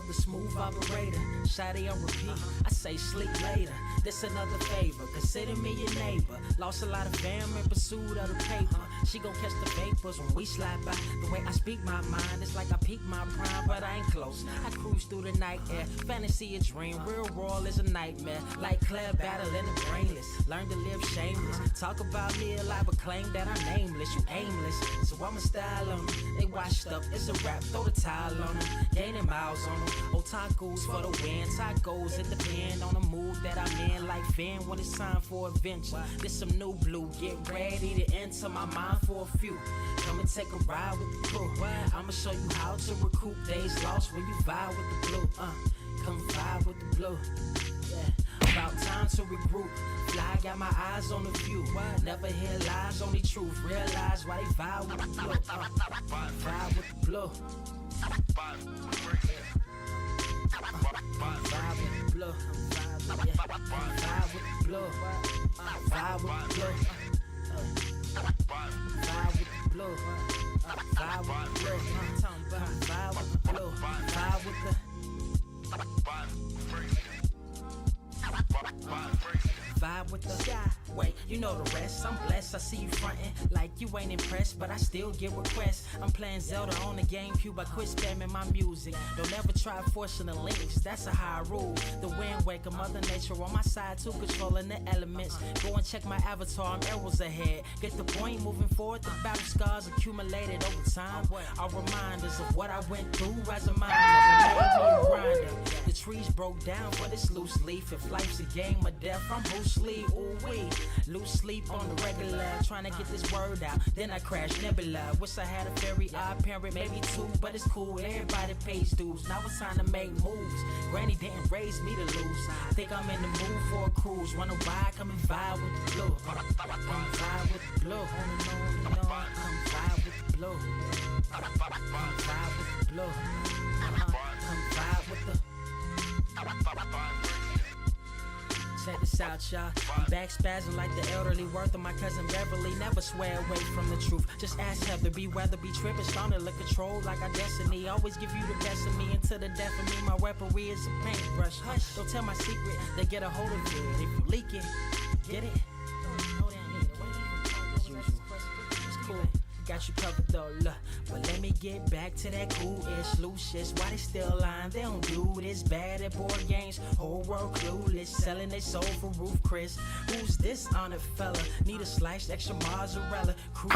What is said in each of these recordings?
love the smooth operator. Shawty on repeat, I say sleep later. This another favor, consider me your neighbor. Lost a lot of fam in pursuit of the paper. She gon' catch the vapors when we slide by. The way I speak my mind, it's like I peak my prime, but I ain't close. I cruise through the night air, fantasy a dream, real world is a nightmare. Like Claire battling the brainless, learn to live shameless. Talk about me a lot, but claim that I'm nameless. You aimless, so I'ma style on them. They washed up, it's a rap, throw the towel on them. Gaining miles on them, otakus for the win. Tacos, it depend on the mood that I'm in. Like Finn when it's time for adventure. This some new blue, get ready to enter my mind for a few. Come and take a ride with the crew. I'ma show you how to recoup days lost when you vibe with the blue. Come vibe with the blue. Yeah. About time to regroup. Fly, got my eyes on the view. Never hear lies, only truth. Realize why they vibe with the blue. Vibe with the blue. Vibe with the blue. Vibe with the blue. Vibe with the blue. Vibe with the blue. Vibe with the blue. Vibe with the blue. Vibe with the blue. Vibe with the vibe with the sky. Wait, you know the rest. I'm blessed. I see you frontin' like you ain't impressed, but I still get requests. I'm playing Zelda on the GameCube. I quit spamming my music. Don't ever try forcing the links. That's a high rule. The wind waker, Mother Nature on my side too, controlling the elements. Go and check my avatar. I'm arrows ahead. Get the point. Moving forward. The battle scars accumulated over time are reminders of what I went through as a mind. The trees broke down for this loose leaf. If life's a game of death, I'm Bruce Lee. Ooh wee. Lose sleep on the regular, trying to get this word out. Then I crash nebula. Wish I had a very odd parent, maybe two, but it's cool. Everybody pays dues. Now it's time to make moves. Granny didn't raise me to lose. Think I'm in the mood for a cruise. Wanna ride? Come and vibe with the blue. Come vibe with the blue. Come vibe with the blue. Come vibe with the blue. Come vibe with the. Check this out, y'all. I'm back spazzing like the elderly. Worth of my cousin Beverly. Never swear away from the truth. Just ask Heather. Be weather, be tripping. Starting to look control like our destiny. Always give you the best of me until the death of me. My weaponry is a paintbrush. Hush, don't tell my secret. They get a hold of it. If you leak it, get it. It's cool. Got you covered though, look. But let me get back to that cool-ish, loose-ish. Why they still lying? They don't do this. Bad at board games, whole world clueless. Selling their soul for Roof Chris. Who's this honored fella? Need a slice, extra mozzarella. Crew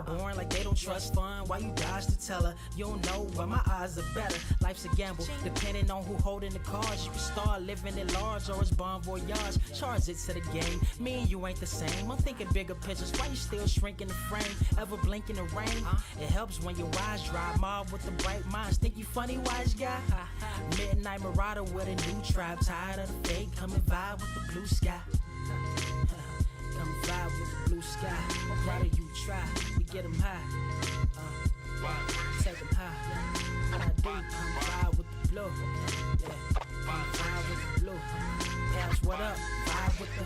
born like they don't trust fun. Why you dodge to tell her? You don't know, but my odds are better. Life's a gamble, depending on who holding the cards. You can start living at large or it's bon voyage. Charge it to the game. Me and you ain't the same. I'm thinking bigger pictures. Why you still shrinking the frame? Ever blink in the rain? It helps when your eyes dry. Mob with the bright minds. Think you funny, wise guy? Midnight marauder with a new tribe. Tired of the fake. Come and vibe with the blue sky. Come vibe with the blue sky. I'm proud of you, try. We get them high. Take them high. What I do, come vibe with the blue. Yeah. Come vibe with the blue. Pass what up? Vibe with the.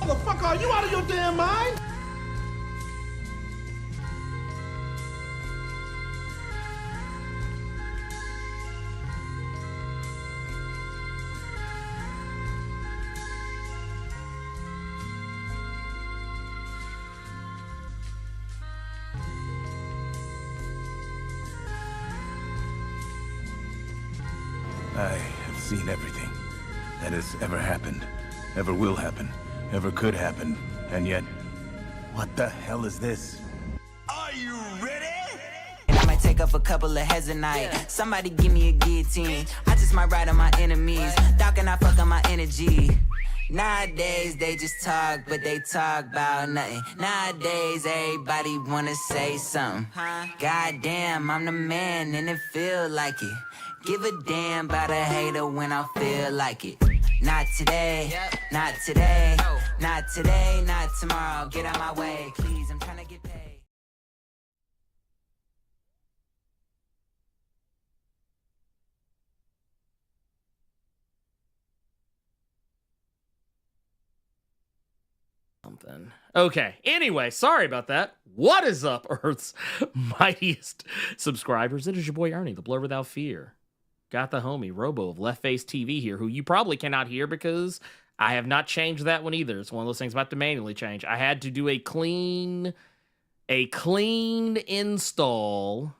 Motherfucker, are you out of your damn mind? I have seen everything that has ever happened, ever will happen, ever could happen, and yet, what the hell is this? Are you ready? I might take up a couple of heads a night. Somebody give me a guillotine. I just might ride on my enemies. Dog and I fuck on my energy. Nowadays they just talk, but they talk about nothing. Nowadays everybody wanna say something. Goddamn, I'm the man and it feel like it. Give a damn about a hater when I feel like it. Not today, not today, not today, not tomorrow. Get out my way, please. I'm trying to get paid. Something. Okay. Anyway, sorry about that. What is up, Earth's mightiest subscribers? It is your boy Ernie, the Blerd Without Fear. Got the homie Robo of Left Face TV here, who you probably cannot hear because I have not changed that one either. It's one of those things I'm about to manually change. I had to do a clean install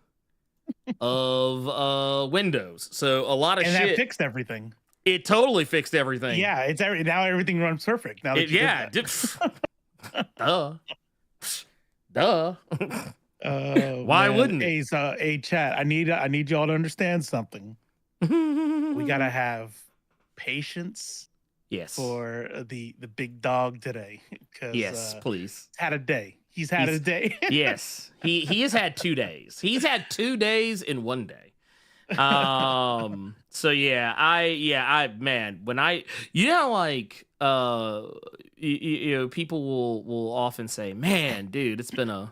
of Windows. So a lot of shit. And that fixed everything. It totally fixed everything. Yeah, it's now everything runs perfect. Now that Duh. Why wouldn't it? Hey, chat. I need y'all to understand something. We gotta have patience. Yes. For the big dog today. Yes, please. Had a day. He's had a day. Yes. He has had 2 days. He's had 2 days in 1 day. So yeah, man, when like people will often say, man, dude, it's been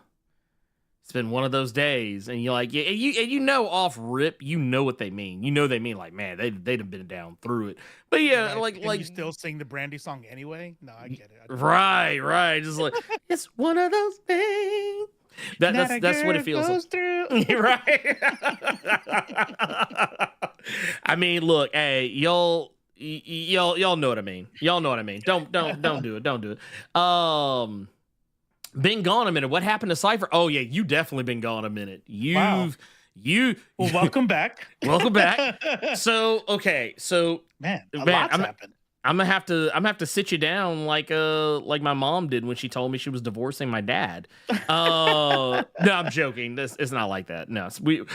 one of those days, and you're like, yeah, off rip, what they mean. They mean like, man, they'd have been down through it. But yeah, like you still sing the Brandy song anyway? No, I get it. Right. Just like, it's one of those things. That's what it feels like. Right. I mean, look, hey, y'all know what I mean. Y'all know what I mean. Don't do it. Don't do it. Been gone a minute. What happened to Cipher? Oh yeah, you definitely been gone a minute. Well, welcome back. Welcome back. So man, lot's happened. I'm gonna have to sit you down like my mom did when she told me she was divorcing my dad. No, I'm joking. It's not like that. No, we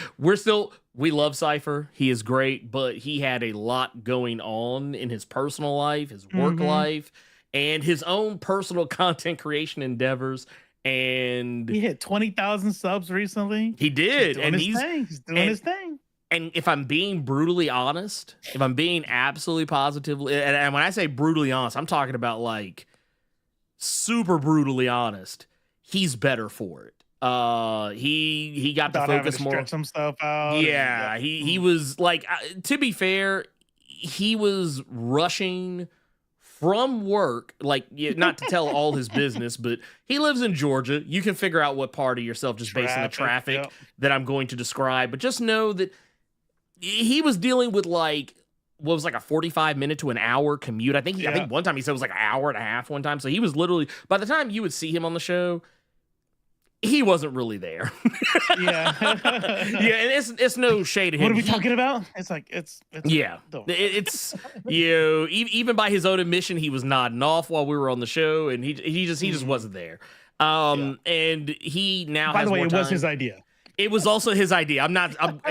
love Cipher. He is great, but he had a lot going on in his personal life, his work life, and his own personal content creation endeavors. And he hit 20,000 subs recently. He did, he's doing his thing. And if I'm being brutally honest, if I'm being absolutely positively, and when I say brutally honest, I'm talking about like super brutally honest, he's better for it. He got to focus more. Stretch some stuff out. Yeah, he was like, to be fair, he was rushing from work, like, not to tell all his business, but he lives in Georgia. You can figure out what part of yourself just based on the traffic that I'm going to describe, but just know that he was dealing with like what was like a 45-minute to an hour commute. I think one time he said it was like an hour and a half one time. So he was literally, by the time you would see him on the show, he wasn't really there. Yeah. Yeah, and it's no shade at him. What are we talking about? It's even by his own admission, he was nodding off while we were on the show, and he just wasn't there. And he now by has the way, more it time. was his idea. It was also his idea.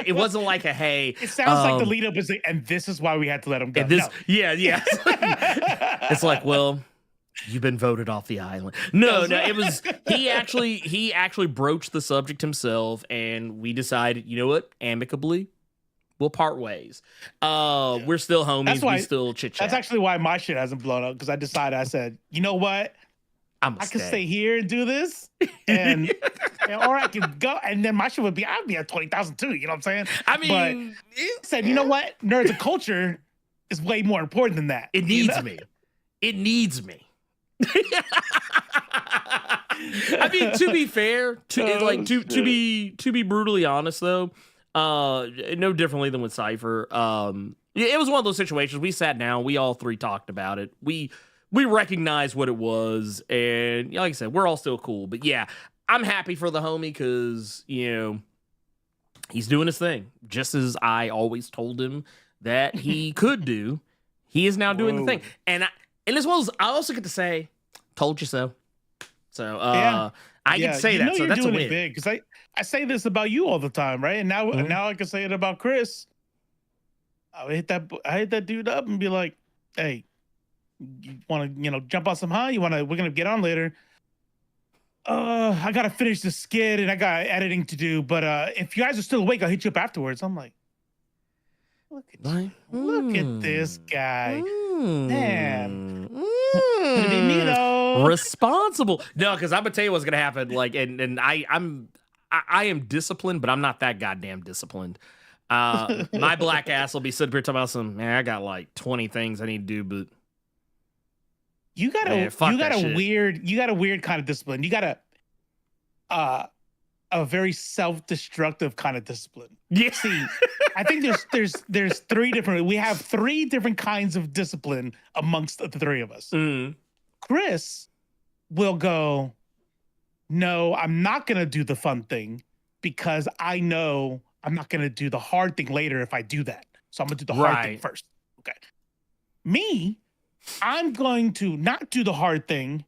It wasn't like a, hey. It sounds like the lead up is like, and this is why we had to let him go. Yeah. It's like, well, you've been voted off the island. No, it was, he actually broached the subject himself, and we decided, you know what, amicably, we'll part ways. We're still homies. We still chit chat. That's actually why my shit hasn't blown up, because I said, you know what? I can stay here and do this, and or I can go, and then my shit would be, I'd be at 20,000 too. You know what I'm saying? I mean, but said, you know what? Nerds and culture is way more important than that. It needs me. It needs me. I mean, to be fair, to be brutally honest though, no differently than with Cipher. It was one of those situations. We sat down, we all three talked about it. We recognized what it was, and like I said, we're all still cool. But yeah, I'm happy for the homie because, he's doing his thing. Just as I always told him that he could do, he is now doing the thing. And as well as I also get to say, told you so. So I get to say that. So that's a win. Because I say this about you all the time, right? And now I can say it about Chris. I hit that dude up and be like, hey, you want to, jump on some high? We're going to get on later. I got to finish the skit and I got editing to do. But if you guys are still awake, I'll hit you up afterwards. I'm like, look at this guy. Man. Could be me though. Responsible. No, because I'm gonna tell you what's gonna happen. Like, and I am disciplined, but I'm not that goddamn disciplined. My black ass will be sitting here talking about some, man, I got like 20 things I need to do, but you got a weird kind of discipline. You got a very self-destructive kind of discipline. Yeah. See, I think there's we have three different kinds of discipline amongst the three of us. Chris will go, no, I'm not going to do the fun thing because I know I'm not going to do the hard thing later if I do that. So I'm going to do the hard thing first. Okay. Me, I'm going to not do the hard thing.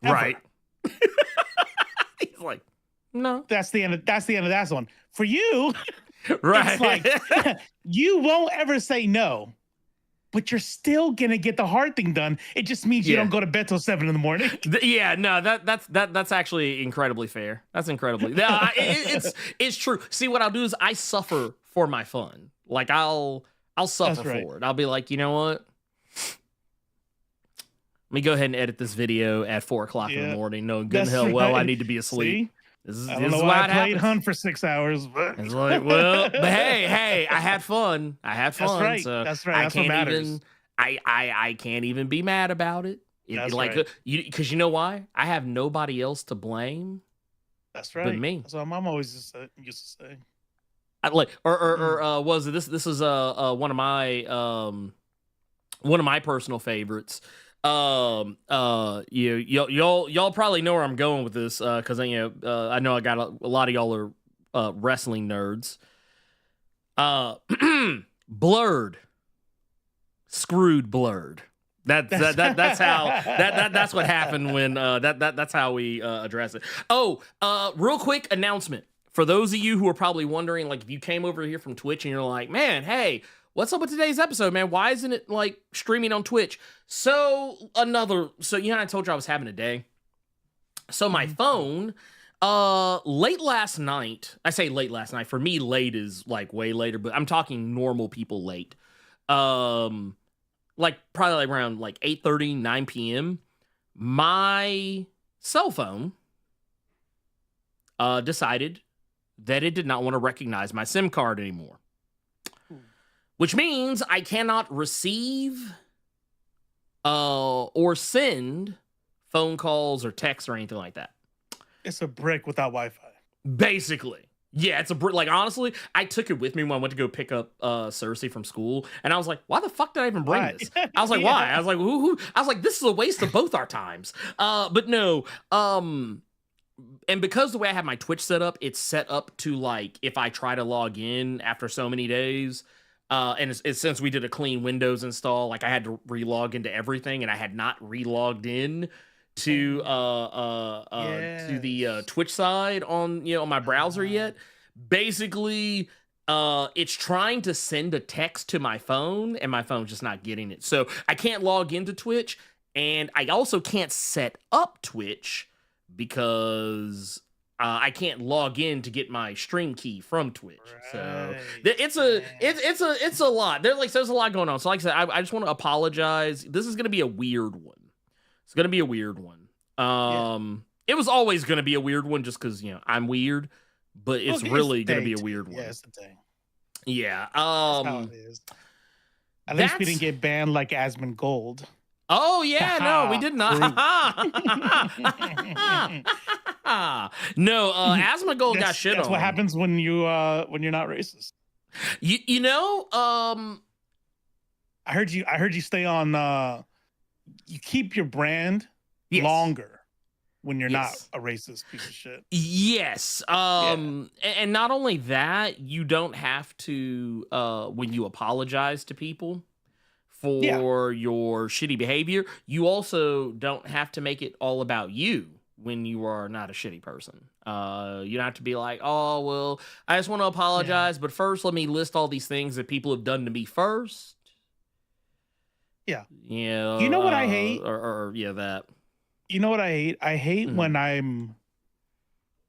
Ever. Right. He's like, no. That's the end of that one. For you, right. It's like you won't ever say no, but you're still gonna get the hard thing done. It just means you don't go to bed till 7 a.m. Yeah, no, that's actually incredibly fair. That's incredibly. It's true. See, what I'll do is I suffer for my fun. Like I'll suffer for it. I'll be like, you know what? Let me go ahead and edit this video at 4 o'clock in the morning, knowing good and hell well I need to be asleep. See? I don't know why I played Hunt for 6 hours, but it's like, well, but hey, I had fun. That's right. So That's right. That's what matters. I can't even be mad about it. That's like, right. Because you know why? I have nobody else to blame. That's right. But me. That's what my mom always used to say. Was it this? This is one of my personal favorites. Y'all probably know where I'm going with this, because I know I got a lot of y'all are wrestling nerds. Blerd screwed Blerd. That's what happened when that's how we address it. Real quick announcement for those of you who are probably wondering, like, if you came over here from Twitch and you're like, man, hey, what's up with today's episode, man? Why isn't it like streaming on Twitch? So I told you I was having a day. So my phone, late last night, I say late last night, for me, late is like way later, but I'm talking normal people late. Like probably like around like 8:30, 9 p.m. My cell phone decided that it did not want to recognize my SIM card anymore. Which means I cannot receive or send phone calls or texts or anything like that. It's a brick without Wi-Fi. Basically. Yeah, it's a brick. Like, honestly, I took it with me when I went to go pick up Cersei from school. And I was like, why the fuck did I even bring this? I was like, why? I was like, who? I was like, this is a waste of both our times. But no. And because the way I have my Twitch set up, it's set up to, like, if I try to log in after so many days, and it's since we did a clean Windows install, like I had to relog into everything, and I had not relogged in to the Twitch side on my browser yet. Basically, it's trying to send a text to my phone, and my phone's just not getting it. So I can't log into Twitch, and I also can't set up Twitch because I can't log in to get my stream key from Twitch. Right. So it's a lot. There's a lot going on. So like I said, I just want to apologize. This is going to be a weird one. It's going to be a weird one. It was always going to be a weird one just because, I'm weird, but it's really going to be a weird one. Yeah, it's the thing. Yeah. That's how it is. At least we didn't get banned like Asmongold. Oh yeah, no, we did not. No, Asmongold got shit on. That's what happens when you're not racist. I heard you stay on. You keep your brand longer when you're not a racist piece of shit. Yes. And not only that, you don't have to when you apologize to people for your shitty behavior, you also don't have to make it all about you when you are not a shitty person. You don't have to be like, oh, well, I just want to apologize, but first let me list all these things that people have done to me first. Yeah. Yeah. You know what I hate? That. You know what I hate? I hate when I'm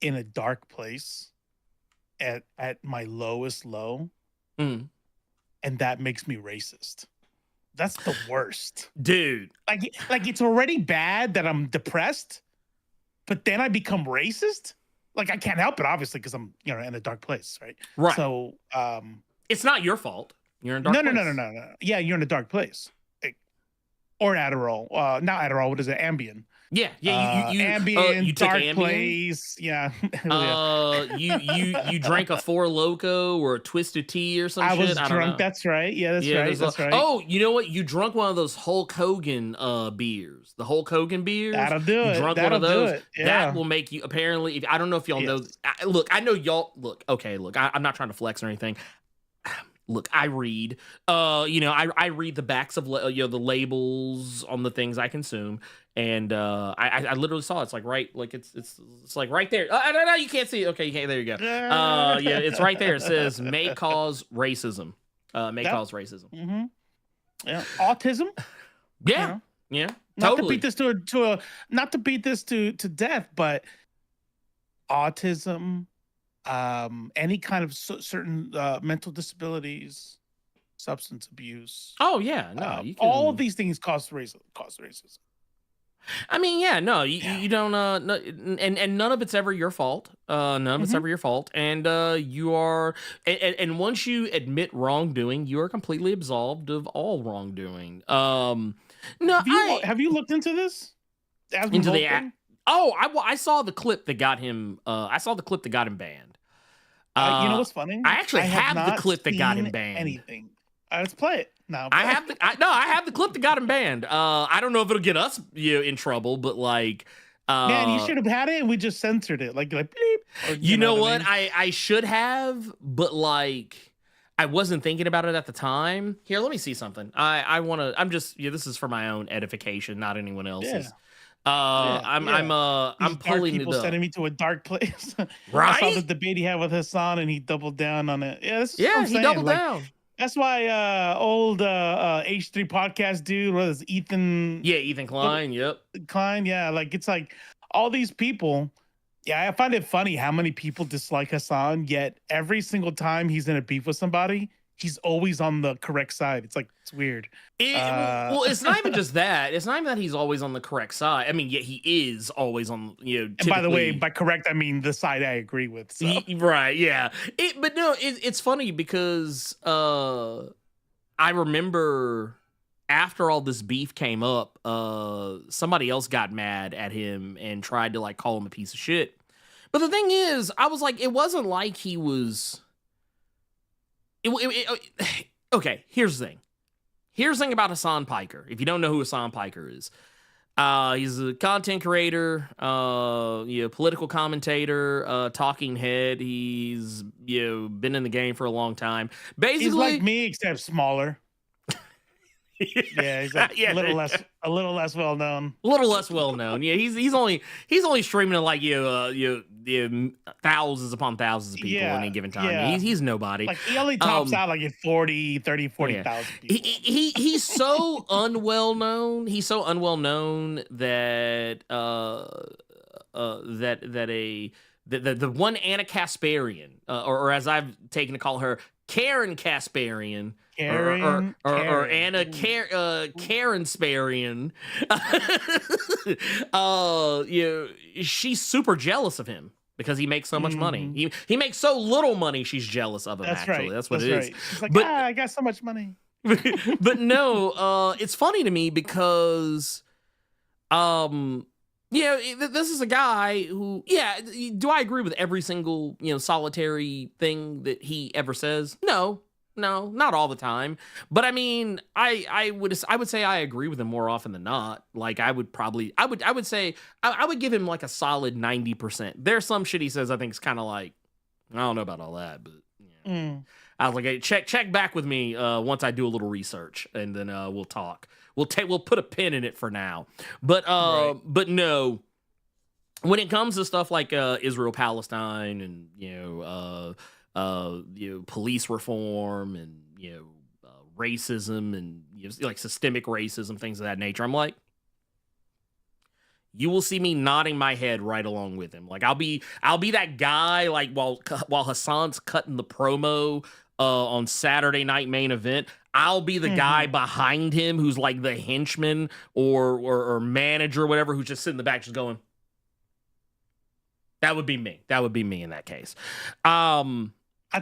in a dark place at my lowest low, and that makes me racist. That's the worst. Dude. Like it's already bad that I'm depressed, but then I become racist. Like I can't help it, obviously, because I'm in a dark place, right? Right. So it's not your fault. You're in a dark place. No. Yeah, you're in a dark place. Or Adderall. Not Adderall, what is it? Ambien. Yeah. You Ambien, you took dark Ambien? place. Yeah. You drank a Four Loko or a Twisted Tea or some I shit. was I don't drunk. know. That's right. Yeah, that's right. Oh, you know what? You drunk one of those Hulk Hogan beers. The Hulk Hogan beers. That'll do it. You drunk That'll one of those. do it. Yeah. That will make you apparently. I don't know if y'all know. Look, I know y'all. Look, okay. Look, I'm not trying to flex or anything. Look, I read. I read the backs of the labels on the things I consume, and I literally saw it. It's like it's like right there. No, you can't see it. Okay, you can't. There you go. Yeah, it's right there. It says may cause racism. Cause racism. Mm-hmm. Yeah, autism. Yeah, yeah. Not Totally. to beat this to death, but autism. Any kind of certain mental disabilities, substance abuse. Oh yeah, no, you can... all of these things cause racism. I mean, yeah, no, you don't, no, and none of it's ever your fault. None of it's ever your fault, and you are, and once you admit wrongdoing, you are completely absolved of all wrongdoing. No, have you looked into this? Into the act? Oh, I saw the clip that got him. I saw the clip that got him banned. You know what's funny? I actually have the clip that got him banned. Anything? Let's play it now. I have the clip that got him banned. I don't know if it'll get us in trouble, but like, man, you should have had it and we just censored it, like bleep. Or, you know what? I mean? I should have, but like, I wasn't thinking about it at the time. Here, let me see something. I'm just this is for my own edification, not anyone else's. Yeah. I'm pulling people it up. sending me to a dark place. Right? I saw the debate he had with Hasan, and he doubled down on it. Yeah, he doubled down. That's why old H3 podcast dude was Ethan. Yeah, Ethan Klein. Yep. Klein. Yeah, like it's like all these people. Yeah, I find it funny how many people dislike Hasan, yet every single time he's in a beef with somebody, he's always on the correct side. It's like, it's weird. Well, it's not even just that. It's not even that he's always on the correct side. I mean, yeah, he is always on, And by the way, by correct, I mean the side I agree with. So. Right, yeah. But no, it's funny because I remember after all this beef came up, somebody else got mad at him and tried to like call him a piece of shit. But the thing is, I was like, it wasn't like he was... Okay, here's the thing. Here's the thing about Hasan Piker. If you don't know who Hasan Piker is, he's a content creator, political commentator, talking head. He's been in the game for a long time. Basically, he's like me except smaller. Yeah, he's like a little less well known. A little less well known. Yeah, he's only streaming to like thousands upon thousands of people at any given time. Yeah. He's nobody. Like he only tops out like at 40,000 people. He's so unwell known. He's so unwell known that the one Anna Kasparian, or as I've taken to call her, Karen Kasparian. Or Anna Karen Sparian. She's super jealous of him because he makes so much money. He makes so little money. She's jealous of him. That's actually, right. That's what it is. She's like, I got so much money. But no, it's funny to me because, this is a guy who, do I agree with every single solitary thing that he ever says? No, not all the time. But I mean, I would say I agree with him more often than not. Like I would say I would give him like a solid 90%. There's some shit he says I think is kind of like, I don't know about all that, but I was like, hey, check back with me once I do a little research, and then we'll talk. We'll put a pin in it for now. But but no, when it comes to stuff like Israel Palestine and police reform and racism and like systemic racism, things of that nature, I'm like, you will see me nodding my head right along with him. Like I'll be that guy like while Hasan's cutting the promo on Saturday Night Main Event, I'll be the guy behind him who's like the henchman or manager or whatever, who's just sitting in the back just going. That would be me. That would be me in that case. I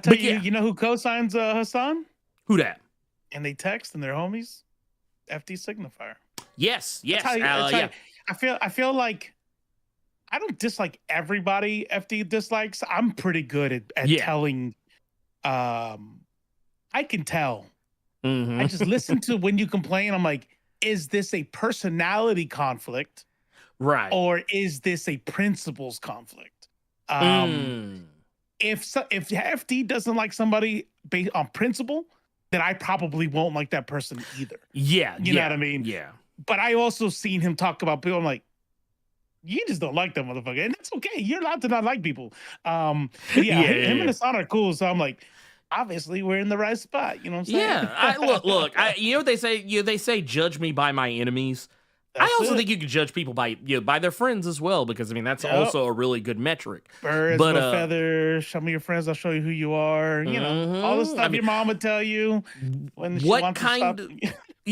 tell you, you know who co-signs Hasan? Who that? And they text and they're homies. FD Signifier. Yes. I feel like I don't dislike everybody FD dislikes. I'm pretty good at telling. I can tell. Mm-hmm. I just listen to when you complain. I'm like, is this a personality conflict? Right. Or is this a principles conflict? If FD doesn't like somebody based on principle, then I probably won't like that person either. Yeah. You know what I mean? Yeah. But I also seen him talk about people. I'm like, you just don't like that motherfucker. And that's okay. You're allowed to not like people. Him and Hasan are cool. So I'm like, obviously we're in the right spot. You know what I'm saying? Yeah. Look. You know what they say? They say, judge me by my enemies. I also think you can judge people by their friends as well, because I mean that's also a really good metric. Birds with feathers. Show me your friends. I'll show you who you are. You know all the stuff your mom would tell you when she wants to stop.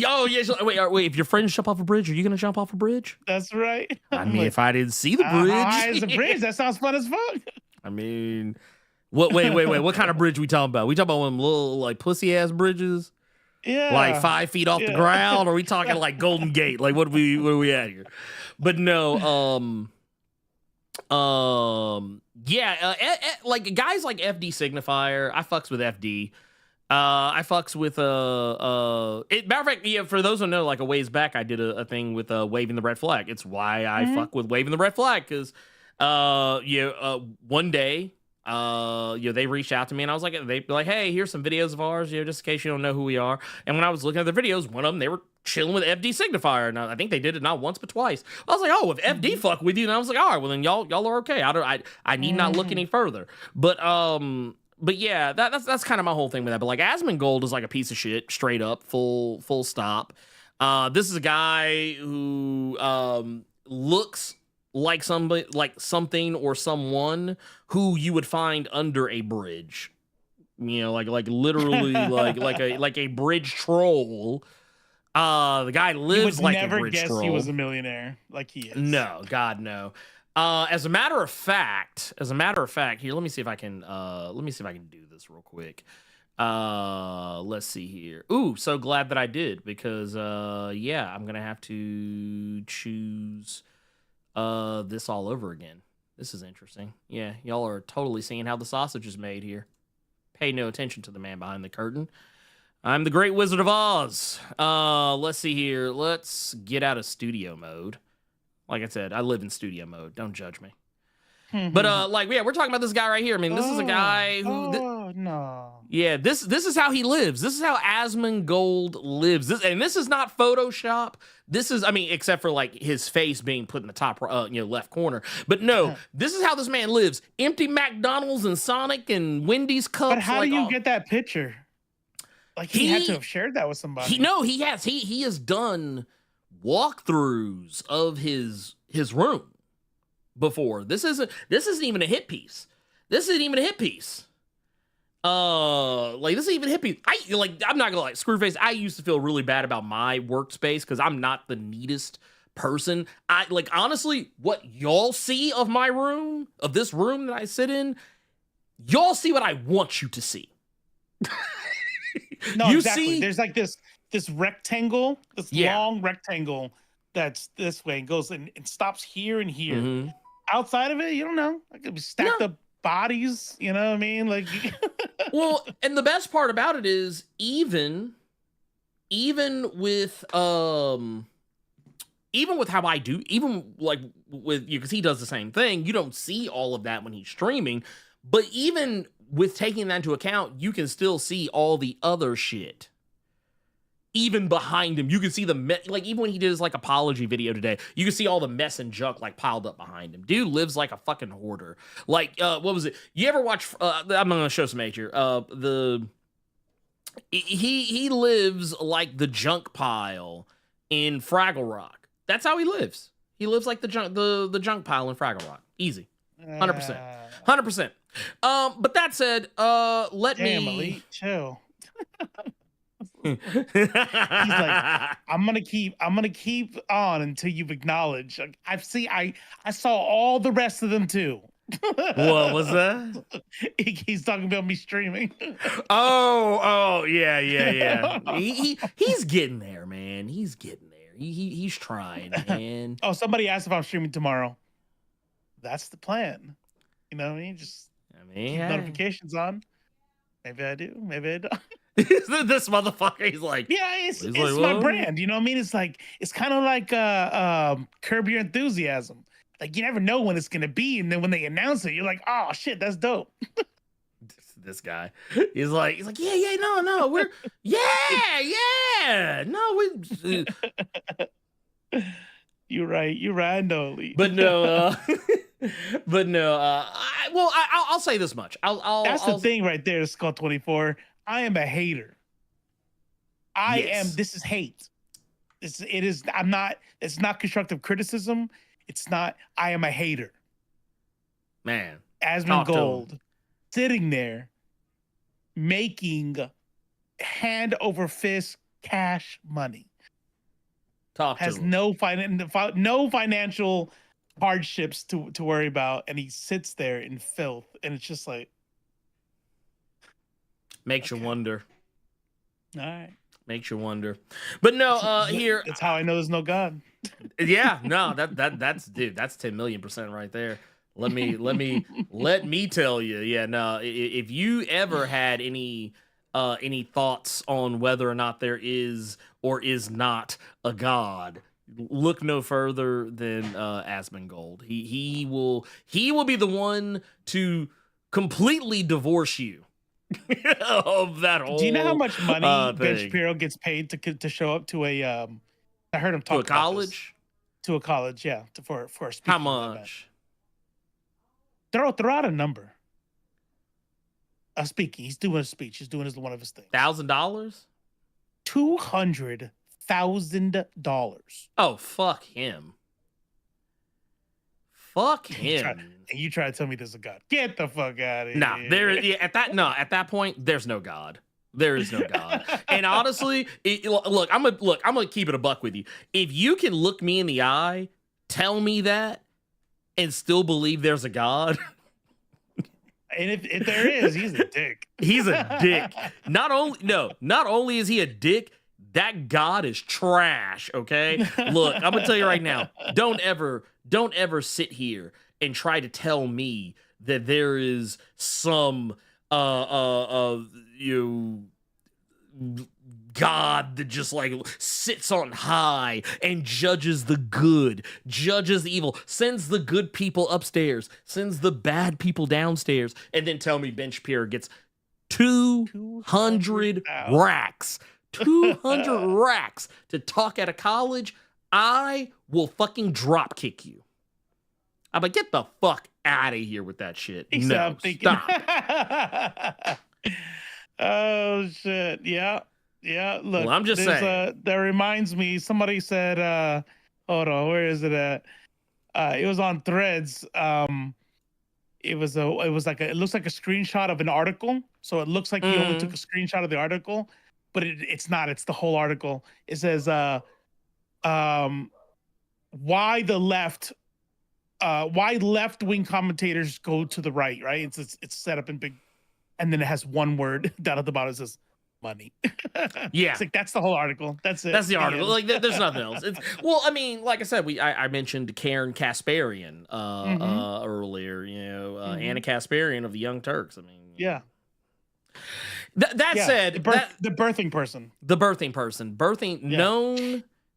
Oh yeah. Wait. If your friends jump off a bridge, are you gonna jump off a bridge? That's right. I mean, if I didn't see the bridge, high as a bridge. That sounds fun as fuck. I mean, what? Wait. What kind of bridge we talking about? We talking about one of them little like pussy ass bridges? Yeah, like 5 feet off the ground, or are we talking like Golden Gate? Like what are we at here? But no, like guys like FD Signifier, I fucks with FD. I fucks with matter of fact, for those who know, like a ways back, I did a thing with waving the red flag. It's why I fuck with waving the red flag, because one day. They reached out to me and I was like, they'd be like, hey, here's some videos of ours, just in case you don't know who we are. And when I was looking at the videos, one of them, they were chilling with FD Signifier. And I think they did it not once, but twice. I was like, oh, if FD fuck with you, and I was like, all right, well then y'all are okay. I need not look any further. But yeah, that's kind of my whole thing with that. But like Asmongold is like a piece of shit, straight up, full stop. This is a guy who looks like somebody, like something or someone who you would find under a bridge, like literally like a bridge troll. The guy lives like a bridge troll. He was a millionaire, like he is. No, God, no. As a matter of fact, here, let me see if I can do this real quick. Let's see here. Ooh, so glad that I did, because I'm gonna have to choose this all over again. This is interesting. Yeah, y'all are totally seeing how the sausage is made here. Pay no attention to the man behind the curtain. I'm the Great Wizard of Oz. Let's see here. Let's get out of studio mode. Like I said, I live in studio mode. Don't judge me. But we're talking about this guy right here. I mean, this is a guy who. Yeah, this is how he lives. This is how Asmongold lives. This is not Photoshop. This is, I mean, except for like his face being put in the top, left corner. But no, this is how this man lives. Empty McDonald's and Sonic and Wendy's cups. But how do you get that picture? Like he had to have shared that with somebody. He has. He has done walkthroughs of his room before. This isn't even a hit piece. This isn't even a hit piece. This isn't even a hit piece. I'm not gonna lie, Screwface, I used to feel really bad about my workspace because I'm not the neatest person. Honestly, what y'all see of my room, of this room that I sit in, y'all see what I want you to see. No, you exactly. See? There's like this rectangle, long rectangle that's this way and goes and stops here and here. Mm-hmm. Outside of it, you don't know. Like it stacked up bodies, you know what I mean? Like well, and the best part about it is even with how I do, even like with you, because he does the same thing, you don't see all of that when he's streaming, but even with taking that into account, you can still see all the other shit. Even behind him, you can see even when he did his like apology video today, you can see all the mess and junk like piled up behind him. Dude lives like a fucking hoarder. Like, what was it? You ever watch? I'm gonna show some age here. He lives like the junk pile in Fraggle Rock. That's how he lives. He lives like the junk pile in Fraggle Rock. Easy, 100%. But that said, let me Elite, chill. He's like, I'm gonna keep on until you've acknowledged. Like, I saw all the rest of them too. What was that? He's talking about me streaming. Oh, yeah. He's getting there, man. He's getting there. He's trying, man. Oh, somebody asked if I'm streaming tomorrow. That's the plan. You know what I mean? Just keep notifications on. Maybe I do. Maybe I don't. This motherfucker, he's like, yeah, it's like, my brand. You know what I mean? It's like, it's kind of like Curb Your Enthusiasm. Like, you never know when it's gonna be, and then when they announce it, you're like, oh shit, that's dope. This guy, he's like, yeah, no, we're, yeah, no, we. You're right, I know, Lee. But no, I'll say this much. That's the thing right there, Skull 24. I am a hater. This is hate. It's not constructive criticism. It's not, I am a hater. Man. Asmongold sitting there making hand over fist cash money. Has no financial hardships to worry about, and he sits there in filth, and it's just like makes you wonder. All right. Makes you wonder. But no, here that's how I know there's no God. Yeah, no, that's 10 million% right there. Let me tell you. Yeah, no, if you ever had any thoughts on whether or not there is or is not a God, look no further than Asmongold. He will be the one to completely divorce you of that whole. Do you know how much money Ben Shapiro gets paid to show up to a I heard him talk to a college? To a college, yeah, for a speaking. How much? Throw out a number. Speaking. He's doing a speech. He's doing one of his things. $1,000? $200,000. Oh, fuck him. Fuck him. And you try to tell me there's a God. Get the fuck out of nah, here. At that point, there's no God. There is no God. And honestly, look, I'm gonna keep it a buck with you. If you can look me in the eye, tell me that, and still believe there's a God. And if there is, he's a dick. He's a dick. Not only is he a dick, that God is trash. Okay, look, I'm gonna tell you right now. Don't ever sit here and try to tell me that there is some God that just like sits on high and judges the good, judges the evil, sends the good people upstairs, sends the bad people downstairs, and then tell me Ben Shapiro gets 200 racks. 200 racks to talk at a college. I will fucking drop kick you. I'm like, get the fuck out of here with that shit. No, stop. Oh shit! Yeah. Look, well, I'm just saying. That reminds me. Somebody said, "Hold on, where is it at?" It was on Threads. It looks like a screenshot of an article. So it looks like he only took a screenshot of the article, but it's not. It's the whole article. It says, why left-wing commentators go to the right? Right? It's set up in big. And then it has one word down at the bottom. It says money. Yeah. It's like, that's the whole article. That's it. That's the article. Like, there's nothing else. Well, I mean, like I said, I mentioned Karen Kasparian earlier, Anna Kasparian of the Young Turks. I mean, yeah. That said, the birthing person.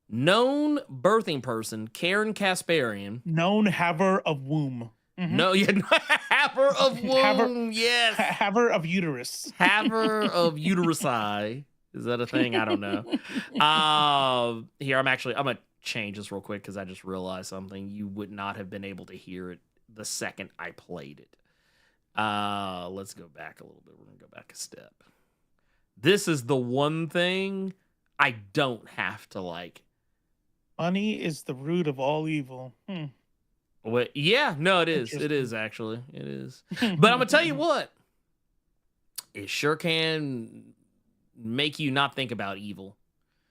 Known birthing person, Karen Kasparian. Known haver of womb. Mm-hmm. No, yeah, haver of womb, yes. Haver of uterus. Haver of uterusi. Is that a thing? I don't know. Here, I'm gonna change this real quick because I just realized something. You would not have been able to hear it the second I played it. Let's go back a little bit. We're gonna go back a step. This is the one thing I don't have to like. Money is the root of all evil. Wait, yeah, no, it is. It is actually. It is. But I'm gonna tell you what. It sure can make you not think about evil.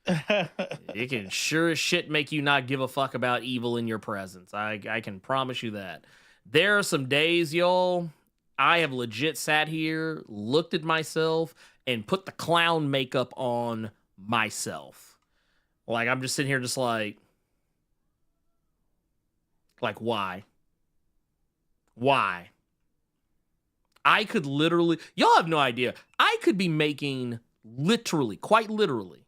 It can sure as shit make you not give a fuck about evil in your presence. I can promise you that. There are some days, y'all, I have legit sat here, looked at myself, and put the clown makeup on myself. Like, I'm just sitting here just like, why? Why? I could literally, y'all have no idea, I could be making literally, quite literally,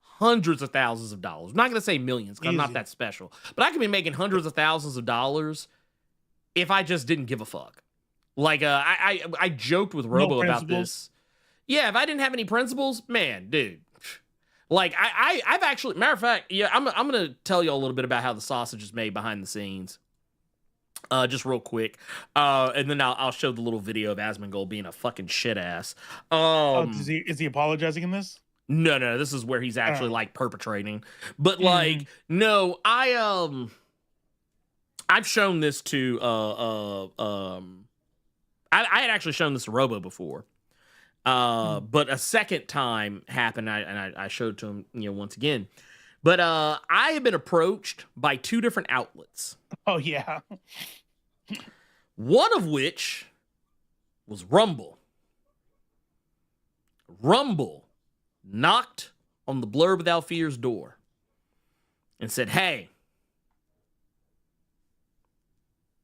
hundreds of thousands of dollars. I'm not going to say millions because I'm not that special, but I could be making hundreds of thousands of dollars if I just didn't give a fuck. Like, I joked with Robo about this. Yeah, if I didn't have any principles, man, dude. Like, I've actually, matter of fact, yeah, I'm going to tell you a little bit about how the sausage is made behind the scenes. Just real quick. And then I'll show the little video of Asmongold being a fucking shit ass. Is he apologizing in this? No, this is where he's actually like perpetrating. But like, no, I've shown this to I had actually shown this to Robo before. But a second time happened, and I showed it to him, once again. But I have been approached by 2 different outlets. Oh yeah. One of which was Rumble. Rumble knocked on the Blerd Without Fear's door and said, "Hey,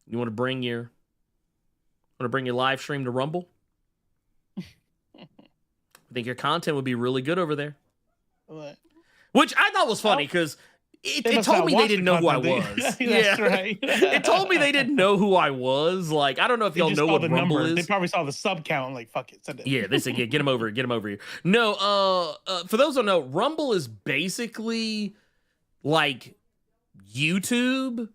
you want to bring your live stream to Rumble? I think your content would be really good over there." What? Which I thought was funny because it told me they didn't know who I was. That's right. It told me they didn't know who I was. Like, I don't know if y'all know what Rumble is. They probably saw the sub count and like, fuck it, send it. Yeah, they said, yeah, get him over here. No, for those who don't know, Rumble is basically like YouTube,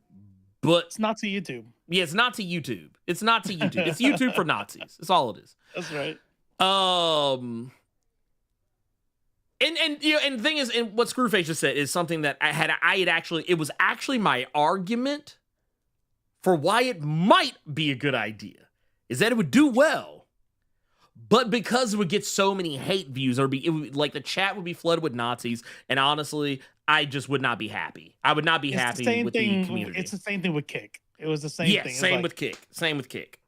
but it's not to YouTube. Yeah, it's not to YouTube. It's not to YouTube. It's YouTube for Nazis. That's all it is. That's right. And the thing is, and what Screwface just said is something that it was actually my argument for why it might be a good idea, is that it would do well, but because it would get so many hate views, like the chat would be flooded with Nazis, and honestly, I just would not be happy. I would not be happy with the community. It's the same thing with Kick. It was the same thing. Same with Kick. Same with Kick.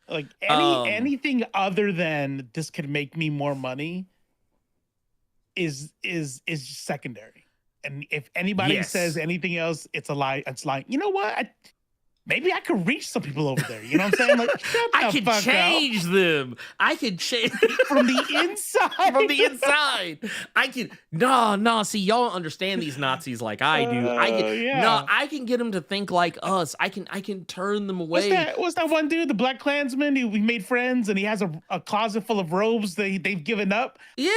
Like anything other than this could make me more money is secondary. And if anybody says anything else, it's a lie. It's like, you know what? Maybe I could reach some people over there. You know what I'm saying? Like, I could change them. I could change from the inside. From the inside. I can see, y'all don't understand these Nazis like I do. I can get them to think like us. I can turn them away. What's that one dude, the Black Klansman? We made friends and he has a closet full of robes that they've given up. Yeah.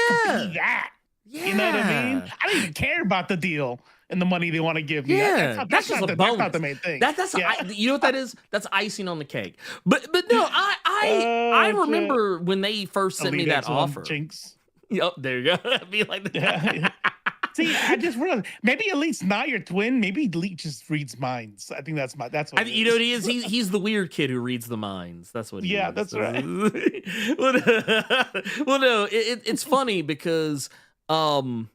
That. Yeah. You know what I mean? I don't even care about the deal and the money they want to give me. Yeah, that's just a bonus. That's not the main thing. You know what that is? That's icing on the cake. But no, I remember when they first sent me that offer. Jinx. Yep, there you go. Be like that. Yeah. See, I just realized maybe at least not your twin. Maybe Leak just reads minds. I think that's what. You know what he is? He's the weird kid who reads the minds. That's what. He is. That's right. Well, no, it's funny because. When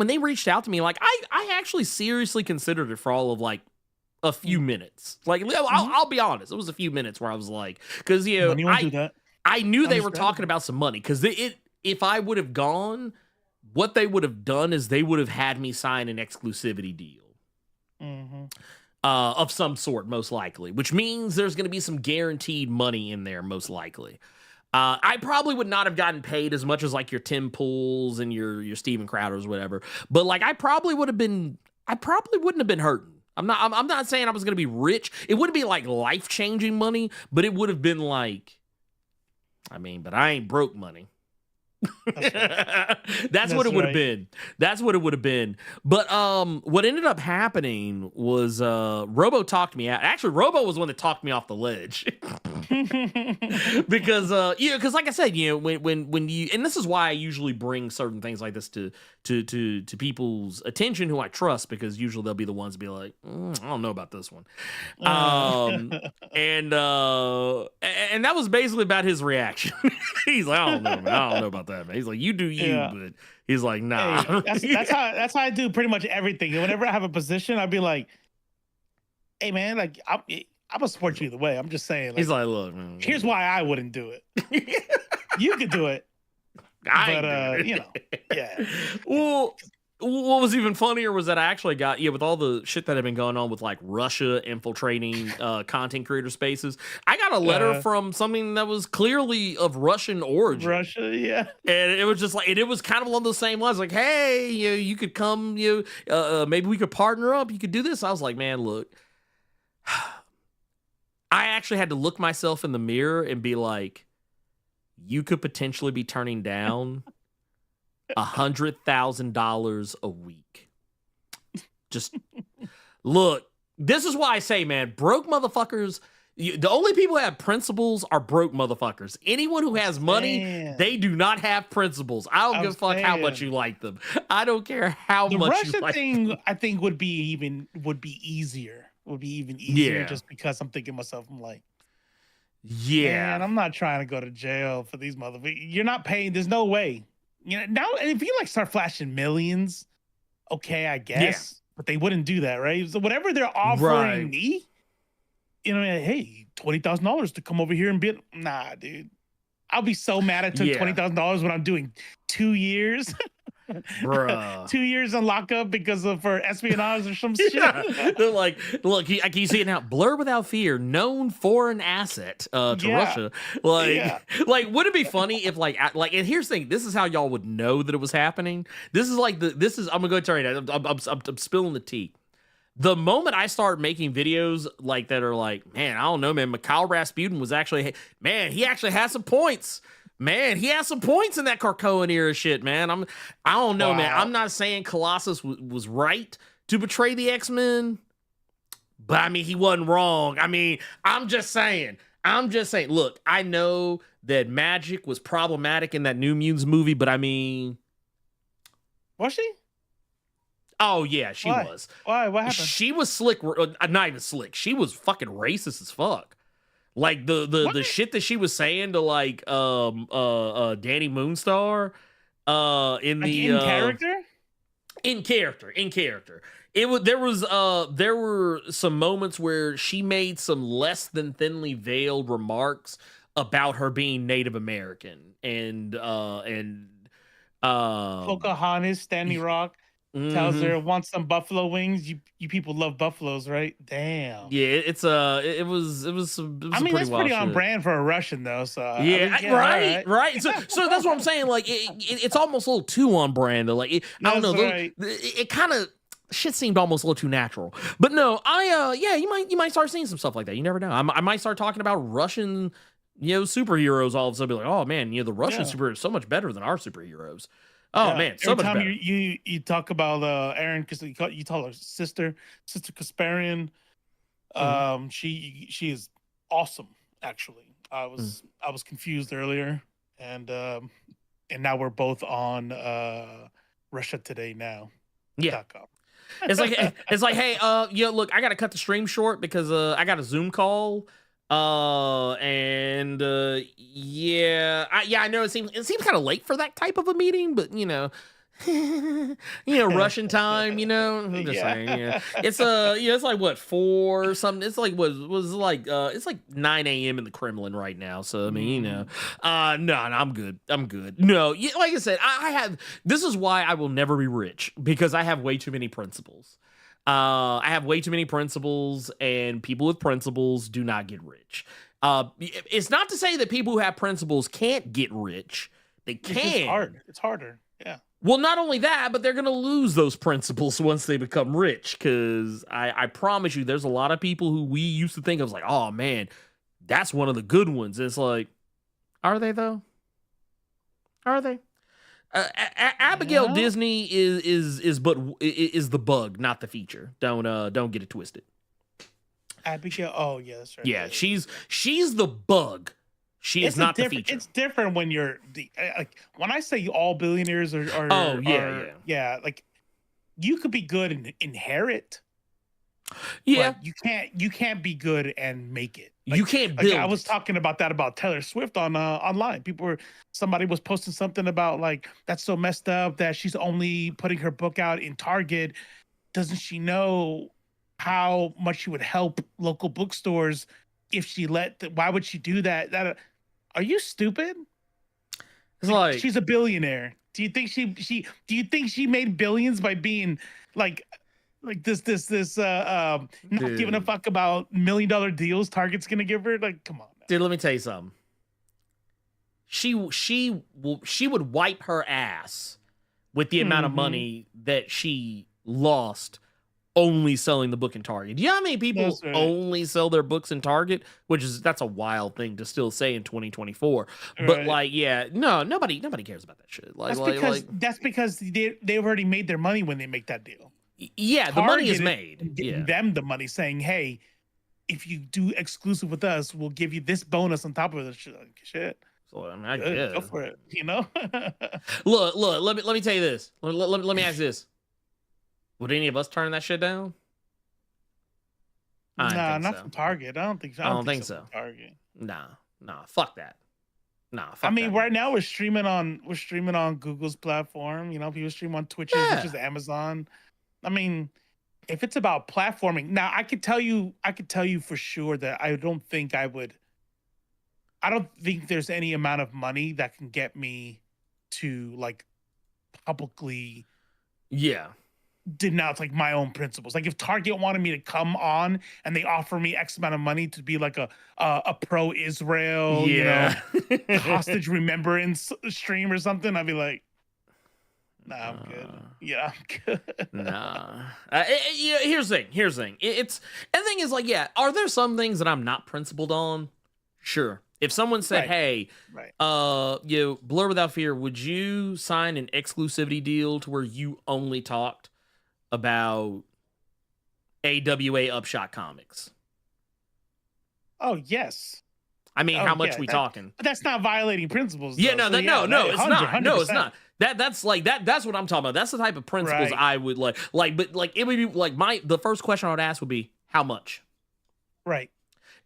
they reached out to me, like I actually seriously considered it for all of like a few minutes. Like I'll be honest, it was a few minutes where I was like, because I knew they were talking about some money. Because if I would have gone, what they would have done is they would have had me sign an exclusivity deal of some sort, most likely, which means there's going to be some guaranteed money in there, most likely. I probably would not have gotten paid as much as like your Tim Pools and your Steven Crowders, whatever. But like I probably wouldn't have been hurting. I'm not saying I was gonna be rich. It wouldn't be like life-changing money, but it would have been like, but I ain't broke money. That's what it would have been. That's what it would have been. But what ended up happening was Robo talked me out. Actually, Robo was the one that talked me off the ledge. because like I said, when you, and this is why I usually bring certain things like this to people's attention who I trust, because usually they'll be the ones to be like, I don't know about this one. And that was basically about his reaction. He's like, I don't know about about that, man. He's like, you do you, Yeah. but he's like, nah. Hey, that's how I do pretty much everything. Whenever I have a position, I'd be like, hey man, like I'm gonna support you either way. I'm just saying. Like, He's like, look, man. here's why I wouldn't do it. You could do it, but you know, yeah. Well, what was even funnier was that I actually got, with all the shit that had been going on with like Russia infiltrating content creator spaces, I got a letter from something that was clearly of Russian origin. Russia, yeah. And it was just like, and it was kind of along the same lines, like, hey, you could come, maybe we could partner up. You could do this. I was like, man, look, I actually had to look myself in the mirror and be like, you could potentially be turning down $100,000 a week. Just look, this is why I say, man, broke motherfuckers. The only people who have principles are broke motherfuckers. Anyone who has money, they do not have principles. I don't give a fuck how much you like them. I don't care how much Russia you like thing, them. I think would be even easier. Would be even easier just because I'm thinking to myself, I'm like, man, I'm not trying to go to jail for these motherfuckers. You're not paying. There's no way. Now if you like start flashing millions, okay, I guess, but they wouldn't do that, right? So whatever they're offering me, hey, $20,000 to come over here and be, nah, dude. I'll be so mad I took $20,000 when I'm doing 2 years. Bruh. 2 years on lockup for espionage or some shit. They're like, look, can you see it now? Blerd without fear, known foreign asset to Russia. Like, would it be funny if like, and here's the thing, this is how y'all would know that it was happening. This is I'm gonna go tell you that I'm spilling the tea. The moment I start making videos like that are like, man, I don't know, man, Mikhail Rasputin was actually, man, he actually has some points. Man, he has some points in that Krakoan era shit, man. I don't know, man. I'm not saying Colossus was right to betray the X-Men, but I mean, he wasn't wrong. I mean, I'm just saying. Look, I know that magic was problematic in that New Mutants movie, but I mean, was she? Oh yeah, she was. Why? What happened? She was slick. Not even slick. She was fucking racist as fuck. Like the shit that she was saying to like Danny Moonstar in character. There were some moments where she made some less than thinly veiled remarks about her being Native American and Pocahontas, Standing Rock. Tells her, want some buffalo wings. You people love buffaloes, right? Damn. Yeah, it was I mean, that's pretty on brand for a Russian though. So right. So that's what I'm saying. Like it's almost a little too on brand though. Like I don't know. Right. It kind of shit seemed almost a little too natural. But no, you might start seeing some stuff like that. You never know. I might start talking about Russian superheroes all of a sudden. Be like, oh man, the Russian superheroes are so much better than our superheroes. Oh man, so much better. Every time you talk about Aaron, because you call her sister Kasparian. She is awesome. Actually, I was confused earlier, and now we're both on Russia Today now. Yeah. It's like hey, look, I gotta cut the stream short because I got a Zoom call. I know it seems kind of late for that type of a meeting, but Russian time, I'm just saying, it's it's like what 4 something. It's like it's like 9 a.m. in the Kremlin right now. So I mean, no, I'm good. No, like I said, I have. This is why I will never be rich, because I have way too many principles. I have way too many principles, and people with principles do not get rich. It's not to say that people who have principles can't get rich. They can. It's hard. It's harder. Yeah. Well, not only that, but they're going to lose those principles once they become rich. Because I promise you, there's a lot of people who we used to think of as like, oh man, that's one of the good ones. It's like, are they though? Are they? Abigail Disney is the bug, not the feature. Don't get it twisted. Abigail, oh yeah, that's right. Yeah, she's the bug. She is not the feature. It's different when you're like when I say all billionaires are. Oh yeah. Like you could be good and inherit, Yeah, But you can't be good and make it. you can't build. I was talking about that about Taylor Swift on online. Somebody was posting something about like that's so messed up that she's only putting her book out in Target. Doesn't she know how much she would help local bookstores if she why would she do that? Are you stupid? It's like she's a billionaire. Do you think she made billions by being like this not giving a fuck about $1 million deals Target's gonna give her? Like, come on, man. Dude, let me tell you something. She would wipe her ass with the amount of money that she lost only selling the book in Target. Do you know how many people only sell their books in Target? That's a wild thing to still say in 2024. But Right. like, yeah, no, nobody cares about that shit. Like, That's because they've already made their money when they make that deal. yeah, the money is made. Giving them the money, saying, "Hey, if you do exclusive with us, we'll give you this bonus on top of this shit." Like, shit. So, I mean, I Good, guess. go for it. You know. Look. Let me tell you this. Let me ask this. Would any of us turn that shit down? Nah, not from Target. I don't think so. I don't think so. From Target. Nah, fuck that. Nah, fuck I mean, that. right now we're streaming on Google's platform. You know, people stream on Twitches, which is Amazon. I mean, if it's about platforming, now I could tell you for sure that I don't think there's any amount of money that can get me to like publicly denounce like my own principles. Like if Target wanted me to come on and they offer me X amount of money to be like a pro-Israel, you know, hostage remembrance stream or something, I'd be like, nah, I'm good. Yeah, I'm good. Nah. Here's the thing. The thing is like, yeah, are there some things that I'm not principled on? Sure. If someone said, "Hey, Blur Without Fear, would you sign an exclusivity deal to where you only talked about AWA Upshot comics?" Oh yes. I mean, how much we talking? But that's not violating principles. Yeah, though. no, it's 100%. not. No, it's not. That's like that. That's what I'm talking about. That's the type of principles I would like. But like it would be like the first question I would ask would be how much. Right.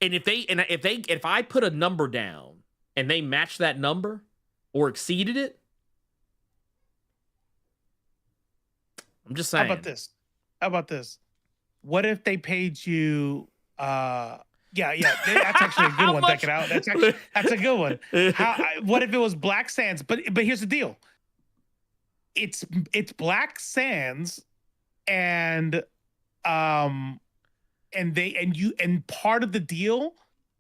And if I put a number down and they matched that number or exceeded it, I'm just saying. How about this? What if they paid you? That's actually a good one. Check it out. That's a good one. What if it was Black Sands? But here's the deal. It's Black Sands, and part of the deal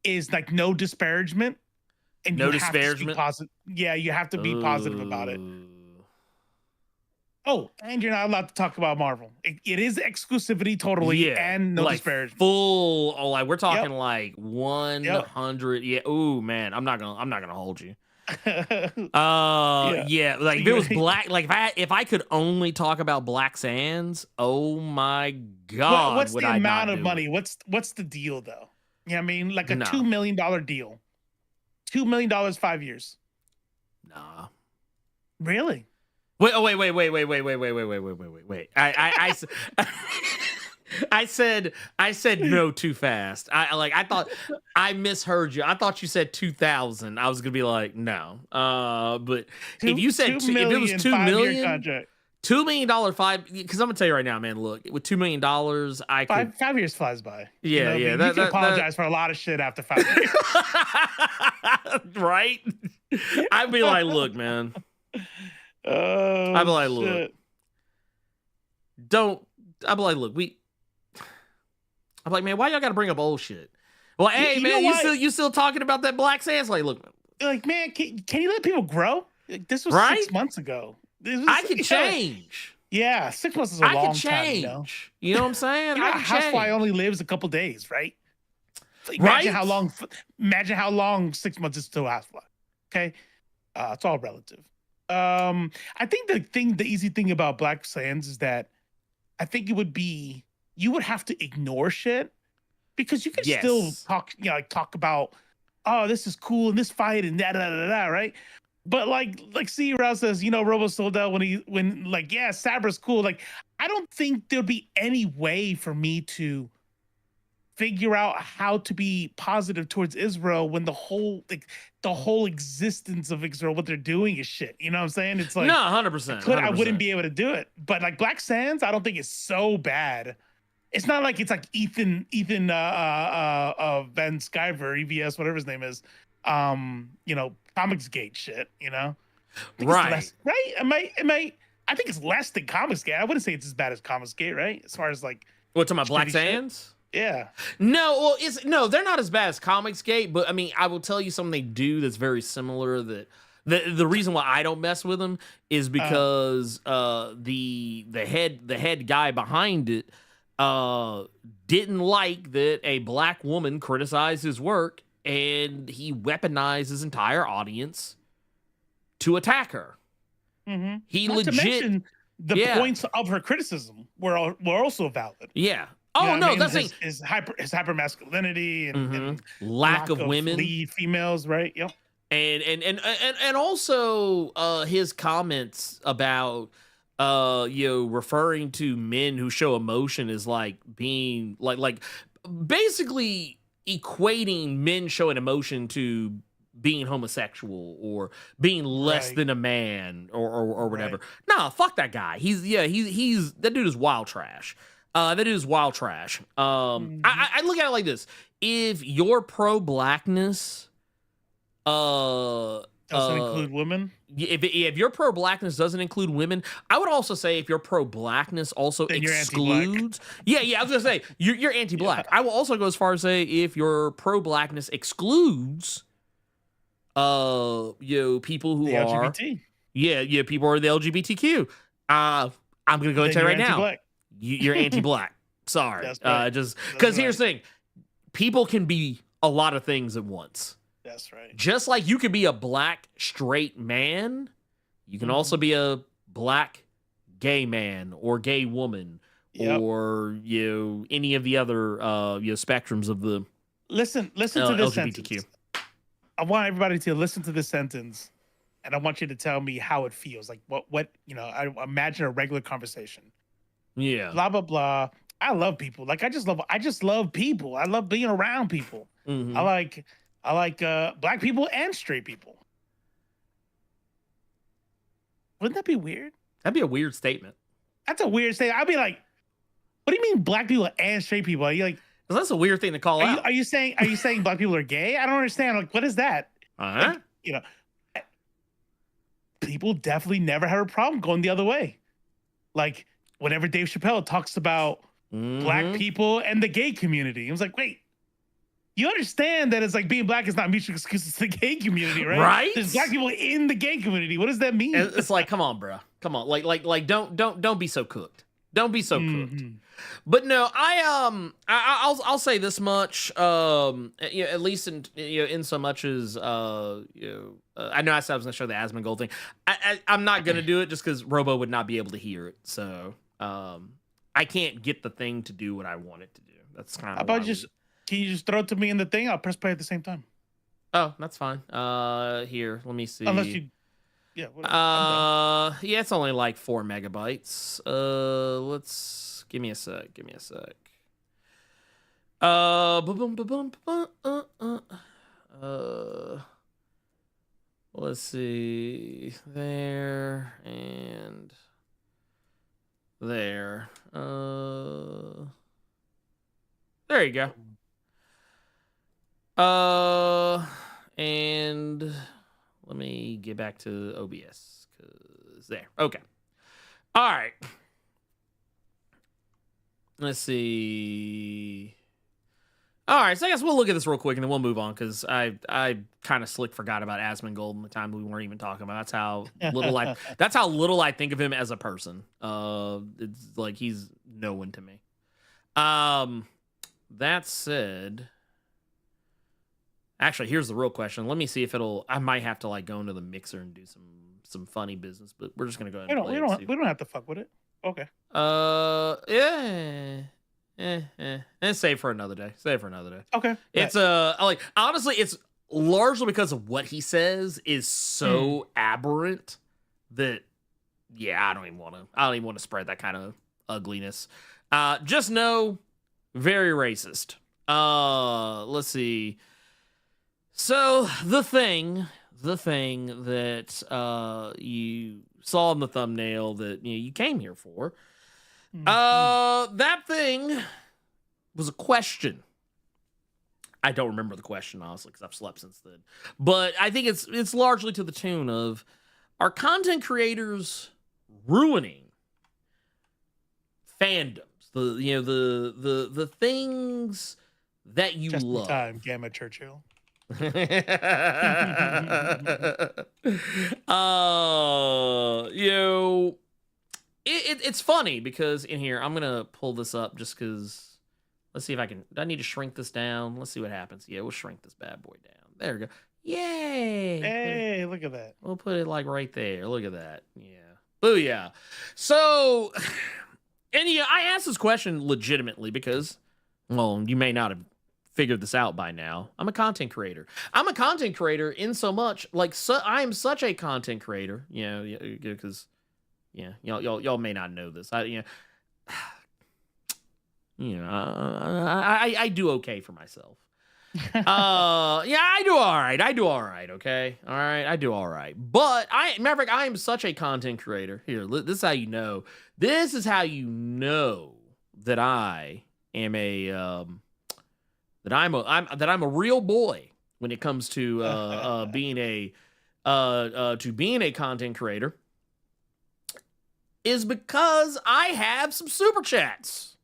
is like no disparagement, and no you disparagement. Have to you have to be positive about it. Oh, and you're not allowed to talk about Marvel. It is exclusivity totally, and no disparagement. Full. Oh, like we're talking like 100. Yeah. Ooh, man, I'm not gonna hold you. Like if it was Black, like if I could only talk about Black Sands, oh my god, what's the amount of money? It? What's the deal though? Yeah, I mean, like a $2 million deal, $2 million 5 years. Nah, really? Wait. I said no too fast. I thought I misheard you. I thought you said 2,000. I was gonna be like no. But if you said if it was $2 million, $2 million 5, because I'm gonna tell you right now, man. Look, with $2 million, I could 5 years flies by. Yeah, you know, you can apologize for a lot of shit after 5 years, right? I'd be like, look, man. Oh, I'd be like, look. I'd be like, look, I'm like, man, why y'all gotta bring up old shit? Well, hey, man, you still talking about that Black Sands? Like, look, man, can you let people grow? This was 6 months ago. I can change. Yeah, 6 months is a long time. You know what I'm saying? I can Housefly only lives a couple days, right? Imagine how long 6 months is to Housefly. Okay, it's all relative. I think the easy thing about Black Sands is that I think you would have to ignore shit because you can still talk, talk about, oh, this is cool and this fight and da da da da, right? But like C. Rouse says, you know, Robo sold out when like, yeah, Sabra's cool. Like, I don't think there'll be any way for me to figure out how to be positive towards Israel when the whole existence of Israel, what they're doing is shit. You know what I'm saying? It's like no, 100%. I wouldn't be able to do it. But like Black Sands, I don't think it's so bad. It's not like it's like Ethan Van Sciver, EVS, whatever his name is. You know, Comicsgate shit, you know? Right. Right? I think it's less than Comicsgate. I wouldn't say it's as bad as Comicsgate, right? As far as like What's my Black Sands? Shit. Yeah. No, well, they're not as bad as Comicsgate, but I mean, I will tell you something they do that's very similar. That the reason why I don't mess with them is because the head guy behind it didn't like that a black woman criticized his work, and he weaponized his entire audience to attack her. Mm-hmm. He Not legit to mention the points of her criticism were also valid. Yeah. You Oh know no, what I mean? that's his hyper masculinity and lack of women, lead females, right? Yep. And also his comments about referring to men who show emotion as like being like basically equating men showing emotion to being homosexual or being less than a man or whatever. Right. Nah, fuck that guy. He's that dude is wild trash. That dude is wild trash. I look at it like this: if your pro-blackness doesn't include women, if your pro-blackness doesn't include women, I would also say if your pro-blackness also then excludes, I was gonna say you're anti-black. Yeah. I will also go as far as say if your pro-blackness excludes people who are LGBT. People who are the LGBTQ. I'm gonna go and tell you right now, you're anti-black. Sorry, right. Just because here's the thing: people can be a lot of things at once. That's right. Just like you could be a black straight man, you can also be a black gay man or gay woman, or any of the other spectrums of the listen to this LGBTQ. Sentence. I want everybody to listen to this sentence, and I want you to tell me how it feels. Like what I imagine a regular conversation. Yeah. Blah blah blah. I love people. Like I just love people. I love being around people. Mm-hmm. I like black people and straight people. Wouldn't that be weird? That'd be a weird statement. That's a weird statement. I'd be like, what do you mean black people and straight people? Are you like, that's a weird thing to call out. Are you saying black people are gay? I don't understand. Like, what is that? Like, people definitely never have a problem going the other way. Like whenever Dave Chappelle talks about black people and the gay community, I was like, wait, you understand that it's like being black is not mutual excuses to the gay community, right? Right. There's black people in the gay community. What does that mean? It's like, come on, bro. Come on. Like don't be so cooked. Don't be so cooked. But no, I'll say this much. At least in so much as I know I said I was gonna show the Asmongold thing. I'm not gonna do it just because Robo would not be able to hear it. So I can't get the thing to do what I want it to do. That's kind of. How about can you just throw it to me in the thing? I'll press play at the same time. Oh, that's fine. Here, let me see. Unless you. Yeah. It's only like 4 megabytes. Give me a sec. Let's see. There and there. There you go. And let me get back to OBS because there. Okay. All right. Let's see. All right, so I guess we'll look at this real quick and then we'll move on because I kind of slick forgot about Asmongold in the time we weren't even talking about. That's how little I think of him as a person. It's like he's no one to me. That said, actually, here's the real question. Let me see if I might have to like go into the mixer and do some funny business, but we're just gonna go ahead and play we don't have to fuck with it. Okay. And save for another day. Okay. It's honestly, it's largely because of what he says is so aberrant that I don't even want to spread that kind of ugliness. Just know, very racist. Let's see. So the thing that you saw in the thumbnail that you came here for, that thing was a question. I don't remember the question, honestly, because I've slept since then. But I think it's largely to the tune of, are content creators ruining fandoms? The things that you Just love. in time, Gamma Churchill. It's funny because in here, I'm gonna pull this up just because. Let's see if I can. Do I need to shrink this down? Let's see what happens. Yeah, we'll shrink this bad boy down. There we go. Yay! Hey, look at that. We'll put it like right there. Look at that. Yeah. Booyah. So, and I asked this question legitimately because, well, you may not have figured this out by now. I'm a content creator. I'm a content creator in so much, like, I am such a content creator, because, y'all may not know this. I do okay for myself. I do all right. Okay. All right. I do all right. But Maverick, I am such a content creator. Here, this is how you know. This is how you know that I am that I'm a real boy when it comes to being a content creator, is because I have some super chats.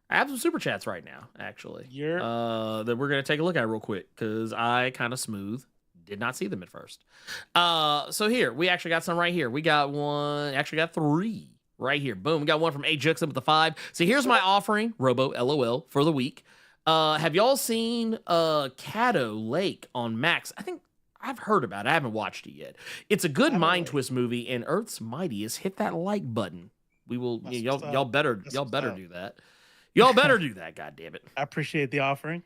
I have some super chats right now, actually. That we're gonna take a look at real quick because I kind of did not see them at first. So here we actually got some right here. We got one, actually got three right here. Boom, we got one from A Juxon with the 5. So here's my offering, Robo LOL for the week. Have y'all seen Caddo Lake on Max? I think I've heard about it. I haven't watched it yet. It's a good mind twist movie, and Earth's Mightiest. Hit that like button. We will. Y'all better do that. Y'all better do that, goddammit. I appreciate the offering.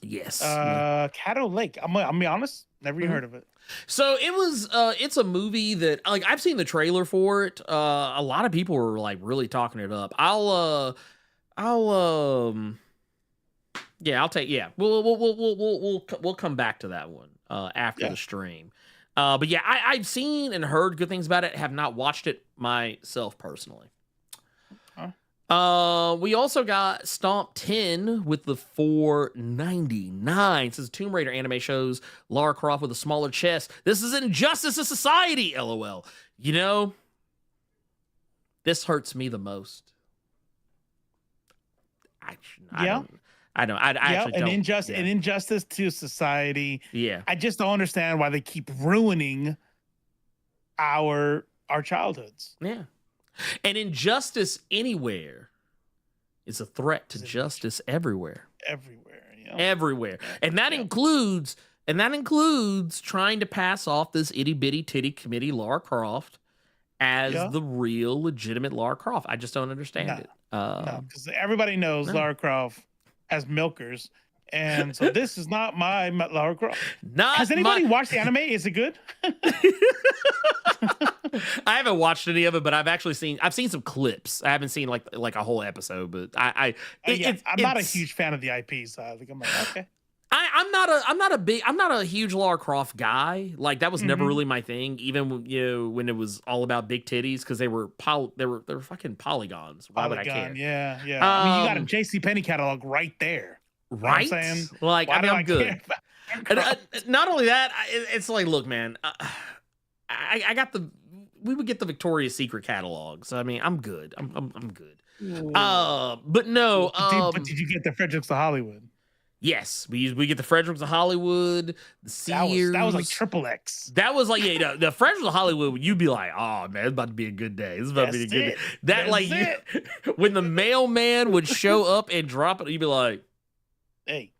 Yes. Caddo Lake. I'm gonna be honest, never even heard of it. So it was it's a movie that, like, I've seen the trailer for it. A lot of people were like really talking it up. We'll come back to that one after the stream. But yeah, I've seen and heard good things about it, have not watched it myself personally. We also got Stomp 10 with the 4.99. Says Tomb Raider anime shows Lara Croft with a smaller chest. This is injustice of society, LOL. This hurts me the most. I actually don't. An injustice to society. Yeah. I just don't understand why they keep ruining our childhoods. Yeah. And injustice anywhere is a threat to justice everywhere. Everywhere. And that includes trying to pass off this itty bitty titty committee Lara Croft as the real legitimate Lara Croft. I just don't understand it. No, because everybody knows Lara Croft has milkers. And so this is not my Lara Croft. Has anybody watched the anime? Is it good? I haven't watched any of it, but I've seen some clips. I haven't seen like a whole episode, but I'm not a huge fan of the IP, so I think I'm like, okay. I'm not a huge Lara Croft guy. Like, that was never really my thing, even when it was all about big titties, because they were fucking polygons. Why would I care? Yeah. I mean, you got a JCPenney catalog right there. Right? You know what I'm saying? Like, I'm good. Not only that, it's like, look, man, I got we would get the Victoria's Secret catalog, so I mean, I'm good. I'm good. But no. But did you get the Fredericks of Hollywood? Yes, we get the Fredericks of Hollywood, the Sears. That was like triple X. That was like, the Fredericks of Hollywood. You'd be like, oh man, it's about to be a good day. This is about to be a good day. That when the mailman would show up and drop it, you'd be like, hey,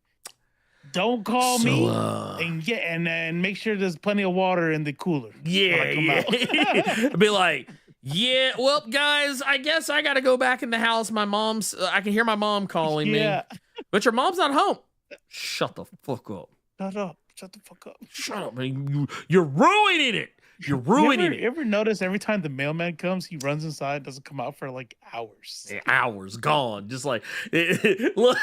don't call me, and make sure there's plenty of water in the cooler. Yeah. I'd be like, yeah, well, guys, I guess I got to go back in the house. I can hear my mom calling me, but your mom's not home. Shut the fuck up. Shut up. Shut the fuck up. Shut up, man. You're ruining it. You're ruining it. You ever notice every time the mailman comes, he runs inside, doesn't come out for like hours. Yeah, hours gone. Just like, look.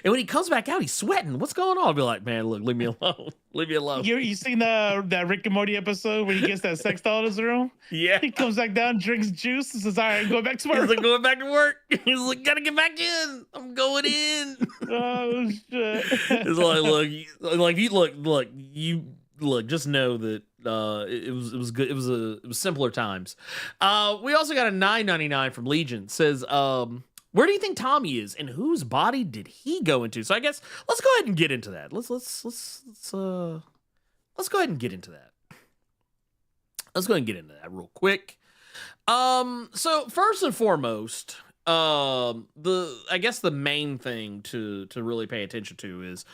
And when he comes back out, he's sweating. What's going on? I'll be like, man, look, leave me alone. Leave me alone. You seen that Rick and Morty episode when he gets that sex doll in his room? Yeah. He comes back down, drinks juice, and says, all right, I'm going back to work. He's like, going back to work. He's like, gotta get back in. I'm going in. Oh, shit. It's look, just know that it was good. It was simpler times. We also got a $9.99 from Legion. Says, where do you think Tommy is, and whose body did he go into? So I guess let's go ahead and get into that. Let's go ahead and get into that. Let's go ahead and get into that real quick. So first and foremost, I guess the main thing to really pay attention to is,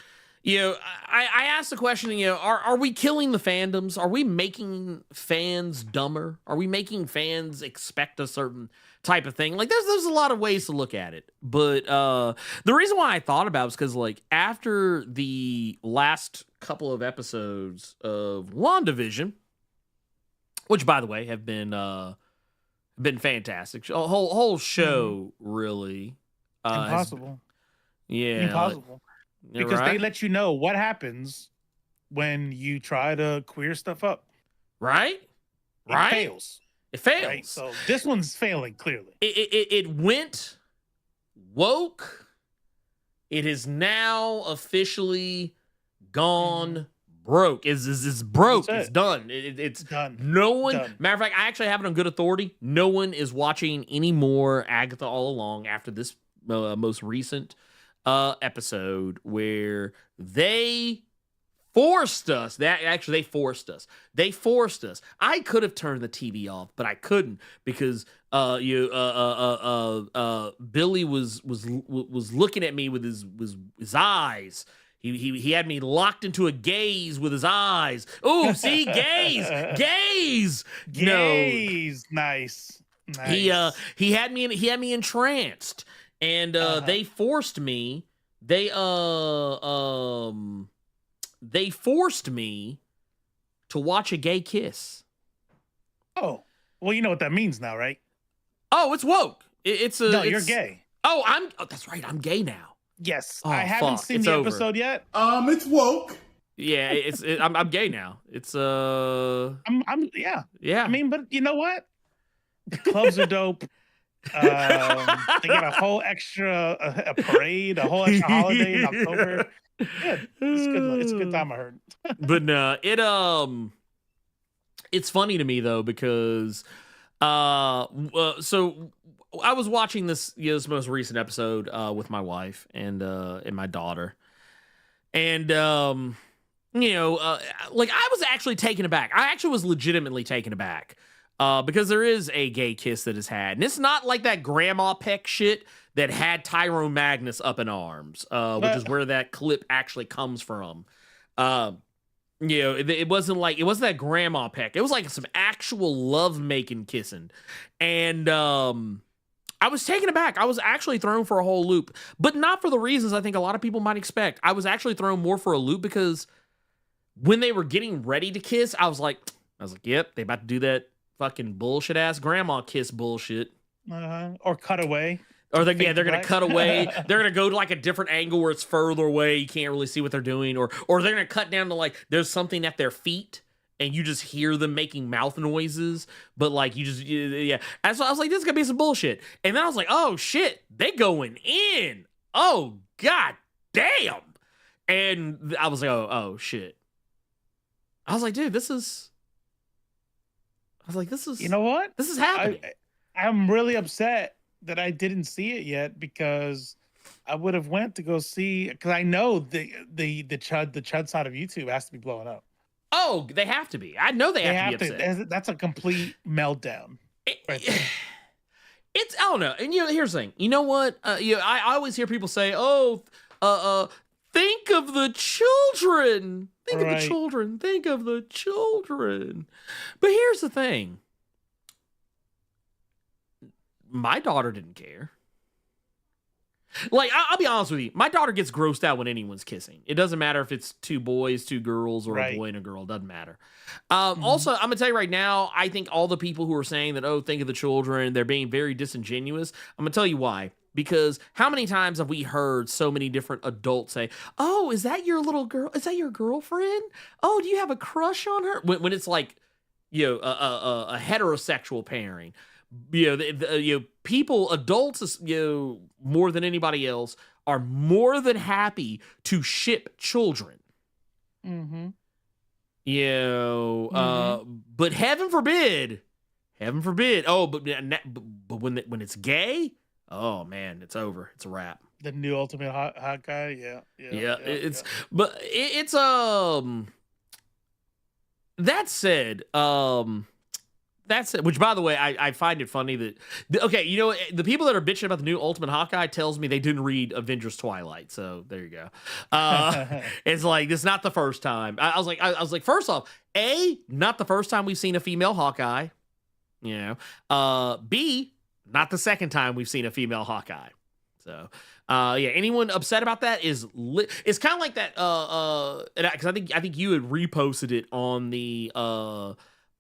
I asked the question, are we killing the fandoms? Are we making fans dumber? Are we making fans expect a certain type of thing? Like, there's a lot of ways to look at it. But the reason why I thought about it was because, like, after the last couple of episodes of WandaVision, which, by the way, have been fantastic. A whole show, really. Impossible. Impossible. Because they let you know what happens when you try to queer stuff up. Right? It fails. It fails. Right? So this one's failing, clearly. It went woke. It is now officially gone broke. It's broke. It's done. It's done. No one. Done. Matter of fact, I actually have it on good authority. No one is watching any more Agatha All Along after this most recent episode where they forced us. They forced us. I could have turned the TV off, but I couldn't because Billy was looking at me with his eyes. He had me locked into a gaze with his eyes. Oh, see, gaze. Gaze, no. Nice. He had me entranced. And they forced me. They forced me to watch a gay kiss. Oh, well, you know what that means now, right? Oh, it's woke. You're gay. Oh, that's right. I'm gay now. Yes, oh, I haven't seen the episode yet. It's woke. Yeah, I'm gay now. It's yeah. I mean, but you know what? The clubs are dope. They got a whole extra a parade, a whole extra holiday in October. Good. It's a good time, I heard. But no, it's funny to me though because so I was watching this most recent episode with my wife and my daughter, and like I was actually taken aback. I actually was legitimately taken aback. Because there is a gay kiss that is had. And it's not like that grandma peck shit that had Tyrone Magnus up in arms, which is where that clip actually comes from. It wasn't that grandma peck. It was like some actual love-making kissing. And I was taken aback. I was actually thrown for a whole loop. But not for the reasons I think a lot of people might expect. I was actually thrown more for a loop because when they were getting ready to kiss, I was like, yep, they about to do that fucking bullshit ass grandma kiss bullshit. Or cut away. Or they're gonna cut away. They're gonna go to like a different angle where it's further away. You can't really see what they're doing. Or they're gonna cut down to like there's something at their feet and you just hear them making mouth noises. But like yeah. And so I was like, this is gonna be some bullshit. And then I was like, oh shit, they going in. Oh god damn. And I was like, oh shit. I was like, dude, this is. You know what? This is happening. I'm really upset that I didn't see it yet because I would have went to go see because I know the chud side of YouTube has to be blowing up. Oh, they have to be. I know they have to be upset. That's a complete meltdown. It's I don't know. And here's the thing. You know what? I always hear people say, think of the children. Think of the children. Think of the children. But here's the thing. My daughter didn't care. Like, I'll be honest with you. My daughter gets grossed out when anyone's kissing. It doesn't matter if it's two boys, two girls, or a boy and a girl. It doesn't matter. Also, I'm going to tell you right now, I think all the people who are saying that, oh, think of the children, they're being very disingenuous. I'm going to tell you why. Because how many times have we heard so many different adults say, oh, is that your little girl? Is that your girlfriend? Oh, do you have a crush on her? When it's like, a heterosexual pairing. People, adults, more than anybody else, are more than happy to ship children. But heaven forbid. Oh, but when it's gay, oh man, it's over. It's a wrap. The new Ultimate Hot Guy, it's that said, which, by the way, I find it funny that, the people that are bitching about the new Ultimate Hawkeye tells me they didn't read Avengers Twilight. So there you go. It's like, this is not the first time. I was like, first off, A, not the first time we've seen a female Hawkeye. B, not the second time we've seen a female Hawkeye. So, anyone upset about that is it's kind of like that. Because I think you had reposted it on the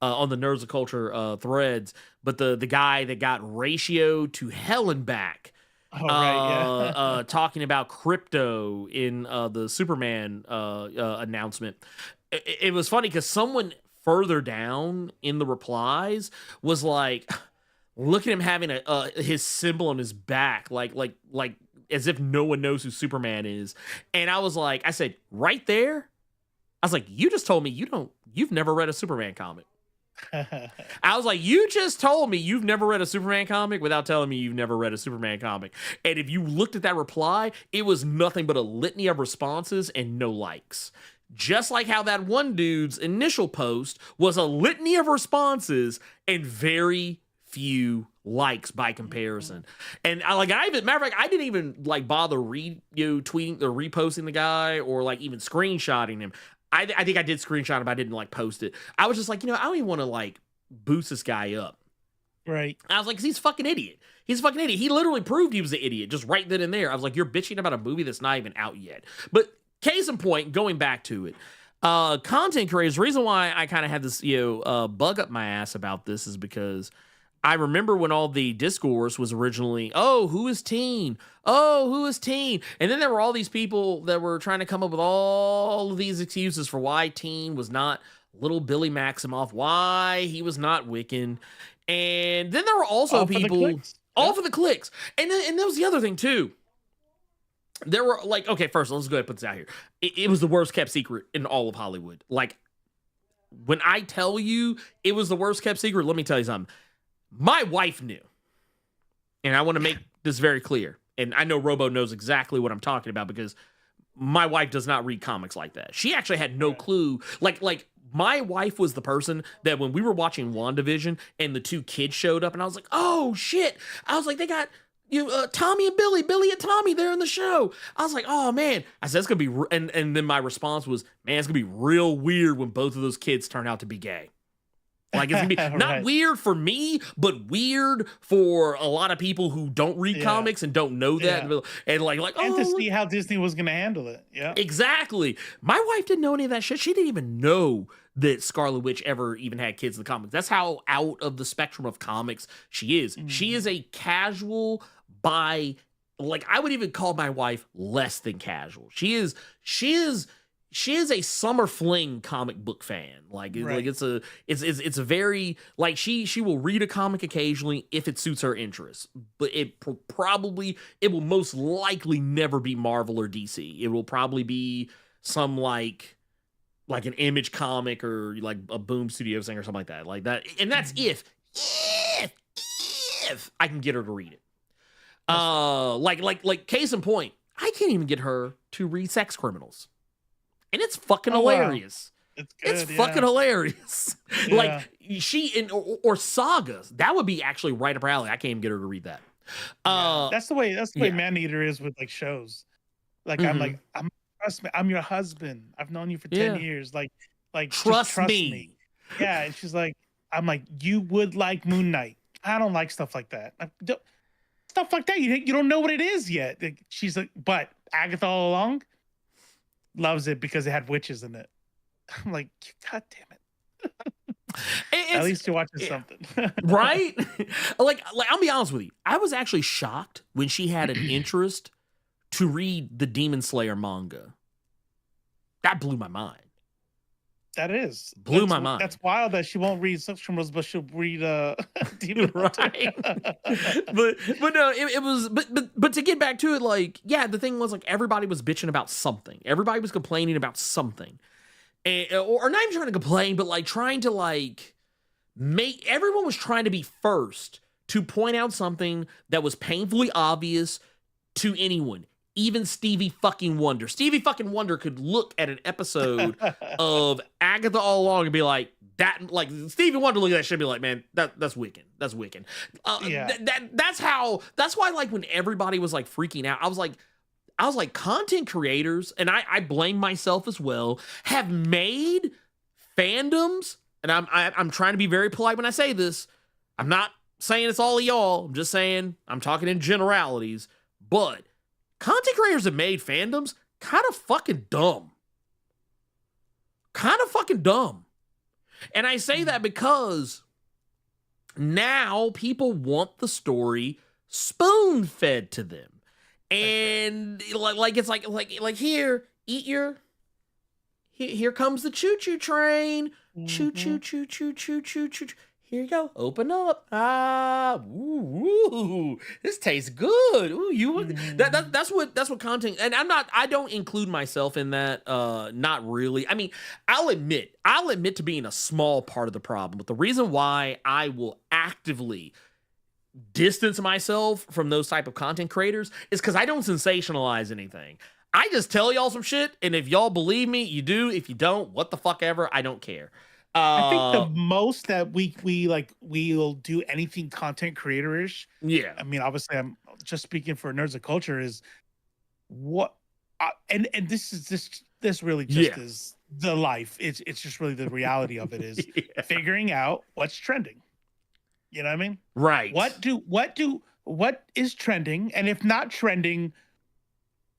Nerds of Culture threads, but the guy that got ratioed to hell and back, talking about crypto in the Superman announcement. It was funny because someone further down in the replies was like, look at him having his symbol on his back, like as if no one knows who Superman is. And I said, right there, I was like, you just told me you've never read a Superman comic. I was like, you just told me you've never read a Superman comic without telling me you've never read a Superman comic. And if you looked at that reply, it was nothing but a litany of responses and no likes. Just like how that one dude's initial post was a litany of responses and very few likes by comparison. And matter of fact, I didn't even bother tweeting or reposting the guy or even screenshotting him. I think I did screenshot him, but I didn't post it. I was just like, I don't even want to boost this guy up. Right. I was like, 'cause he's a fucking idiot. He's a fucking idiot. He literally proved he was an idiot just right then and there. I was like, you're bitching about a movie that's not even out yet. But case in point, going back to it, content creators, the reason why I kind of had this, bug up my ass about this is because I remember when all the discourse was originally, oh, who is teen? Oh, who is teen? And then there were all these people that were trying to come up with all of these excuses for why teen was not little Billy Maximoff, why he was not Wiccan. And then there were also people, all for the clicks. And that was the other thing too. There were okay, first, let's go ahead and put this out here. It was the worst kept secret in all of Hollywood. When I tell you it was the worst kept secret, let me tell you something. My wife knew, and I want to make this very clear. And I know Robo knows exactly what I'm talking about because my wife does not read comics like that. She actually had no clue. My wife was the person that when we were watching WandaVision and the two kids showed up, and I was like, oh shit! I was like, they got Tommy and Billy and Tommy there in the show. I was like, oh man! I said it's gonna be, and then my response was, man, it's gonna be real weird when both of those kids turn out to be gay. It's gonna be not weird for me, but weird for a lot of people who don't read comics and don't know that, and to see how Disney was gonna handle it. Yeah, exactly. My wife didn't know any of that shit. She didn't even know that Scarlet Witch ever even had kids in the comics. That's how out of the spectrum of comics she is. She is a casual I would even call my wife less than casual. She is a summer fling comic book fan. It's a very she will read a comic occasionally if it suits her interests, but it will most likely never be Marvel or DC. It will probably be some like an Image comic or a Boom Studios thing or something like that. And that's if I can get her to read it. Case in point, I can't even get her to read Sex Criminals. And it's fucking hilarious. Wow. It's good, fucking hilarious. Yeah. Or Sagas. That would be actually right up her alley. I can't even get her to read that. That's the way Maneater is with shows. I'm your husband. I've known you for 10 years. Trust me. Yeah, and she's like, I'm like, you would like Moon Knight. I don't like stuff like that. stuff like that. You don't know what it is yet. She's like, but Agatha All Along loves it because it had witches in it. I'm like, God damn it. At least you're watching something. Right? like I'll be honest with you. I was actually shocked when she had an interest to read the Demon Slayer manga. That blew my mind. That is. Blew my mind. That's wild that she won't read Sexual Rules, but she'll read Demon right. but no, it was but to get back to it, like, yeah, the thing was like everybody was bitching about something. Everybody was complaining about something. And, or not even trying to complain, but like trying to like everyone was trying to be first to point out something that was painfully obvious to anyone. Even Stevie fucking Wonder. Stevie fucking Wonder could look at an episode of Agatha All Along and be like, that, like, Stevie Wonder look at that shit and be like, man, that's Wiccan. That's Wiccan. That's why, like, when everybody was, like, freaking out, I was like, content creators, and I blame myself as well, have made fandoms, and I'm trying to be very polite when I say this. I'm not saying it's all of y'all. I'm just saying, I'm talking in generalities, but content creators have made fandoms kind of fucking dumb. Kind of fucking dumb. And I say that because now people want the story spoon-fed to them. And like it's like here, eat your here comes the choo-choo train. Choo-choo, choo-choo, choo-choo, choo-choo. Here you go. Open up. Ooh, this tastes good. Ooh, that's what content. And I don't include myself in that. Not really. I mean, I'll admit to being a small part of the problem. But the reason why I will actively distance myself from those type of content creators is because I don't sensationalize anything. I just tell y'all some shit, and if y'all believe me, you do. If you don't, what the fuck ever. I don't care. I think the most that we'll do anything content creator-ish. Yeah. I mean, obviously, I'm just speaking for Nerds of Culture is what, and this really just is the life. It's just really the reality of it is figuring out what's trending. You know what I mean? Right. What is trending, and if not trending,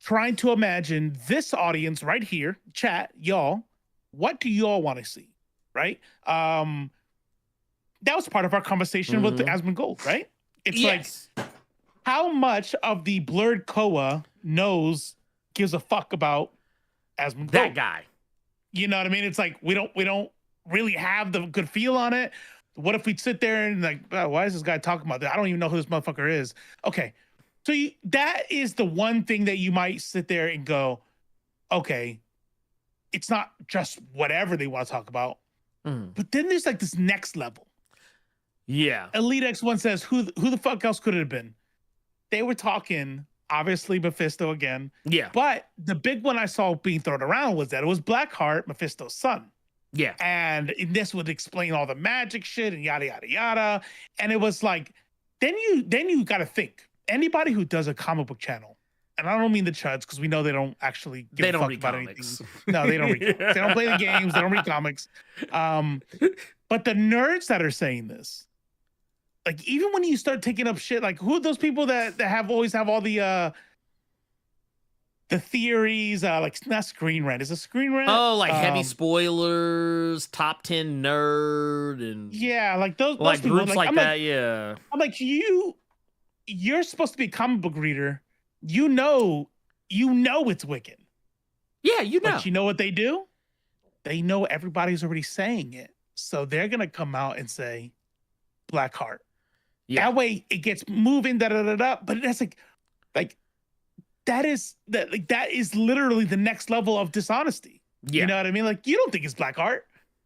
trying to imagine this audience right here, chat, y'all. What do y'all want to see? Right. That was part of our conversation with the Asmongold, right? It's like how much of the Blerd Koa gives a fuck about Asmongold. That guy. You know what I mean? It's like we don't really have the good feel on it. What if we sit there and like, oh, why is this guy talking about that? I don't even know who this motherfucker is. Okay. So that is the one thing that you might sit there and go, okay, it's not just whatever they want to talk about. But then there's like this next level. Yeah. Elite X1 says, who the fuck else could it have been? They were talking, obviously, Mephisto again. Yeah. But the big one I saw being thrown around was that it was Blackheart, Mephisto's son. Yeah. And this would explain all the magic shit and yada, yada, yada. And it was like, then you got to think. Anybody who does a comic book channel, and I don't mean the chuds because we know they don't actually give a fuck about anything. No, they don't read comics. They don't play the games. They don't read comics. But the nerds that are saying this, like even when you start taking up shit, like who are those people that always have all the theories, like not Screen Rant. Is it Screen Rant? Oh, like heavy spoilers, top 10 nerd, and like those like people, groups like that. Yeah, I'm like you're supposed to be a comic book reader. You know it's Wiccan. Yeah, you know. But you know what they do? They know everybody's already saying it. So they're going to come out and say Blackheart. Yeah. That way it gets moving, da-da-da-da. But that's like that is literally the next level of dishonesty. Yeah. You know what I mean? Like, you don't think it's Blackheart.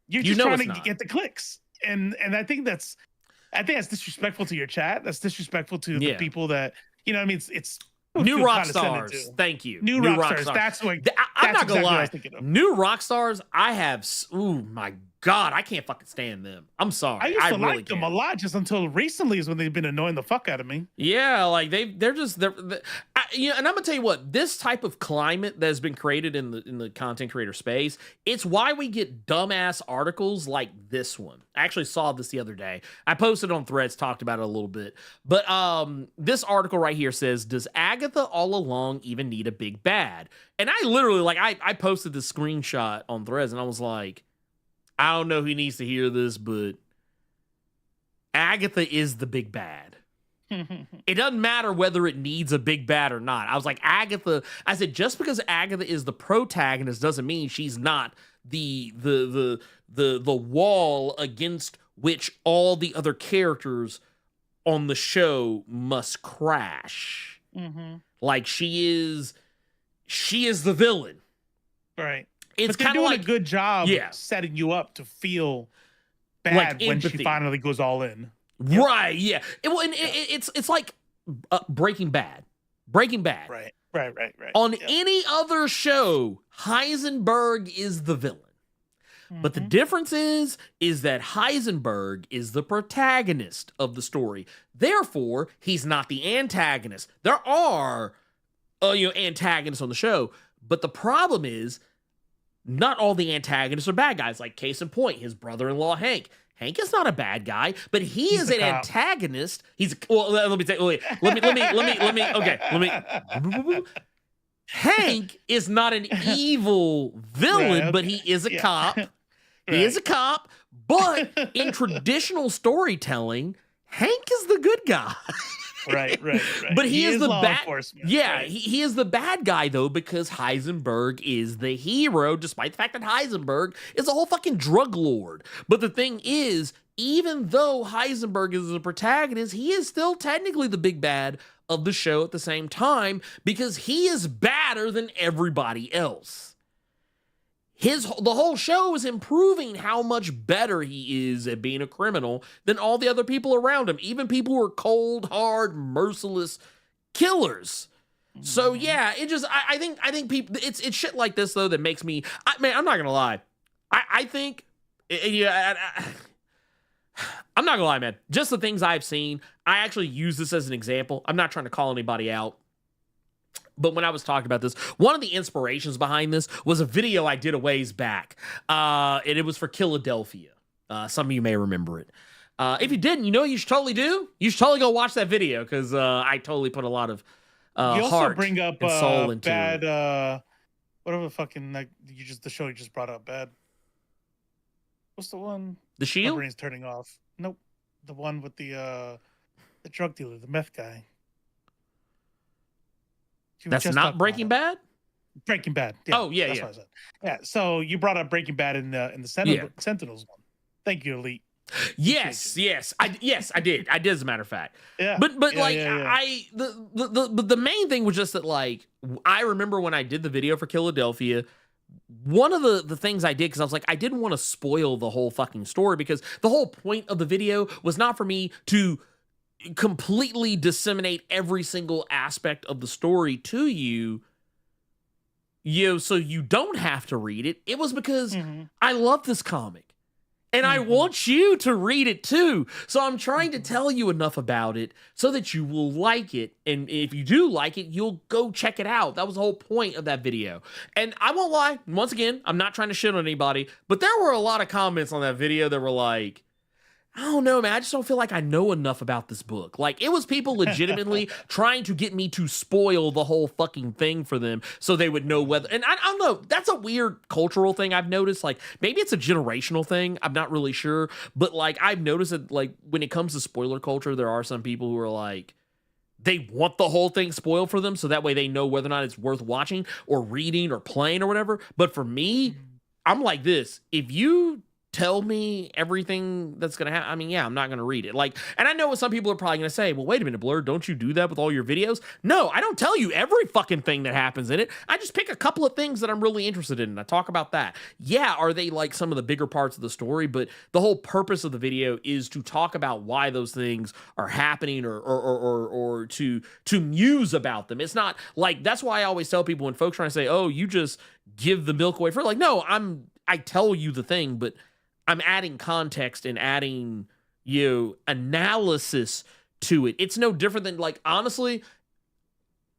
You're just trying to get the clicks. And I think that's disrespectful to your chat. That's disrespectful to the people that, you know what I mean? It's New rock stars. Thank you. New rock stars. That's what I'm not gonna exactly lie. I was of. New rock stars. I have. Oh my god, I can't fucking stand them. I'm sorry. I used to like them a lot, just until recently is when they've been annoying the fuck out of me. Yeah, like they're just and I'm gonna tell you what, this type of climate that has been created in the content creator space, it's why we get dumbass articles like this one. I actually saw this the other day. I posted on Threads, talked about it a little bit. But this article right here says, does Agatha All Along even need a big bad? And I literally, like, I posted this screenshot on Threads, and I was like, I don't know who needs to hear this, but Agatha is the big bad. It doesn't matter whether it needs a big bad or not. I was like, Agatha, I said, just because Agatha is the protagonist doesn't mean she's not the wall against which all the other characters on the show must crash. Like she is the villain. Right. It's but they're kind of doing like a good job setting you up to feel bad like when she empathy. finally goes all in. Right, yeah. It's like Breaking Bad. Breaking Bad. Right. On any other show, Heisenberg is the villain. But the difference is that Heisenberg is the protagonist of the story. Therefore, he's not the antagonist. There are antagonists on the show, but the problem is not all the antagonists are bad guys. Like case in point, his brother-in-law Hank. Hank is not a bad guy, but he's an antagonist. Hank is not an evil villain, but he is a cop. He is a cop, but in traditional storytelling, Hank is the good guy. Right. But he is the bad. Yeah, right. he is the bad guy though, because Heisenberg is the hero, despite the fact that Heisenberg is a whole fucking drug lord. But the thing is, even though Heisenberg is the protagonist, he is still technically the big bad of the show at the same time, because he is badder than everybody else. The whole show is improving how much better he is at being a criminal than all the other people around him, even people who are cold, hard, merciless killers. So yeah, I think people, it's shit like this though that makes me, man, I'm not gonna lie. I think, I'm not gonna lie, man. Just the things I've seen, I actually use this as an example. I'm not trying to call anybody out. But when I was talking about this, one of the inspirations behind this was a video I did a ways back. And it was for Philadelphia. Some of you may remember it. If you didn't, you should totally do? You should totally go watch that video, because I totally put a lot of heart bring up and soul into bad, it. whatever fucking, the show you just brought up, bad. What's the one? The Shield? My brain's turning off. Nope. The one with the drug dealer, the meth guy. That's not Breaking Bad? Breaking Bad. Yeah, oh, yeah, that's yeah. what I said. Yeah, so you brought up Breaking Bad in the Sentinels one. Thank you, Elite. Yes, I did. I did, as a matter of fact. Yeah. But the main thing was just that, like, I remember when I did the video for Philadelphia, one of the things I did, because I was like, I didn't want to spoil the whole fucking story, because the whole point of the video was not for me to completely disseminate every single aspect of the story to you, so you don't have to read it. It was because I love this comic and I want you to read it too. So I'm trying to tell you enough about it so that you will like it. And if you do like it, you'll go check it out. That was the whole point of that video. And I won't lie, once again, I'm not trying to shit on anybody, but there were a lot of comments on that video that were like, I don't know, man. I just don't feel like I know enough about this book. Like, it was people legitimately trying to get me to spoil the whole fucking thing for them so they would know whether... And I don't know. That's a weird cultural thing I've noticed. Like, maybe it's a generational thing. I'm not really sure. But, like, I've noticed that, like, when it comes to spoiler culture, there are some people who are like, they want the whole thing spoiled for them so that way they know whether or not it's worth watching or reading or playing or whatever. But for me, I'm like this. If you tell me everything that's gonna happen, I mean, yeah, I'm not gonna read it. Like, and I know what some people are probably gonna say, well, wait a minute, Blerd, don't you do that with all your videos? No, I don't tell you every fucking thing that happens in it. I just pick a couple of things that I'm really interested in and I talk about that. Yeah, are they like some of the bigger parts of the story? But the whole purpose of the video is to talk about why those things are happening or to muse about them. It's not like, that's why I always tell people when folks trying to say, oh, you just give the milk away for, like, no, I tell you the thing, but I'm adding context and adding, analysis to it. It's no different than, like, honestly,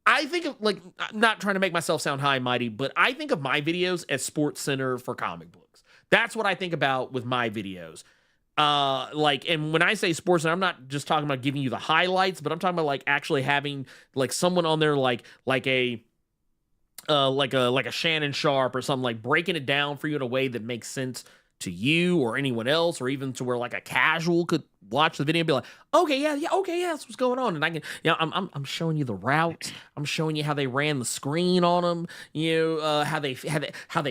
I I think of, like, I'm not trying to make myself sound high and mighty, but I think of my videos as Sports Center for comic books. That's what I think about with my videos. Like, and when I say Sports Center, I'm not just talking about giving you the highlights, but I'm talking about like actually having like someone on there, like a Shannon Sharp or something, like breaking it down for you in a way that makes sense to you or anyone else, or even to where like a casual could watch the video and be like, okay, yeah, that's what's going on. And I can, I'm showing you the routes. I'm showing you how they ran the screen on them. How they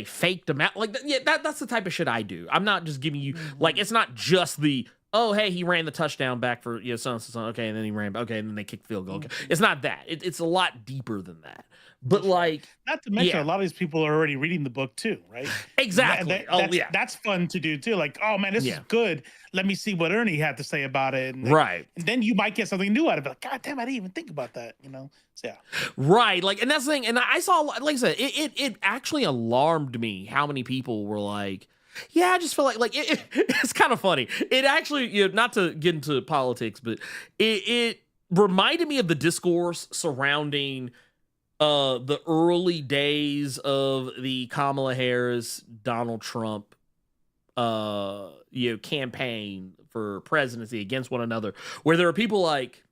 faked them out. Like, that's the type of shit I do. I'm not just giving you like, it's not just the, oh, hey, he ran the touchdown back for so okay, and then he ran, okay, and then they kicked field goal. Okay. It's not that. It's a lot deeper than that. But like, not to mention, a lot of these people are already reading the book too, right? Exactly. That's fun to do too. Like, oh man, this is good. Let me see what Ernie had to say about it. And right. And then you might get something new out of it. Like, God damn, I didn't even think about that. So yeah. Right. Like, and that's the thing. And I saw, like I said, it actually alarmed me how many people were like, yeah, I just feel like it's kind of funny. It actually, not to get into politics, but it reminded me of the discourse surrounding the early days of the Kamala Harris, Donald Trump, campaign for presidency against one another, where there are people like,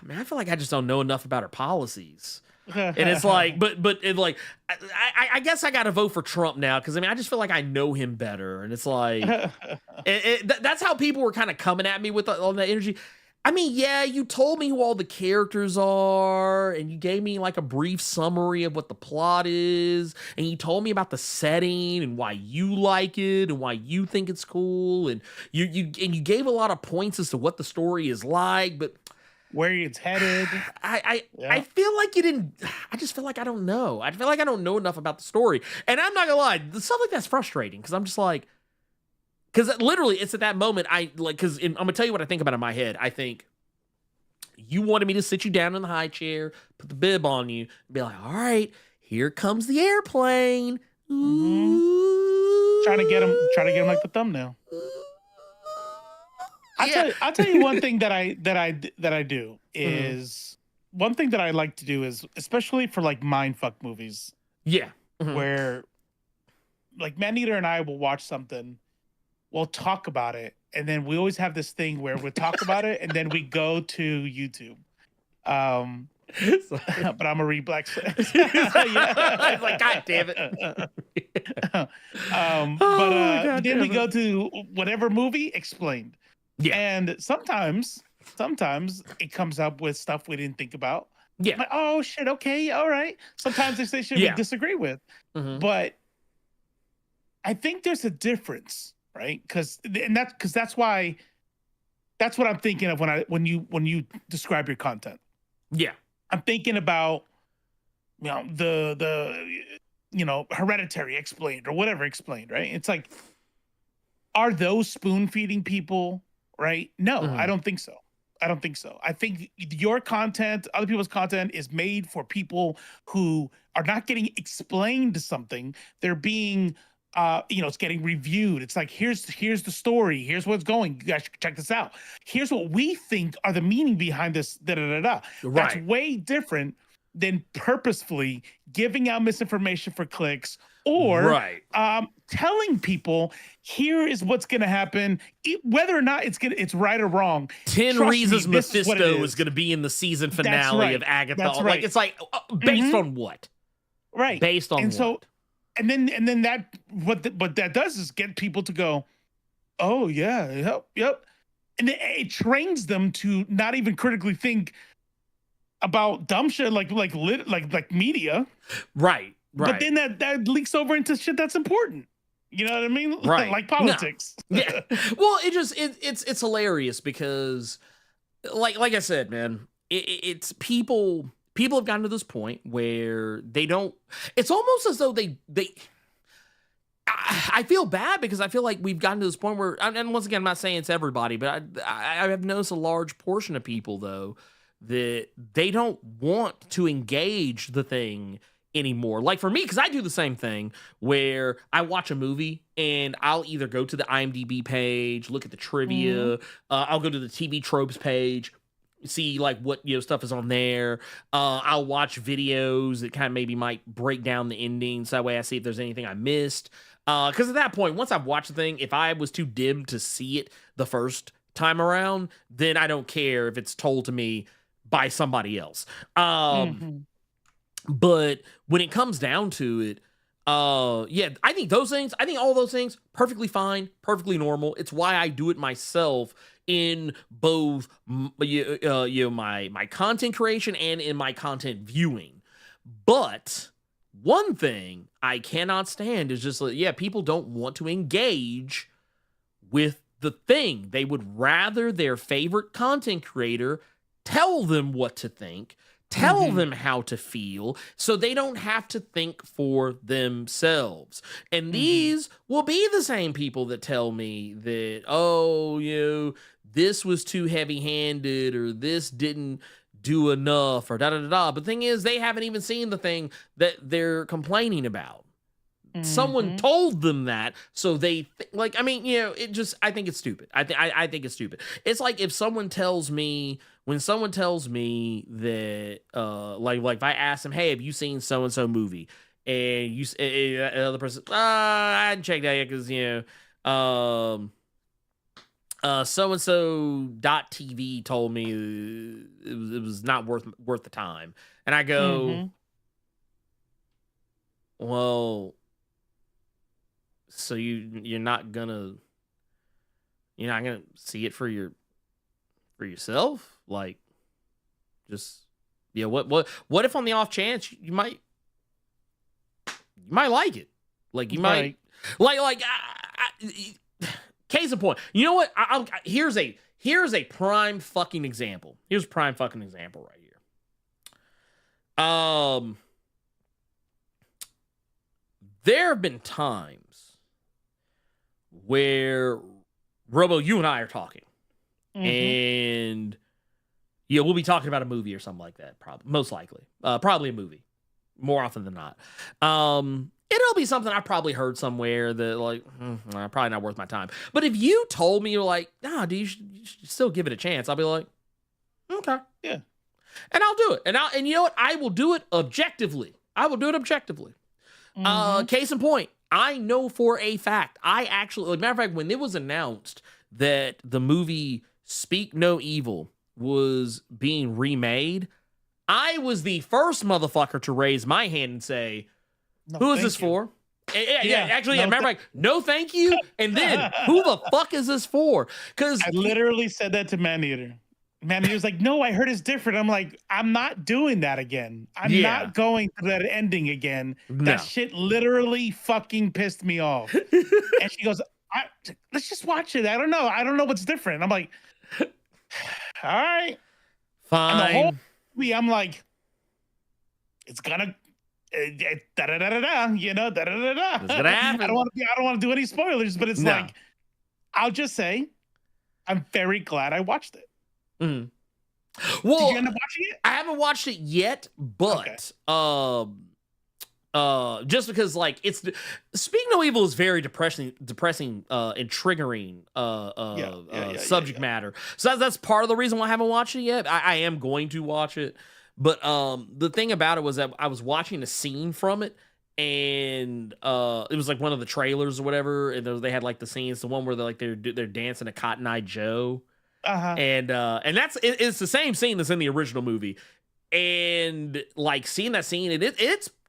man, I feel like I just don't know enough about her policies. And it's like, but it like, I guess I got to vote for Trump now because I just feel like I know him better, and it's like, that's how people were kind of coming at me with all that energy. Yeah, you told me who all the characters are, and you gave me like a brief summary of what the plot is, and you told me about the setting and why you like it and why you think it's cool, and you gave a lot of points as to what the story is like, but where it's headed. I feel like you didn't. I just feel like I don't know. I feel like I don't know enough about the story, and I'm not gonna lie, stuff like that's frustrating because I'm just like. Because literally, it's at that moment, I'm going to tell you what I think about in my head. I think you wanted me to sit you down in the high chair, put the bib on you, and be like, all right, here comes the airplane. Mm-hmm. Trying to get him like the thumbnail. I'll tell you one thing that I do is one thing that I like to do is, especially for like mindfuck movies. Yeah. Where like Maneater and I will watch something. We'll talk about it, and then we always have this thing where we talk about it, and then we go to YouTube. But I'm a read black sex. I was like, God damn it. Then we go to whatever movie explained. Yeah. And sometimes it comes up with stuff we didn't think about. Yeah. I'm like, oh shit, okay, all right. Sometimes they say shit we disagree with. But I think there's a difference. Right, that's what I'm thinking of when you describe your content. Yeah, I'm thinking about the Hereditary explained or whatever explained. Right, it's like, are those spoon feeding people? Right? No, I don't think so. I think your content, other people's content, is made for people who are not getting explained something. They're being it's getting reviewed. It's like, here's the story. Here's what's going. You guys should check this out. Here's what we think are the meaning behind this. Right. That's way different than purposefully giving out misinformation for clicks or telling people here is what's going to happen, whether or not it's right or wrong. 10 reasons Mephisto is going to be in the season finale of Agatha. That's right. Like, it's like based on what? Right. Based on and what? So, and then that what that does is get people to go, oh yeah, yep, and it trains them to not even critically think about dumb shit like media, right? But then that leaks over into shit that's important. You know what I mean? Right. Like politics. No. Yeah. Well, it's hilarious because, like I said, man, it's people. People have gotten to this point where they don't. It's almost as though they. I feel bad because I feel like we've gotten to this point where, and once again, I'm not saying it's everybody, but I have noticed a large portion of people though that they don't want to engage the thing anymore. Like for me, because I do the same thing where I watch a movie and I'll either go to the IMDb page, look at the trivia, I'll go to the TV tropes page. see like what stuff is on there. I'll watch videos that kind of maybe might break down the endings. That way I see if there's anything I missed. Because at that point, once I've watched the thing, if I was too dim to see it the first time around, then I don't care if it's told to me by somebody else. But when it comes down to it, I think all those things, perfectly fine, perfectly normal. It's why I do it myself in both my content creation and in my content viewing. But one thing I cannot stand is just people don't want to engage with the thing. They would rather their favorite content creator tell them what to think, tell them how to feel, so they don't have to think for themselves. And these will be the same people that tell me that, this was too heavy-handed, or this didn't do enough, or da-da-da-da. But the thing is, they haven't even seen the thing that they're complaining about. Someone told them that, so they I think it's stupid. I think it's stupid. It's like if someone tells me, when someone tells me that, like if I ask them, hey, have you seen so and so movie? And another person, I hadn't checked that yet because so and so .tv told me it was not worth the time, and I go, well. So you're not gonna see it for yourself? Like, just what if on the off chance you might like it? Like you might case in point. You know what? Here's a prime fucking example. Here's a prime fucking example right here. There have been times where Robo, you and I are talking, and we'll be talking about a movie or something like that. Most likely, probably a movie, more often than not. It'll be something I probably heard somewhere that probably not worth my time. But if you told me, you're like, nah, dude, you should still give it a chance, I'll be like, okay, yeah, and I'll do it, and you know what, I will do it objectively. Case in point, I know for a fact, matter of fact, when it was announced that the movie Speak No Evil was being remade, I was the first motherfucker to raise my hand and say, who is this for? Matter of fact, no thank you. And then, who the fuck is this for? Because I literally said that to Maneater. Maneater's like, no, I heard it's different. I'm like, I'm not doing that again. I'm not going to that ending again. No. That shit literally fucking pissed me off. And she goes, let's just watch it. I don't know what's different. I'm like, all right. Fine. And the whole movie, I'm like, it's gonna da-da-da-da-da, da-da-da-da-da. It's gonna happen. I don't want to do any spoilers, but it's like, I'll just say, I'm very glad I watched it. Well, did you end up watching it? I haven't watched it yet, but just because it's Speak No Evil is very depressing and triggering subject matter. So that's part of the reason why I haven't watched it yet. I am going to watch it, but the thing about it was that I was watching a scene from it, and it was like one of the trailers or whatever, and they had like the scenes, the one where they're dancing to Cotton Eye Joe. And it's the same scene that's in the original movie, and like seeing that scene,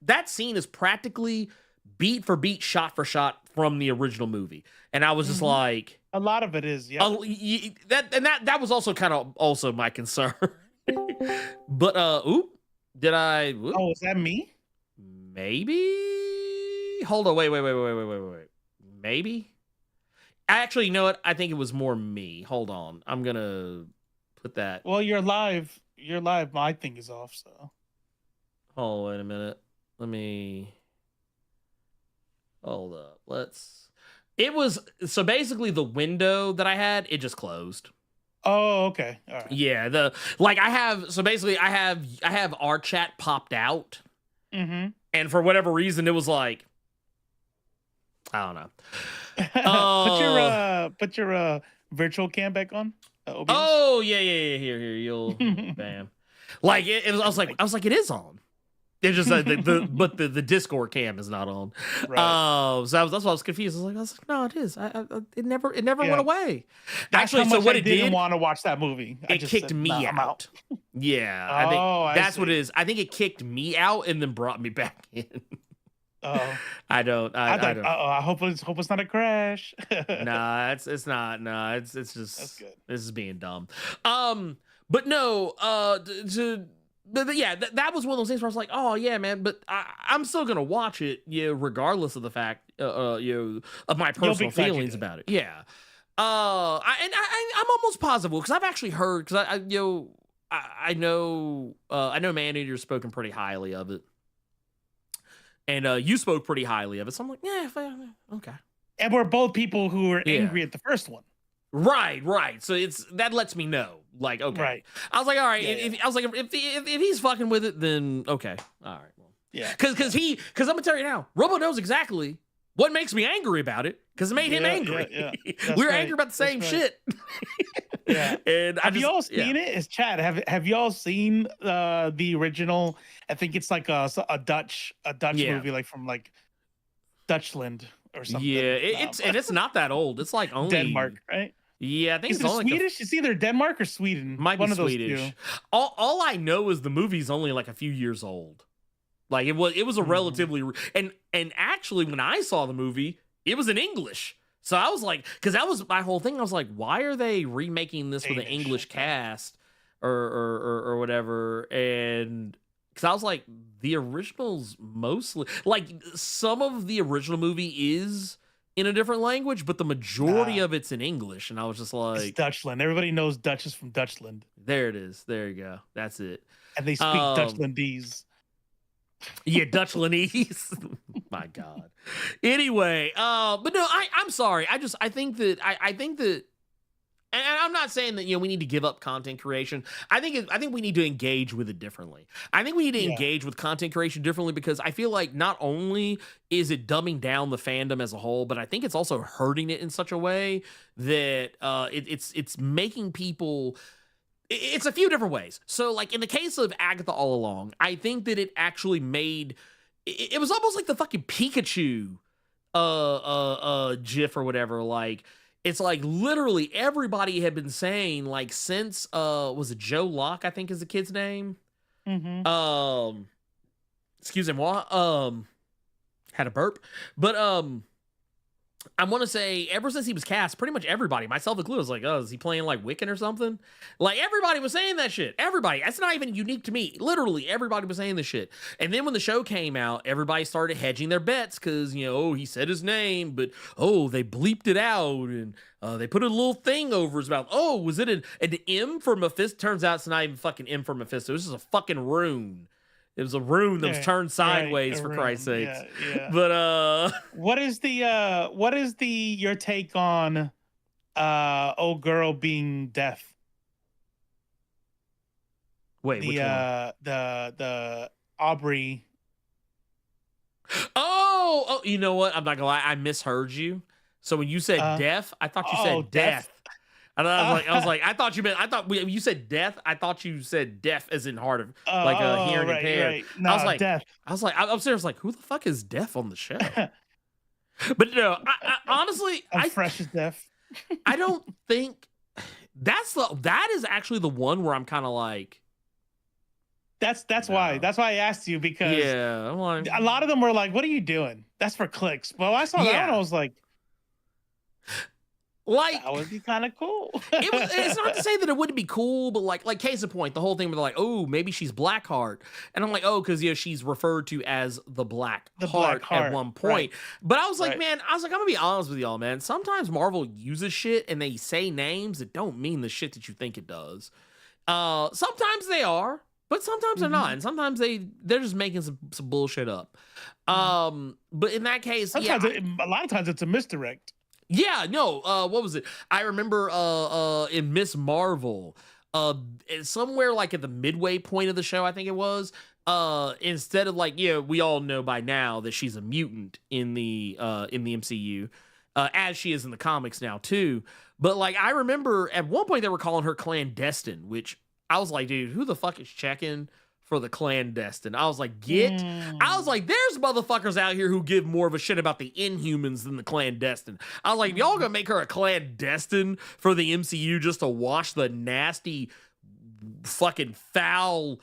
that scene is practically beat for beat, shot for shot from the original movie, and I was just like, a lot of it is, that was also kind of also my concern. But did I? Whoop. Oh, is that me? Maybe. Hold on, wait. Maybe. Actually, you know what? I think it was more me. Hold on. I'm going to put that. Well, you're live. My thing is off, so. Oh, wait a minute. Let me. Hold up. It was. So basically, the window that I had, it just closed. Oh, okay. All right. Yeah. I have our chat popped out. And for whatever reason, it was like, I don't know. Put your virtual cam back on. OBS? Oh yeah. Here, you'll bam. Like I was like, it is on. It's just like the Discord cam is not on. Right. So that's why I was confused. I was like, no, it is. It never went away. That's Actually, how so much what I it didn't did, want to watch that movie. I it just kicked said, me "Nah, I'm out. Yeah, Oh, I think I that's what it see. is. I think it kicked me out and then brought me back in. Oh, I don't. I thought. don't. I hope it's not a crash. Nah, it's not. Nah, it's just. That's good. This is being dumb. But no. But yeah, that was one of those things where I was like, oh yeah, man. But I'm still gonna watch it, regardless of the fact, of my personal feelings about it. Yeah. I'm almost positive because I've actually heard because I know Man-Eater's spoken pretty highly of it. And you spoke pretty highly of it. So I'm like, yeah, okay. And we're both people who were angry at the first one. Right. So that lets me know. Like, okay. Right. I was like, all right. I was like, if he's fucking with it, then okay. All right. Well, yeah. Because I'm gonna tell you now, Robo knows exactly what makes me angry about it because it made him angry. Yeah. We were angry about the same shit. Yeah. And have you all seen it? Is Chad? Have you all seen the original? I think it's like a Dutch movie, like from like Dutchland or something. Yeah, it's not that old. It's like only Denmark, right? Yeah, I think it's only Swedish. It's either Denmark or Sweden. Might One be of those Swedish. two. All I know is the movie's only like a few years old. Like it was a relatively and actually when I saw the movie, it was in English. So I was like, because that was my whole thing. I was like, why are they remaking this with an English cast or whatever? And because I was like, the original's mostly like some of the original movie is in a different language, but the majority of it's in English. And I was just like, it's Dutchland. Everybody knows Dutch is from Dutchland. There it is. There you go. That's it. And they speak Dutchlandese. Yeah, Dutchlandese. My God. Anyway, but no, I'm sorry. I think that and I'm not saying that we need to give up content creation. I think we need to engage with it differently. I think we need to engage with content creation differently because I feel like not only is it dumbing down the fandom as a whole, but I think it's also hurting it in such a way that it's making people. It's a few different ways. So, like in the case of Agatha All Along, I think that it actually made it was almost like the fucking Pikachu GIF or whatever. Like it's like literally everybody had been saying like since was it Joe Locke, I think is the kid's name. Mm-hmm. Excuse me, had a burp, but I want to say ever since he was cast, pretty much everybody, myself included, was like, oh, is he playing like Wiccan or something? Like everybody was saying that shit. Everybody. That's not even unique to me. Literally, everybody was saying this shit. And then when the show came out, everybody started hedging their bets because, he said his name, but they bleeped it out and they put a little thing over his mouth. Oh, was it an M for Mephisto? Turns out it's not even fucking M for Mephisto. This is a fucking rune. It was a rune that was turned sideways for Christ's sakes. Yeah. But what is your take on old girl being deaf? Wait, which one? The Aubrey. Oh, you know what? I'm not gonna lie, I misheard you. So when you said deaf, I thought you said death. And I was like, I thought when you said death, I thought you said deaf as in hard of like a hearing impaired. Right. No, I was like, deaf. I'm serious. Like, who the fuck is deaf on the show? But no, I honestly, I'm fresh as deaf. I don't think that is actually the one where I'm kind of like. That's why I asked you because a lot of them were like, "What are you doing? That's for clicks." Well, I saw that one, I was like. That would be kind of cool. It's not to say that it wouldn't be cool, but like case in point, the whole thing with like, oh, maybe she's Blackheart, and I'm like, oh, because she's referred to as the Black Heart at one point. Right. But I was like, man, I'm gonna be honest with y'all, man. Sometimes Marvel uses shit and they say names that don't mean the shit that you think it does. Sometimes they are, but sometimes they're not, and sometimes they're just making some bullshit up. But in that case, a lot of times it's a misdirect. Yeah, no, what was it? I remember in Miss Marvel, somewhere like at the midway point of the show, I think it was, instead of like, we all know by now that she's a mutant in the MCU, as she is in the comics now too. But like, I remember at one point they were calling her clandestine, which I was like, dude, who the fuck is checking for the clandestine? I was like, I was like, there's motherfuckers out here who give more of a shit about the Inhumans than the clandestine. I was like, y'all gonna make her a clandestine for the MCU just to wash the nasty, fucking foul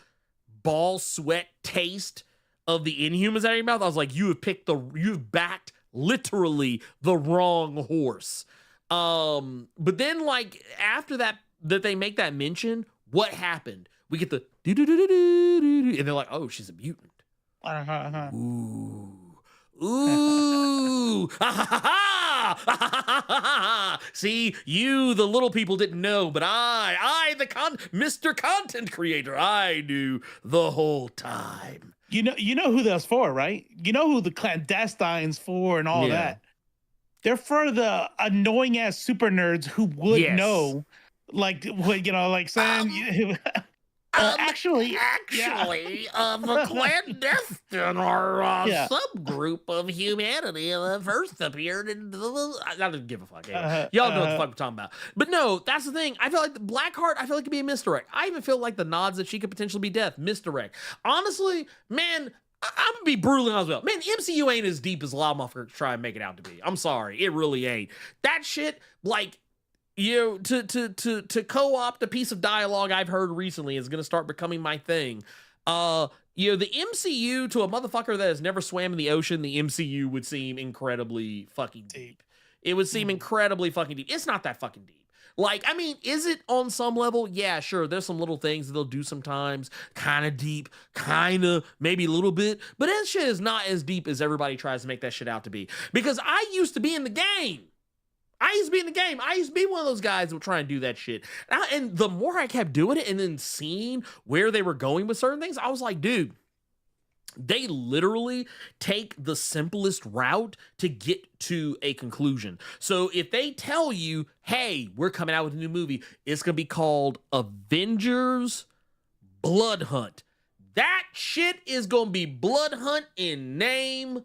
ball sweat taste of the Inhumans out of your mouth? I was like, you've backed literally the wrong horse. But then like after that they make that mention, what happened? We get the do-do-do-do-do-do, and they're like, oh, she's a mutant. Ooh. Ooh. See, you, the little people, didn't know, but I, Mr. Content Creator, I knew the whole time. You know who that's for, right? You know who the clandestines for and all that. They're for the annoying ass super nerds who would know, like, like saying. Actually, the clandestine are a subgroup of humanity that first appeared in the... I don't give a fuck. Y'all know what the fuck we're talking about. But no, that's the thing. I feel like the Blackheart, I feel like it could be a misdirect. I even feel like the nods that she could potentially be Death, misdirect. Honestly, man, I'm gonna be brutally honest with you. Man, MCU ain't as deep as a lot of motherfuckers try and make it out to be. I'm sorry, it really ain't. That shit, like... to co-opt a piece of dialogue I've heard recently is going to start becoming my thing. The MCU to a motherfucker that has never swam in the ocean, the MCU would seem incredibly fucking deep. It would seem incredibly fucking deep. It's not that fucking deep. Like, I mean, is it on some level? Yeah, sure. There's some little things that they'll do sometimes. Kind of deep, kind of, maybe a little bit. But that shit is not as deep as everybody tries to make that shit out to be. Because I used to be in the game. I used to be in the game. I used to be one of those guys that would try and do that shit. And the more I kept doing it and then seeing where they were going with certain things, I was like, dude, they literally take the simplest route to get to a conclusion. So if they tell you, hey, we're coming out with a new movie, it's going to be called Avengers Blood Hunt. That shit is going to be Blood Hunt in name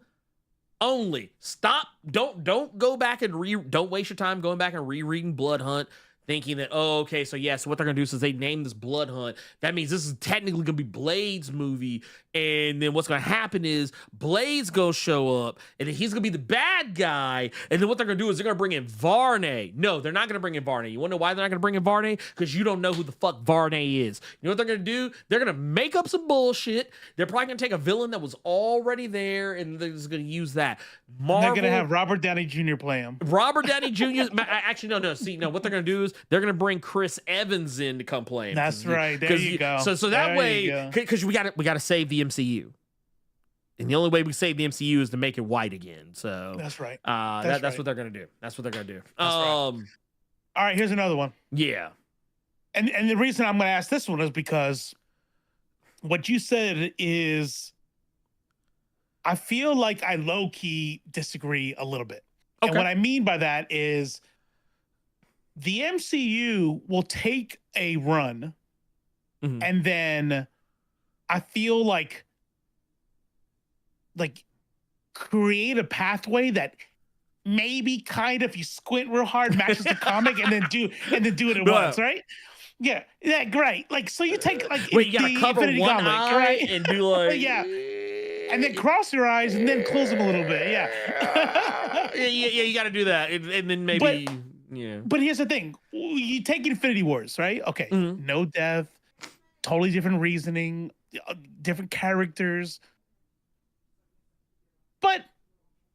only. Stop. Don't go back and don't waste your time going back and rereading Blood Hunt, thinking that, oh, okay, so yeah, so what they're gonna do is they name this Blood Hunt. That means this is technically gonna be Blade's movie, and then what's gonna happen is Blade's gonna show up, and then he's gonna be the bad guy, and then what they're gonna do is they're gonna bring in Varney. No, they're not gonna bring in Varney. You wanna know why they're not gonna bring in Varney? Because you don't know who the fuck Varney is. You know what they're gonna do? They're gonna make up some bullshit. They're probably gonna take a villain that was already there, and they're just gonna use that. They're gonna have Robert Downey Jr. play him. Robert Downey Jr. Actually, no. See, no. What they're gonna do is they're gonna bring Chris Evans in to come play him. That's right. There you go. So that way, because we gotta save the MCU, and the only way we save the MCU is to make it white again. So that's right. That's what they're gonna do. That's what they're gonna do. Right. All right, here's another one. Yeah. And the reason I'm gonna ask this one is because what you said is, I feel like I low-key disagree a little bit. Okay. And what I mean by that is the MCU will take a run, and then I feel like create a pathway that maybe kind of, if you squint real hard, matches the comic, and then do it at once, right? Yeah, great. Like, so you take wait, you gotta cover Infinity one eye, right? And do like yeah. And then cross your eyes and then close them a little bit. Yeah. yeah, you got to do that. And then maybe, yeah. But here's the thing. You take Infinity Wars, right? Okay. No death, totally different reasoning, different characters. But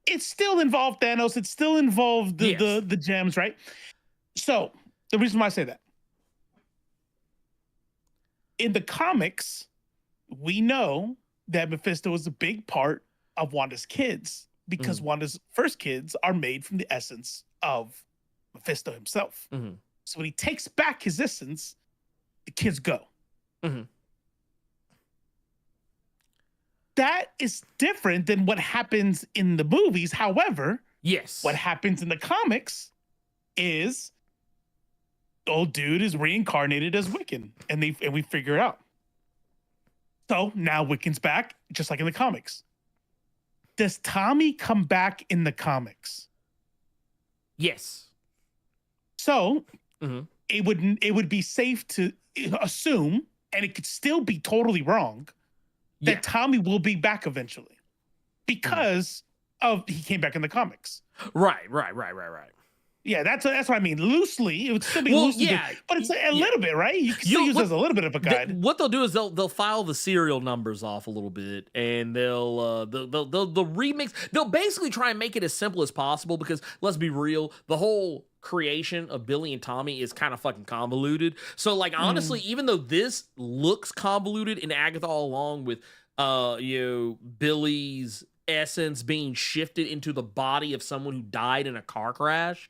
it still involved Thanos. It still involved the gems, right? So the reason why I say that, in the comics, we know that Mephisto is a big part of Wanda's kids, because Wanda's first kids are made from the essence of Mephisto himself. So when he takes back his essence, the kids go. That is different than what happens in the movies. However, what happens in the comics is old dude is reincarnated as Wiccan, and we figure it out. So now Wiccan's back, just like in the comics. Does Tommy come back in the comics? Yes. So Mhm. it would be safe to assume, and it could still be totally wrong, that Yeah. Tommy will be back eventually because of he came back in the comics. Right. Yeah, that's what I mean. Loosely, it would still be Well, loosely, yeah, but it's a little bit, right? You can still use it as a little bit of a guide. What they'll do is they'll file the serial numbers off a little bit, and they'll remix. They'll basically try and make it as simple as possible because let's be real, the whole creation of Billy and Tommy is kind of fucking convoluted. So like honestly, even though this looks convoluted in Agatha All Along with Billy's essence being shifted into the body of someone who died in a car crash.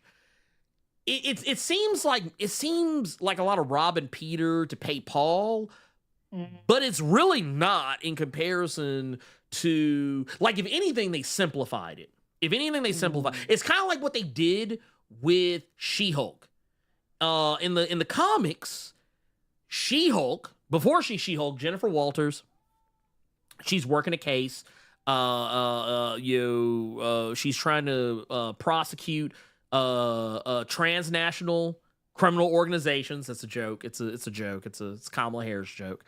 It seems like a lot of Rob and Peter to pay Paul, but it's really not in comparison to, like, if anything, they simplified it. It's kind of like what they did with She-Hulk. In the comics, She-Hulk, before She-Hulk, Jennifer Walters, she's working a case. She's trying to prosecute transnational criminal organizations. That's a joke. It's a joke. It's Kamala Harris joke.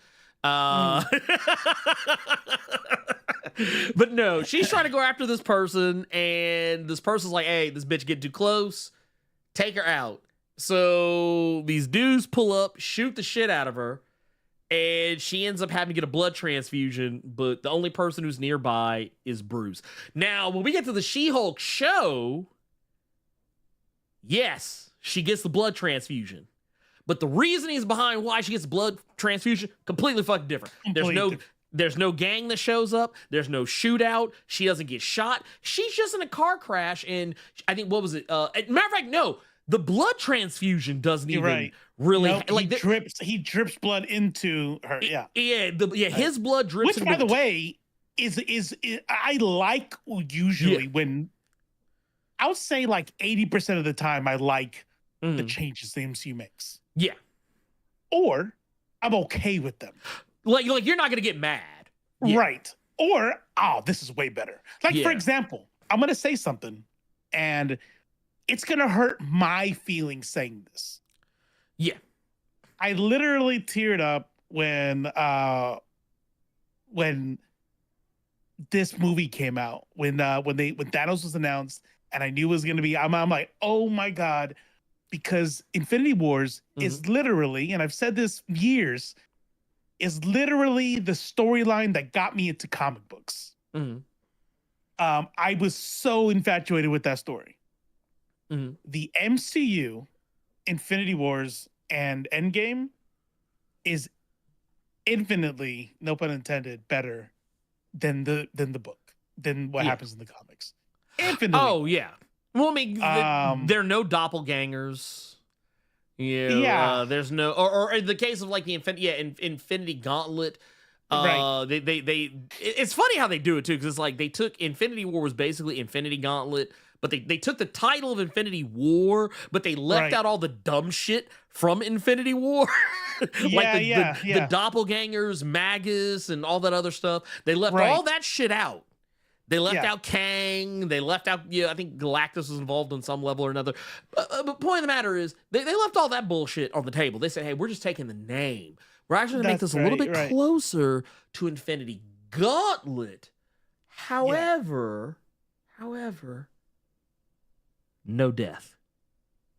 But no, she's trying to go after this person, and this person's like, "Hey, this bitch getting too close. Take her out." So these dudes pull up, shoot the shit out of her, and she ends up having to get a blood transfusion, but the only person who's nearby is Bruce. Now, when we get to the She-Hulk show, yes, she gets the blood transfusion. But the reasonings behind why she gets blood transfusion, completely fucking different. There's no gang that shows up. There's no shootout. She doesn't get shot. She's just in a car crash, and I think, what was it? Matter of fact, no, the blood transfusion doesn't really he drips blood into her. His blood drips. Which, by the way, is I like usually when I would say like 80% of the time I like the changes the MCU makes. Yeah, or I'm okay with them. Like you're not gonna get mad, right? Or this is way better. Like for example, I'm gonna say something, and it's gonna hurt my feelings saying this. Yeah, I literally teared up when this movie came out, when Thanos was announced, and I knew it was gonna be. I'm like, oh my god, because Infinity Wars is literally, and I've said this years, is literally the storyline that got me into comic books. I was so infatuated with that story. The MCU, Infinity Wars, and Endgame is infinitely, no pun intended, better than the book, than what happens in the comics. Infinitely. Oh yeah. Well, I mean, there are no doppelgangers. There's no, or in the case of like the Infinity Gauntlet. It's funny how they do it too, because it's like they took Infinity War was basically Infinity Gauntlet, but they took the title of Infinity War, but they left out all the dumb shit from Infinity War. The doppelgangers, Magus, and all that other stuff. They left all that shit out. They left out Kang. They left out, I think Galactus was involved on some level or another. But point of the matter is, they left all that bullshit on the table. They said, hey, we're just taking the name. We're actually going to make this a little bit closer to Infinity Gauntlet. However, no death.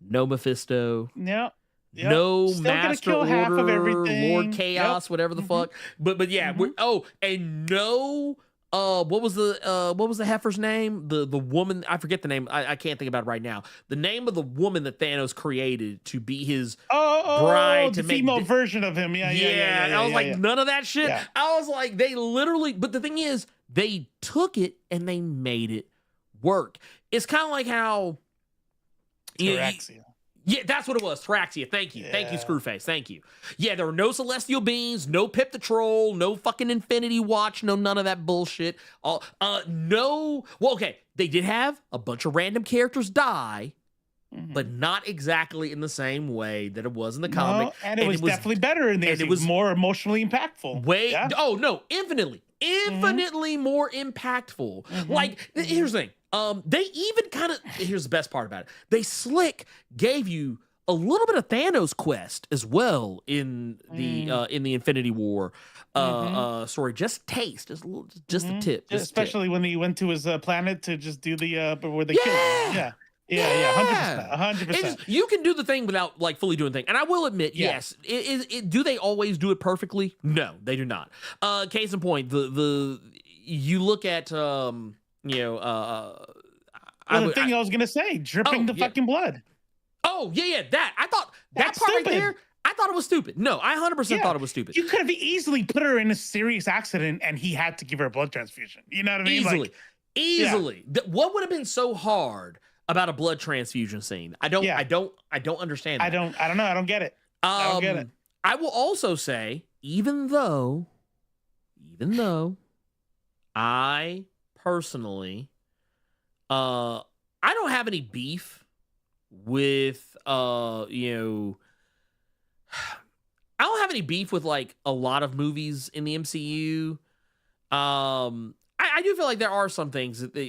No Mephisto. No Still Master kill Order, half of everything. Lord Chaos, whatever the fuck. But yeah, and no... what was the heifer's name? The woman, I forget the name. I can't think about it right now. The name of the woman that Thanos created to be his bride, to the make female version of him. Yeah. I was like, none of that shit. Yeah. I was like, they literally. But the thing is, they took it and they made it work. It's kind of like how Tyraxia. Yeah, that's what it was. Tyraxia. Thank you. Thank you, Screwface. Thank you. Yeah, there were no celestial beings, no Pip the Troll, no fucking Infinity Watch, no none of that bullshit. They did have a bunch of random characters die, but not exactly in the same way that it was in the comic. And it was definitely better in there. It was more emotionally impactful. Infinitely more impactful. Like, here's the thing. They even here's the best part about it. They slick gave you a little bit of Thanos quest as well in the Infinity War story. Just taste, just a tip, especially when he went to his planet to just do the where they killed him. Yeah, 100%. You can do the thing without like fully doing the thing. And I will admit, yes, do they always do it perfectly? No, they do not. Case in point, you look at the thing I was gonna say, dripping the fucking blood. Oh yeah, that I thought that part stupid. right there. I thought it was stupid. No, I 100% thought it was stupid. You could have easily put her in a serious accident, and he had to give her a blood transfusion. You know what I mean? Easily. What would have been so hard about a blood transfusion scene? I don't understand that. I don't know. I don't get it. I don't get it. I will also say, even though I personally, I don't have any beef with I don't have any beef with like a lot of movies in the MCU. I do feel like there are some things that they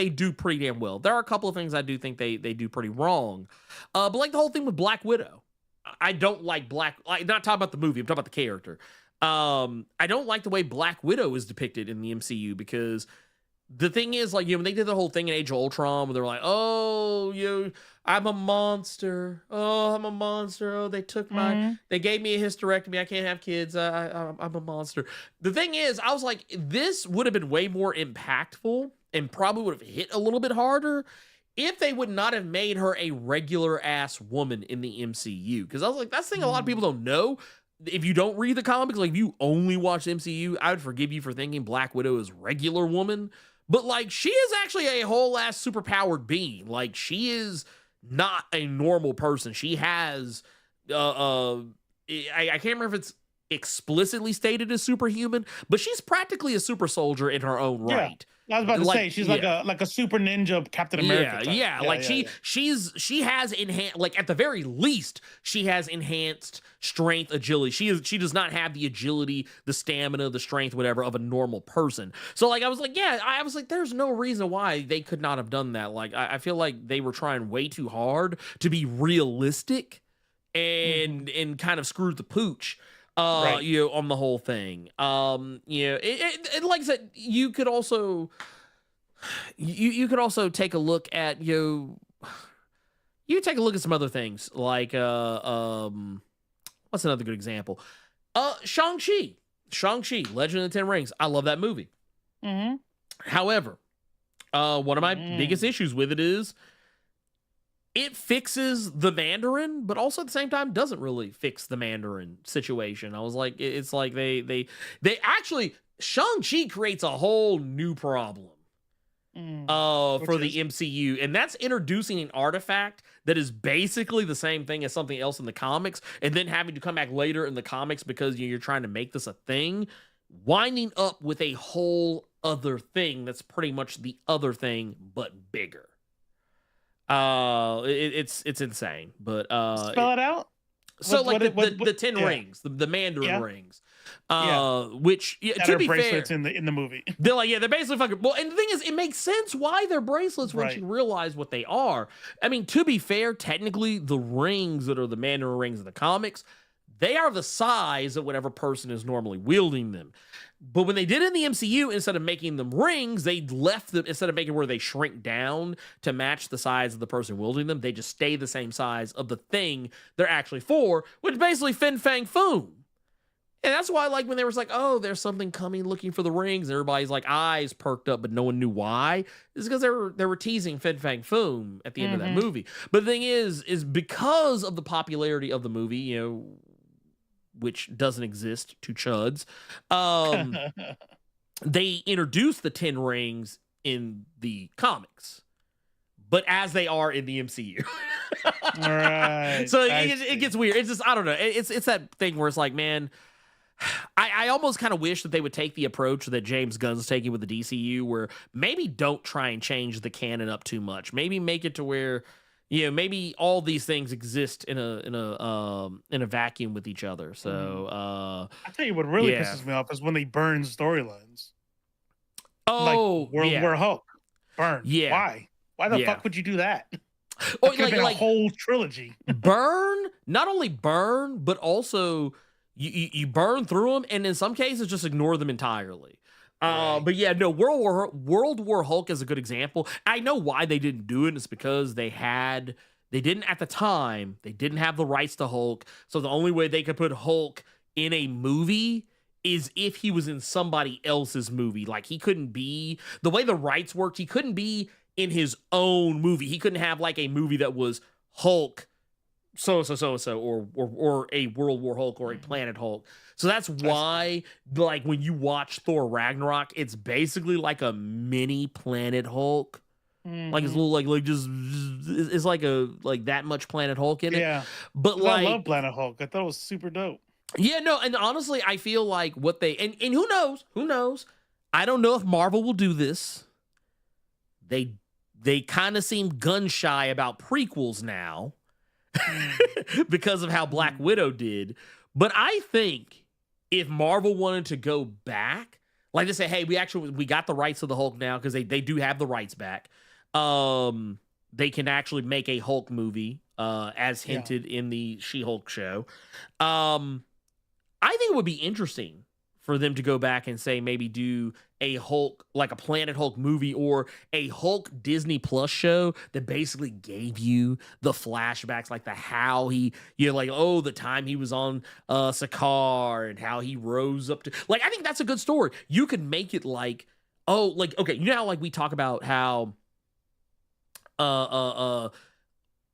do pretty damn well. There are a couple of things I do think they do pretty wrong. But like the whole thing with Black Widow, I don't like not talking about the movie, I'm talking about the character. I don't like the way Black Widow is depicted in the MCU because the thing is, like, when they did the whole thing in Age of Ultron, where they're like, "Oh, I'm a monster. Oh, I'm a monster. Oh, they took they gave me a hysterectomy. I can't have kids. I'm a monster." The thing is, I was like, this would have been way more impactful and probably would have hit a little bit harder if they would not have made her a regular ass woman in the MCU. Because I was like, that's the thing a lot of people don't know. If you don't read the comics, like if you only watch the MCU, I would forgive you for thinking Black Widow is regular woman. But like, she is actually a whole ass superpowered being. Like, she is not a normal person. She has, I can't remember if it's explicitly stated as superhuman, but she's practically a super soldier in her own right. I was about to say she's like a super ninja Captain America. She has enhanced, like at the very least, she has enhanced strength, agility. She does not have the agility, the stamina, the strength, whatever of a normal person. So like I was like, there's no reason why they could not have done that. Like I feel like they were trying way too hard to be realistic and kind of screwed the pooch. On the whole thing. It like I said, you could also take a look at you take a look at some other things like what's another good example? Shang-Chi, Legend of the Ten Rings. I love that movie. However, one of my biggest issues with it is it fixes the Mandarin, but also at the same time doesn't really fix the Mandarin situation. I was like, it's like they actually, Shang-Chi creates a whole new problem for the MCU, and that's introducing an artifact that is basically the same thing as something else in the comics, and then having to come back later in the comics because you're trying to make this a thing, winding up with a whole other thing that's pretty much the other thing but bigger. It's insane, but spell it out. So the 10 rings, the Mandarin rings, which to be bracelets fair, in the movie, they're like, they're basically fucking. Well, and the thing is, it makes sense why they're bracelets once you realize what they are. I mean, to be fair, technically, the rings that are the Mandarin rings in the comics, they are the size of whatever person is normally wielding them. But when they did it in the MCU, instead of making them rings, they left them, instead of making where they shrink down to match the size of the person wielding them, they just stay the same size of the thing they're actually for, which is basically Fin Fang Foom. And that's why, like, when they was like, oh, there's something coming looking for the rings, and everybody's like eyes perked up, but no one knew why. It's because they were teasing Fin Fang Foom at the end of that movie. But the thing is because of the popularity of the movie, which doesn't exist to chuds, they introduced the 10 rings in the comics, but as they are in the MCU. All right. So it gets weird. It's just, I don't know. It's that thing where it's like, man, I almost kind of wish that they would take the approach that James Gunn's taking with the DCU, where maybe don't try and change the canon up too much. Maybe make it to where, maybe all these things exist in a vacuum with each other. So I tell you what really pisses me off is when they burn storylines. Oh, like, we're Hulk. Burn. Yeah. Why the fuck would you do that? Or Could have been a whole trilogy. burn, not only burn, but also you burn through them, and in some cases just ignore them entirely. But yeah, no, World War Hulk is a good example. I know why they didn't do it. It's because they didn't at the time, they didn't have the rights to Hulk. So the only way they could put Hulk in a movie is if he was in somebody else's movie. Like he couldn't be, the way the rights worked, he couldn't be in his own movie. He couldn't have like a movie that was Hulk so-and-so, or a World War Hulk or a Planet Hulk. So that's why, like, when you watch Thor Ragnarok, it's basically like a mini Planet Hulk. Like it's a little like just it's like that much Planet Hulk in it. Yeah. But I love Planet Hulk. I thought it was super dope. Yeah, no, and honestly, I feel like what they and who knows? I don't know if Marvel will do this. They kind of seem gun shy about prequels now because of how Black Widow did. But I think if Marvel wanted to go back, like they say, hey, we got the rights to the Hulk now because they do have the rights back. They can actually make a Hulk movie, as hinted in the She-Hulk show. I think it would be interesting for them to go back and say maybe do a Hulk, like a Planet Hulk movie, or a Hulk Disney Plus show that basically gave you the flashbacks, like how he, like, oh, the time he was on Sakaar and how he rose up to, like, I think that's a good story. You could make it like, oh, like, okay, you know how like we talk about how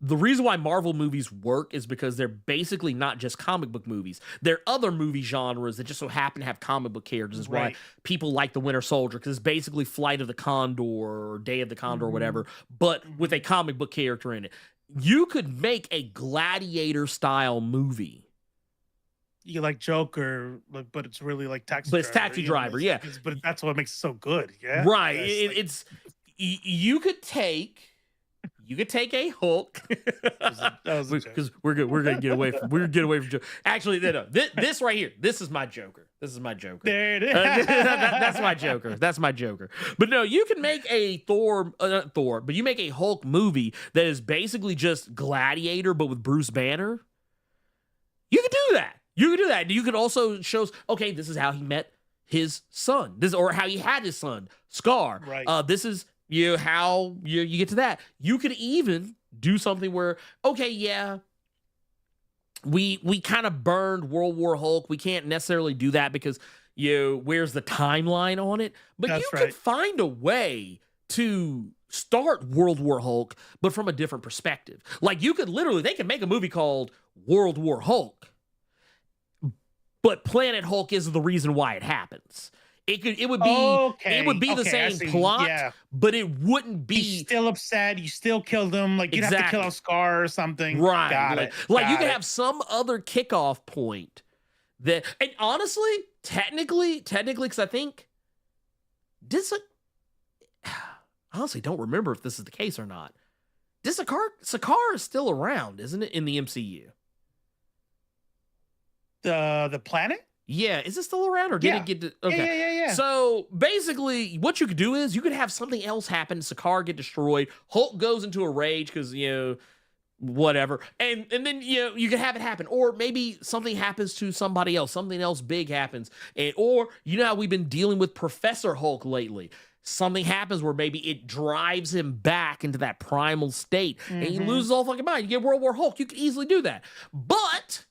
the reason why Marvel movies work is because they're basically not just comic book movies. They're other movie genres that just so happen to have comic book characters. Is why people like The Winter Soldier, because it's basically Flight of the Condor or Day of the Condor or whatever, but with a comic book character in it. You could make a Gladiator style movie. You like Joker, but it's really like Taxi But Driver. it's Taxi Driver, yeah. But that's what makes it so good, yeah. Right. It's you could take a Hulk, because we're gonna get away from Joker. Actually, no. This right here, this is my Joker. There it is. That's my Joker. But no, you can make a but you make a Hulk movie that is basically just Gladiator, but with Bruce Banner. You could do that. You could also show, okay, this is how he met his son, or how he had his son, Scar. Right. This is how you get to that. You could even do something where, okay, yeah, we kind of burned World War Hulk. We can't necessarily do that because where's the timeline on it? But could find a way to start World War Hulk, but from a different perspective. Like they could make a movie called World War Hulk, but Planet Hulk is the reason why it happens. It would be the same plot, but it wouldn't be. He's still upset. You still killed him. Like you'd have to kill a Scar or something. Right. Got it. You could have some other kickoff point that, and honestly, technically, because I think I honestly don't remember if this is the case or not. Sakaar is still around, isn't it, in the MCU? The planet? Yeah, is it still around, or did it get to... Okay. Yeah. So, basically, what you could do is you could have something else happen, Sakaar get destroyed, Hulk goes into a rage because, whatever, and then, you can have it happen. Or maybe something happens to somebody else, something else big happens, or, how we've been dealing with Professor Hulk lately. Something happens where maybe it drives him back into that primal state, and he loses all fucking mind. You get World War Hulk, you could easily do that. But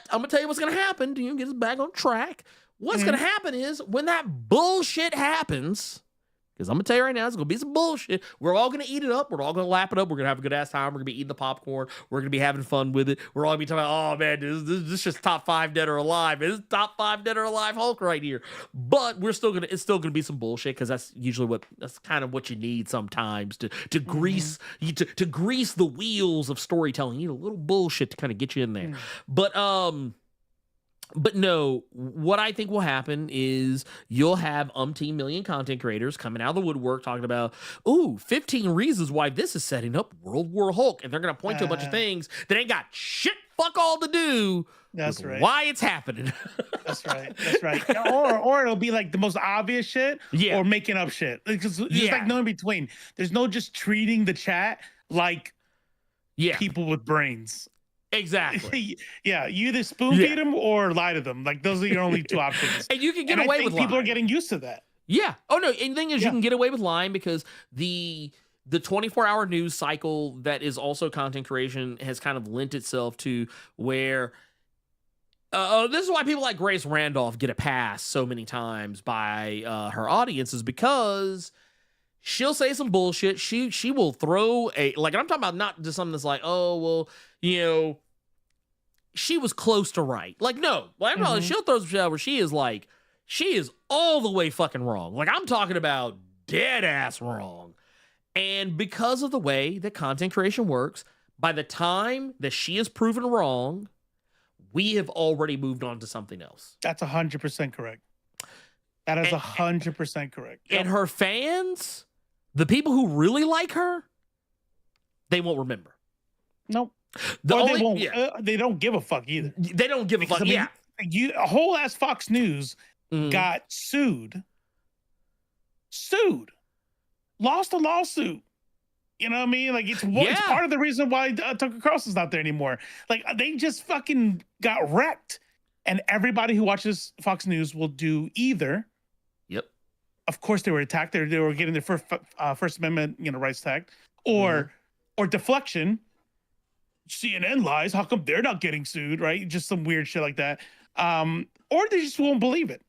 I'm gonna tell you what's gonna happen. Do you get us back on track? What's gonna happen is when that bullshit happens, because I'm gonna tell you right now, it's gonna be some bullshit. We're all gonna eat it up. We're all gonna lap it up. We're gonna have a good ass time. We're gonna be eating the popcorn. We're gonna be having fun with it. We're all gonna be talking about, oh man, this is just top 5 dead or alive. This is top 5 dead or alive Hulk right here. But it's still gonna be some bullshit, because that's usually that's kind of what you need sometimes to grease to grease the wheels of storytelling. You need a little bullshit to kind of get you in there. But no, what I think will happen is you'll have umpteen million content creators coming out of the woodwork talking about, 15 reasons why this is setting up World War Hulk. And they're going to point to a bunch of things that ain't got shit fuck all to do with why it's happening. That's right. Or it'll be like the most obvious shit or making up shit. Because there's like no in between. There's no just treating the chat like people with brains. Exactly. Yeah, you either spoon feed them or lie to them. Like those are your only two options. And you can get away with lying. People are getting used to that. Yeah. Oh no. And the thing is, you can get away with lying because the 24-hour news cycle that is also content creation has kind of lent itself to where this is why people like Grace Randolph get a pass so many times by her audiences, because she'll say some bullshit. She will throw a, like, and I'm talking about not just something that's like, oh, well, you know, she was close to right. Like, no, like, she'll throw some shit out where she is all the way fucking wrong. Like, I'm talking about dead ass wrong. And because of the way that content creation works, by the time that she is proven wrong, we have already moved on to something else. That's 100% correct. That is 100% correct. And her fans, the people who really like her, they won't remember. Nope. They won't. They don't give a fuck either. They don't give a fuck. I mean, a whole ass Fox News got sued, lost a lawsuit. You know what I mean? Like it's part of the reason why Tucker Carlson's not there anymore. Like they just fucking got wrecked, and everybody who watches Fox News will do either. Yep. Of course, they were attacked. They were getting their First Amendment, rights attacked, or deflection. CNN lies. How come they're not getting sued? Right? Just some weird shit like that. Or they just won't believe it.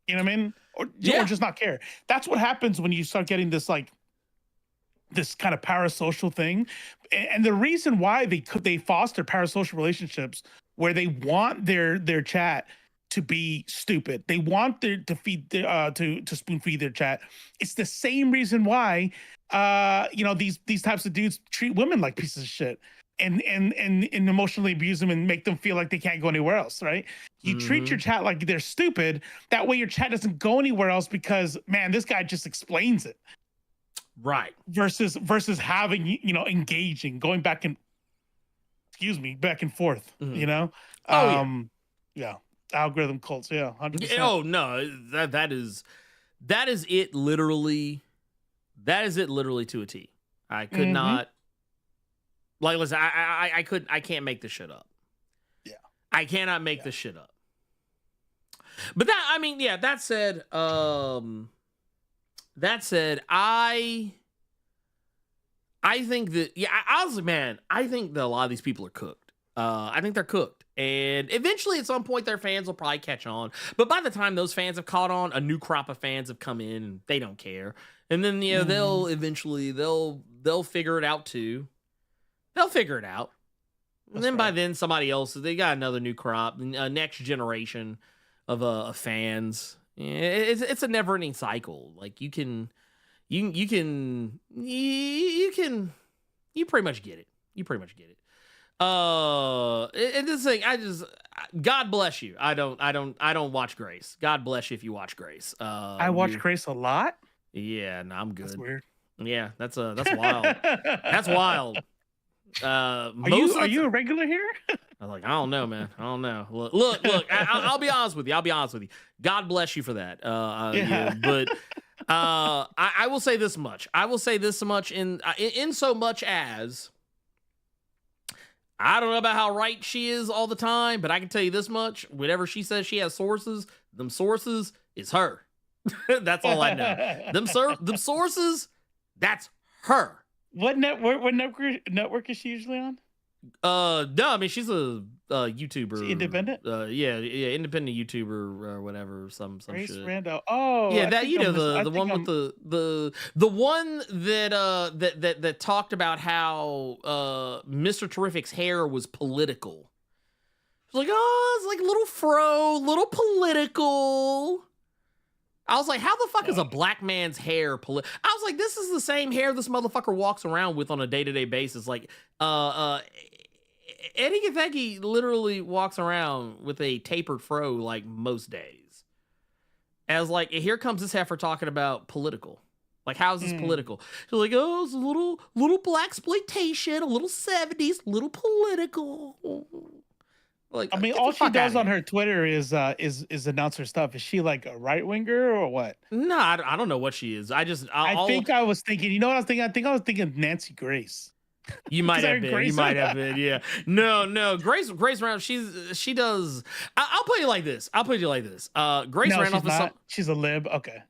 You know what I mean? Or just not care. That's what happens when you start getting this this kind of parasocial thing. And the reason why they foster parasocial relationships where they want their chat to be stupid. They want to spoon feed their chat. It's the same reason why these types of dudes treat women like pieces of shit and emotionally abuse them and make them feel like they can't go anywhere else, right? You treat your chat like they're stupid. That way your chat doesn't go anywhere else because, man, this guy just explains it. Right. Versus having, engaging, going back and forth, Yeah. Algorithm cults. Yeah. 100%. Oh no, that is it literally. That is it literally to a T. I could not. Like, listen, I can't make this shit up. Yeah. I cannot make this shit up. But that said, I think that, honestly, man, I think that a lot of these people are cooked. I think they're cooked. And eventually, at some point, their fans will probably catch on. But by the time those fans have caught on, a new crop of fans have come in, and they don't care. And then, they'll eventually, they'll figure it out, too. They'll figure it out. And then by then, somebody else, they got another new crop, a next generation of fans. It's a never-ending cycle. Like, you pretty much get it. And this thing, God bless you. I don't watch Grace. God bless you if you watch Grace. I watch Grace a lot. Yeah, no, I'm good. That's weird. Yeah, that's wild. That's wild. Are you a regular here? I'm like, I don't know, man. I don't know. Look. I'll be honest with you. God bless you for that. But I will say this much. In so much as I don't know about how right she is all the time, but I can tell you this much: whenever she says she has sources, them sources is her. That's all I know. Them sources, that's her. What network is she usually on? No, I mean she's a YouTuber. She independent? Yeah, independent YouTuber or whatever, some Grace shit. Randall. Oh, yeah, that the one with the one that talked about how Mr. Terrific's hair was political. It's like, oh, it's like little political. I was like, how the fuck is a black man's hair I was like, this is the same hair this motherfucker walks around with on a day-to-day basis. Like, Eddie Gathegi literally walks around with a tapered fro like most days. As like, here comes this heifer talking about political. Like, how's this political? She's like, oh, it's a little black exploitation, a little 70s, little political. Like, I mean, all she does on her Twitter is announce her stuff. Is she like a right winger or what? No, I don't know what she is. I think I was thinking. You know what I was thinking? I think I was thinking Nancy Grace. You might 'Cause have they're been. Grace You might have Randolph. been. Yeah. No. Grace Randolph. She does. I'll put it like this. Grace No, Randolph she's is not. She's a lib. Okay.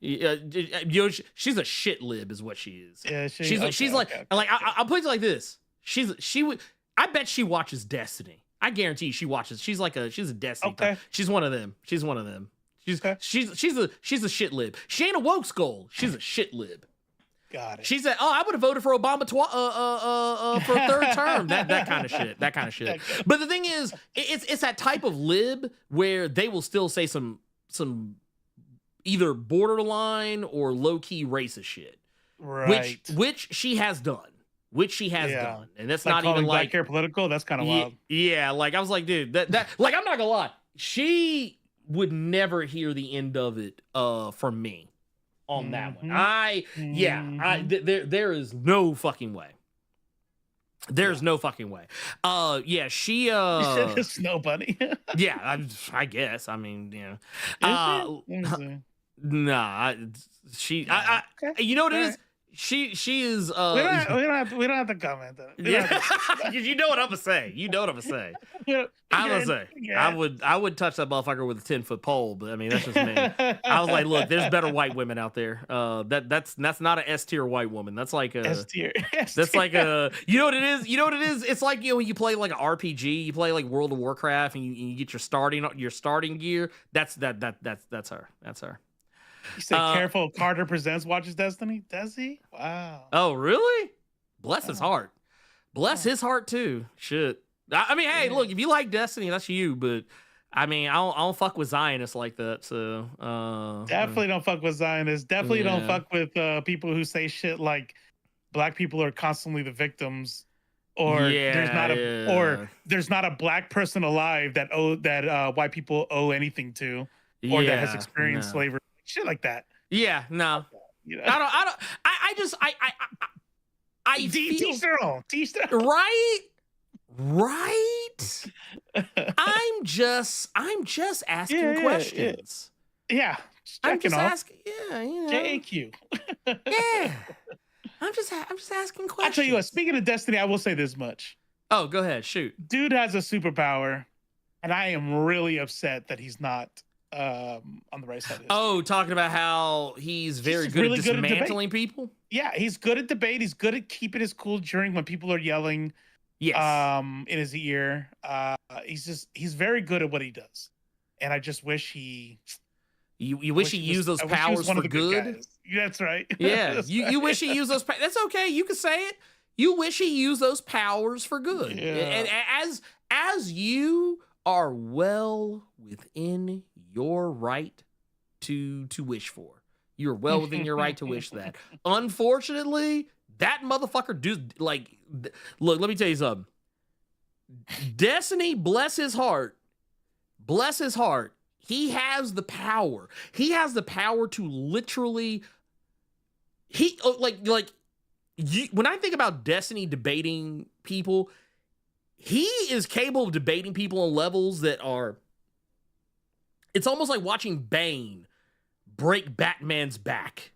she's a shit lib, is what she is. Yeah, she's okay, like okay, like okay. I'll put it like this. She would. I bet she watches Destiny. I guarantee she watches. She's a Destiny. Okay. Type. She's one of them. She's Okay. she's a shit lib. She ain't a woke skull. She's a shit lib. Got it. She said, "Oh, I would have voted for Obama for a third term." That kind of shit. That kind of shit. But the thing is, it's that type of lib where they will still say some either borderline or low key racist shit, Right. which she has done. And that's Like not calling even black like hair political. That's kind of wild. yeah. Like I was like, dude, that like I'm not gonna lie, she would never hear the end of it from me. On that one, there is no fucking way. There's no fucking way. She Snow bunny. yeah, I guess. I mean, you know, nah, she. Okay. You know what it All is? She is. we don't have to comment on it. Yeah, you know what I'm gonna say. I'm gonna say, I would touch that motherfucker with a 10-foot pole, but I mean that's just me. I was like, look, there's better white women out there. That's not an S tier white woman. That's like a S tier. That's like a, you know what it is? It's like, you know, when you play like an RPG, you play like World of Warcraft, and you get your starting gear. That's her. You said careful. Carter Presents watches Destiny. Does he? Wow. Oh, really? Bless his heart. Bless his heart too. Shit. I mean, hey, look, if you like Destiny, that's you. But I mean, I don't fuck with Zionists like that. So definitely don't fuck with Zionists. Definitely don't fuck with people who say shit like black people are constantly the victims, or there's not a black person alive that white people owe anything to, or that has experienced slavery. Shit like that. Yeah, no. You know? I teach their own. Right. I'm just asking questions. Yeah. I'm just asking. Yeah, you know. JAQ. Yeah. I'm just asking questions. I tell you what, speaking of Destiny, I will say this much. Oh, go ahead, shoot. Dude has a superpower, and I am really upset that he's not on the right side of history. Oh, talking about how he's good at dismantling people? Yeah, he's good at debate. He's good at keeping his cool during when people are yelling in his ear. He's very good at what he does. And I just wish he You wish he used those powers for good? That's right. Yeah, you wish he used those powers. That's okay. You can say it. You wish he used those powers for good. Yeah. And as you are well within your right to wish for. You're well within your right to wish that. Unfortunately, that motherfucker look, let me tell you something. Destiny, bless his heart. He has the power. He has the power to literally when I think about Destiny debating people, he is capable of debating people on levels that are, it's almost like watching Bane break Batman's back.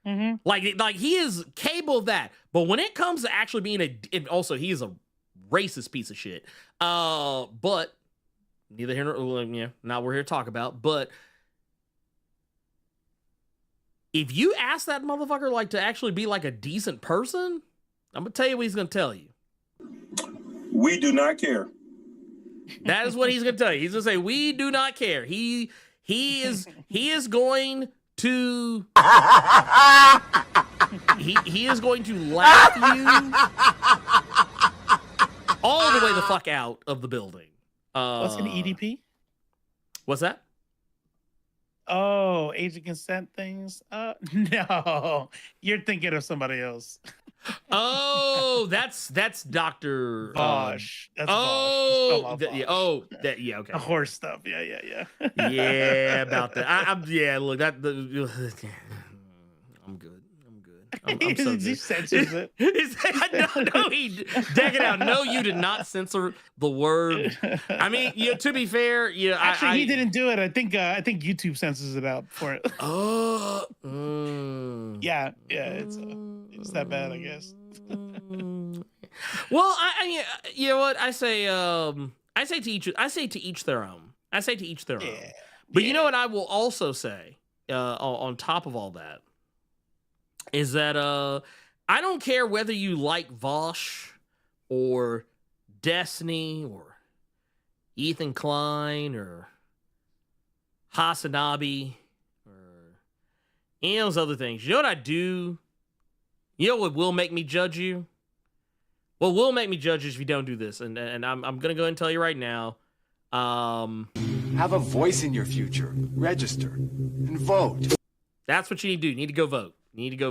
Mm-hmm. Like he is capable of that. But when it comes to actually being and also he is a racist piece of shit. But neither here nor not we're here to talk about. But if you ask that motherfucker like to actually be like a decent person, I'm gonna tell you what he's gonna tell you. We do not care. That is what he's gonna tell you. He's gonna say, "We do not care." He is going to he is going to laugh you all the way the fuck out of the building. What's an EDP? What's that? Oh, age of consent things? No, you're thinking of somebody else. Oh, that's Dr. Bosch. That's oh, Bosch. yeah, okay. The horse stuff. Yeah. Yeah, about that. Look, I'm good. I'm so good. He censors it. No, deck it out. No, you did not censor the word. I mean, to be fair, actually, he didn't do it. I think YouTube censors it out for it. Oh, yeah, it's that bad, I guess. Well, you know what I say. I say to each their own. But you know what I will also say. On top of all that, is that I don't care whether you like Vosh or Destiny or Ethan Klein or Hasanabi or any of those other things. You know what I do? You know what will make me judge you? What will make me judge you if you don't do this? And I'm gonna go ahead and tell you right now. Have a voice in your future. Register and vote. That's what you need to do. You need to go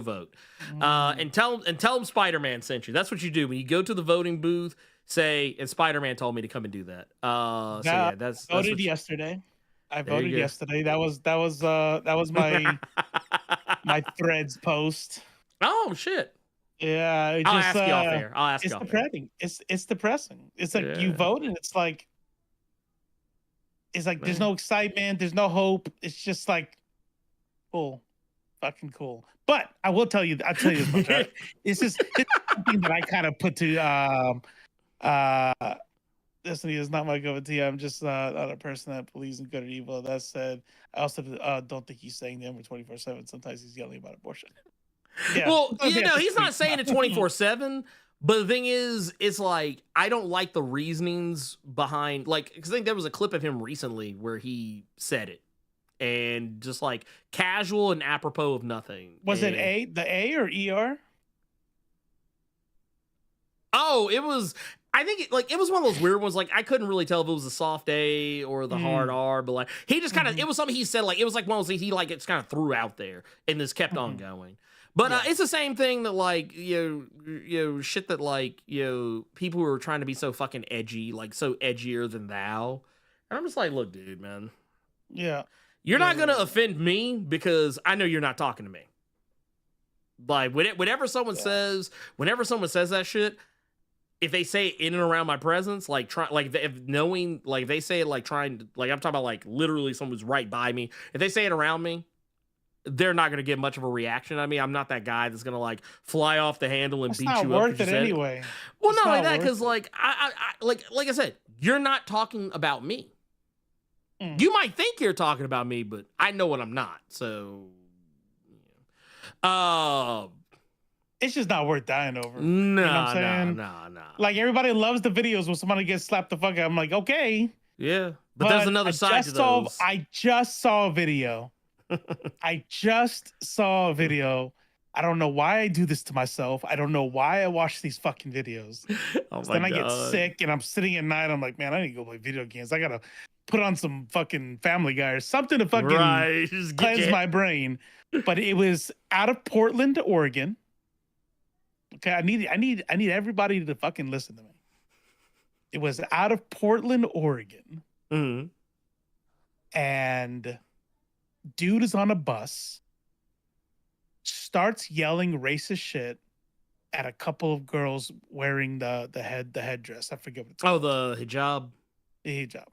vote. And tell them Spider-Man sent you. That's what you do when you go to the voting booth. Say, and Spider-Man told me to come and do that. So yeah, that's voted yesterday. I voted yesterday. That was my my Threads post. Oh shit. Yeah, I'll ask you off air. It's depressing. It's depressing. It's like you vote and it's like there's no excitement, there's no hope. It's just like cool, fucking cool. But I will tell you, this much. Right? It's something that I kind of put to Destiny is not my cup of tea. I'm just not a person that believes in good or evil. That said, I also don't think he's saying the number 24/7. Sometimes he's yelling about abortion. Yeah. Well, he's not saying it 24/7. But the thing is, it's like I don't like the reasonings behind, like, because I think there was a clip of him recently where he said it, and just like casual and apropos of nothing. Was it the A or ER? Oh, it was. I think it was one of those weird ones. Like I couldn't really tell if it was a soft A or the hard R, but like he just kind of it was something he said. Like it was like one of those things he like it's kind of threw out there and this kept on going. But it's the same thing that like shit that like people who are trying to be so fucking edgy, like so edgier than thou. And I'm just like, look, dude, man. Yeah. You're not gonna offend me because I know you're not talking to me. Like whenever someone says that shit, if they say it in and around my presence, like if they say it like trying to, like I'm talking about like literally someone's right by me. If they say it around me, they're not going to get much of a reaction. I mean, I'm not that guy that's going to like fly off the handle and beat you up. It's not worth it anyway. Well, not like that, because like I like I said, you're not talking about me. You might think you're talking about me, but I know what I'm not. So, it's just not worth dying over. No. Like everybody loves the videos when somebody gets slapped the fuck out. I'm like, okay, yeah, but there's another side to those. I just saw a video. I don't know why I do this to myself. I don't know why I watch these fucking videos. Then I get sick and I'm sitting at night. I'm like, man, I need to go play video games. I gotta put on some fucking Family Guy or something to fucking cleanse my brain. But it was out of Portland, Oregon. Okay, I need everybody to fucking listen to me. It was out of Portland, Oregon. Mm-hmm. And dude is on a bus, starts yelling racist shit at a couple of girls wearing the headdress. I forget what it's called. Oh, the hijab. The hijab.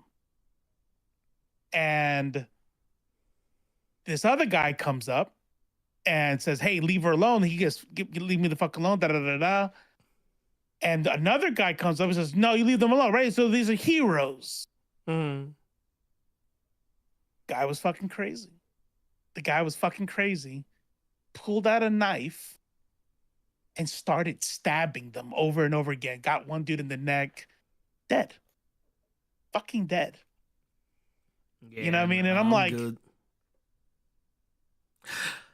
And this other guy comes up and says, "Hey, leave her alone." He goes, "Leave me the fuck alone." Da da da da. And another guy comes up and says, "No, you leave them alone, right? So these are heroes." Mm. Guy was fucking crazy. The guy was fucking crazy. Pulled out a knife and started stabbing them over and over again. Got one dude in the neck, dead. Fucking dead. Yeah, you know what I mean? And I'm like, good.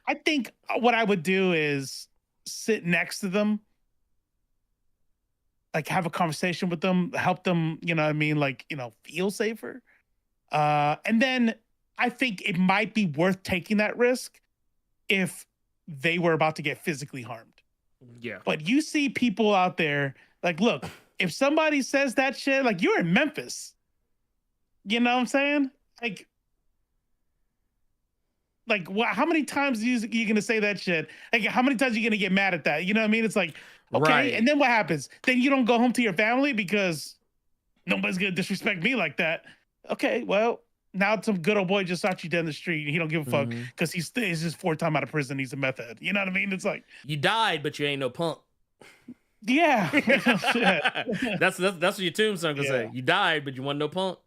I think what I would do is sit next to them, like have a conversation with them, help them, you know what I mean? Like, feel safer. And then I think it might be worth taking that risk if they were about to get physically harmed. Yeah. But you see people out there, like, look, if somebody says that shit, like, you're in Memphis. You know what I'm saying? Like how many times are you going to say that shit? Like, how many times are you going to get mad at that? You know what I mean? It's like, okay. Right. And then what happens? Then you don't go home to your family because nobody's going to disrespect me like that. Okay, well, now some good old boy just shot you down the street. He don't give a fuck because he's just 4 times out of prison. He's a meth head. You know what I mean? It's like, you died, but you ain't no punk. Yeah. that's what your tombstone gonna say. Yeah. You died, but you want no punk.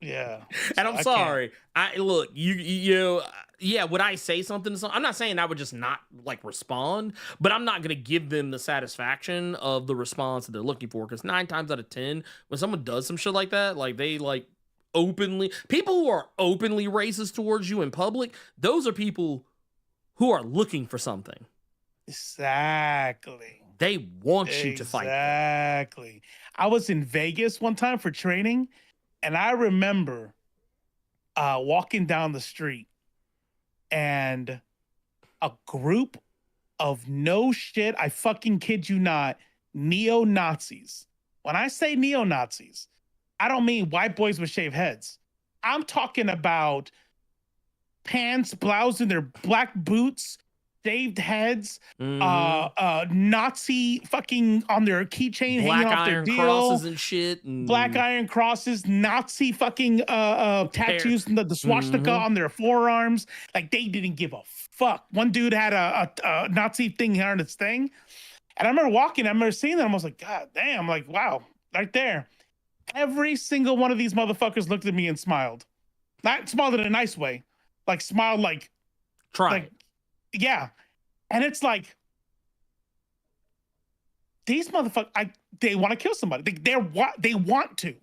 Yeah. And So I'm I sorry. I look, you yeah, would I say something to someone? I'm not saying I would just not like respond, but I'm not gonna give them the satisfaction of the response that they're looking for. Because 9 times out of 10, when someone does some shit like that, like they like openly, people who are openly racist towards you in public, those are people who are looking for something. Exactly. They want you to fight them. Exactly. I was in Vegas one time for training, and I remember walking down the street and a group of no shit, I fucking kid you not, neo-Nazis. When I say neo-Nazis, I don't mean white boys with shaved heads. I'm talking about pants, blouse, and their black boots, shaved heads, Nazi fucking on their keychain, hanging off their deal, crosses and shit, and black iron crosses, Nazi fucking tattoos, and the swastika on their forearms. Like they didn't give a fuck. One dude had a Nazi thing on his thing, and I remember walking. I remember seeing them. I was like, God damn! Like wow, right there. Every single one of these motherfuckers looked at me and smiled. Not smiled in a nice way, like smiled like try. Like, yeah, and it's like these motherfuckers. They want to kill somebody. They want to.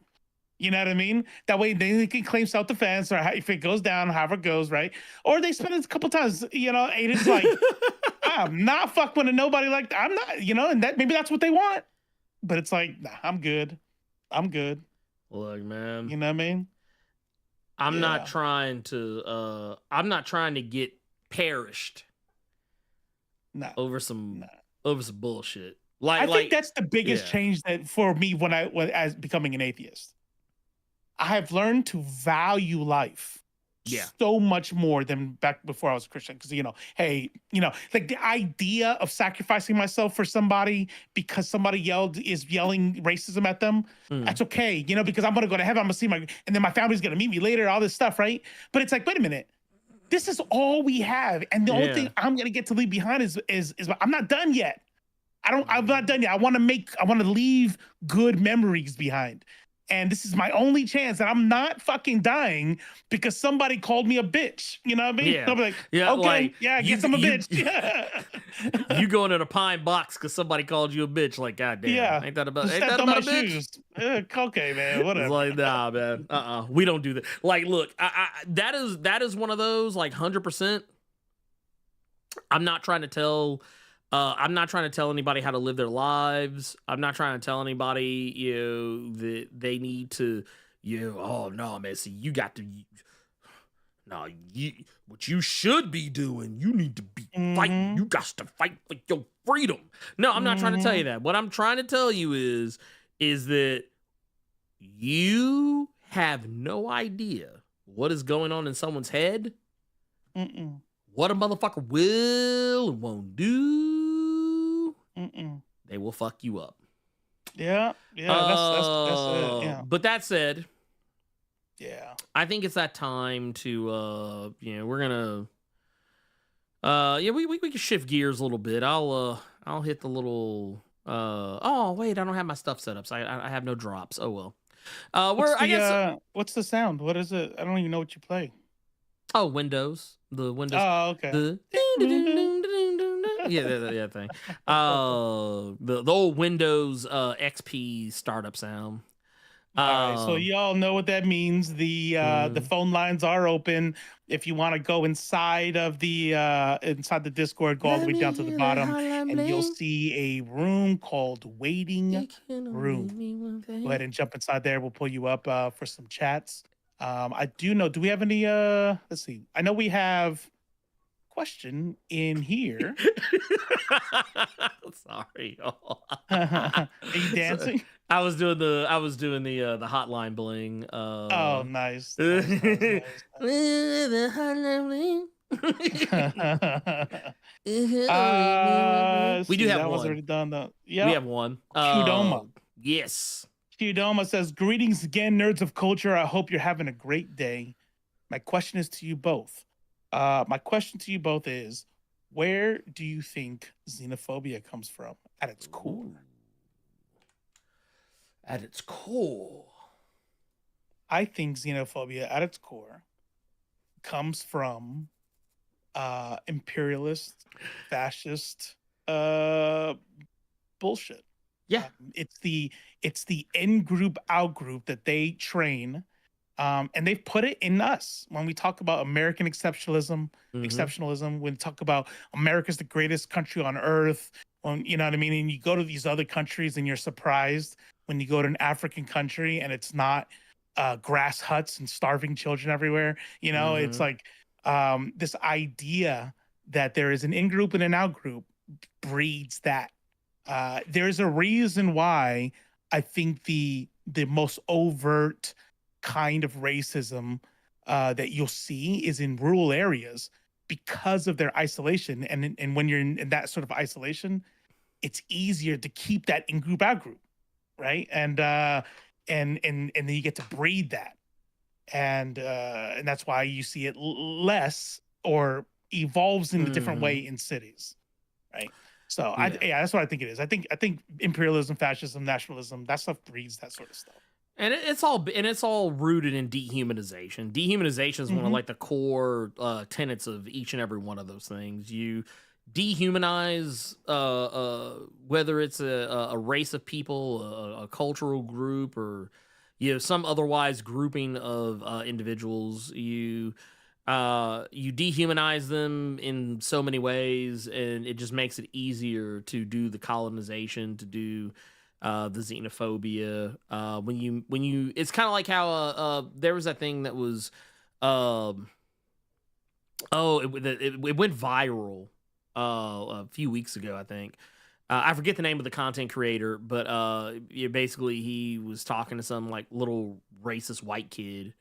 You know what I mean? That way they can claim self-defense, or if it goes down, however it goes, right? Or they spend it a couple times. You know, and it's like I'm not fucking with nobody like that. I'm not. You know, and that maybe that's what they want. But it's like, nah, I'm good. I'm good. Look, man. You know what I mean? I'm not trying to get perished over some bullshit. I think that's the biggest change that for me as becoming an atheist. I have learned to value life so much more than back before I was a Christian. Because, hey, like the idea of sacrificing myself for somebody because somebody is yelling racism at them, that's okay, because I'm going to go to heaven, I'm going to see and then my family's going to meet me later, all this stuff, right? But it's like, wait a minute. This is all we have. And the only thing I'm going to get to leave behind is I'm not done yet. I'm not done yet. I want to leave good memories behind. And this is my only chance, and I'm not fucking dying because somebody called me a bitch. You know what I mean? Yeah. I'll be like, yeah, okay, like, I guess I'm a bitch. You going in a pine box because somebody called you a bitch? Like, goddamn, ain't that about a bitch? Shoes. Okay, man, whatever. It's like, nah, man, we don't do that. Like, look, that is one of those, like, 100%. I'm not trying to tell anybody how to live their lives. I'm not trying to tell anybody, that they need to, oh no, man, see, you got to, what you should be doing, you need to be fighting. You got to fight for your freedom. No, I'm not trying to tell you that. What I'm trying to tell you is that you have no idea what is going on in someone's head. What a motherfucker will and won't do. They will fuck you up. Yeah, that's it. Yeah. But that said, I think it's that time to we're gonna we can shift gears a little bit. I'll hit the little oh wait, I don't have my stuff set up, so I have no drops. Oh well. What's the sound? What is it? I don't even know what you play. Oh, Windows. The Windows. Oh, okay. The thing. The old Windows XP startup sound. All right, so y'all know what that means. The phone lines are open. If you want to go inside of the Discord, go all the way down to the bottom, and you'll see a room called Waiting Room. Go ahead and jump inside there. We'll pull you up for some chats. I do know. Do we have any? Let's see. I know we have question in here. Sorry. Are you dancing? I was doing the hotline bling. Oh, nice. The we do have that one. Was already done though. Yeah, we have one. Qdoma. Yes. Qdoma says, "Greetings again, nerds of culture. I hope you're having a great day. My question is to you both. Is, where do you think xenophobia comes from at its core?" At its core. I think xenophobia at its core comes from imperialist, fascist bullshit. Yeah. It's the in group out group that they train, and they've put it in us. When we talk about American exceptionalism, when we talk about America's the greatest country on earth, when you know what I mean, and you go to these other countries and you're surprised when you go to an African country and it's not grass huts and starving children everywhere. You know, it's like this idea that there is an in group and an out group breeds that. There's a reason why I think the most overt kind of racism that you'll see is in rural areas because of their isolation. And when you're in that sort of isolation, it's easier to keep that in group out group, right? And then you get to breed that, and that's why you see it less or evolves in a different way in cities, right? So yeah, that's what I think it is. I think imperialism, fascism, nationalism, that stuff breeds that sort of stuff. And it's all rooted in dehumanization. Dehumanization is one of like the core tenets of each and every one of those things. You dehumanize whether it's a race of people, a cultural group, or some otherwise grouping of individuals. You dehumanize them in so many ways, and it just makes it easier to do the colonization, to do the xenophobia. When you it's kind of like how there was that thing that was it went viral a few weeks ago, I think. I forget the name of the content creator, but basically he was talking to some like little racist white kid,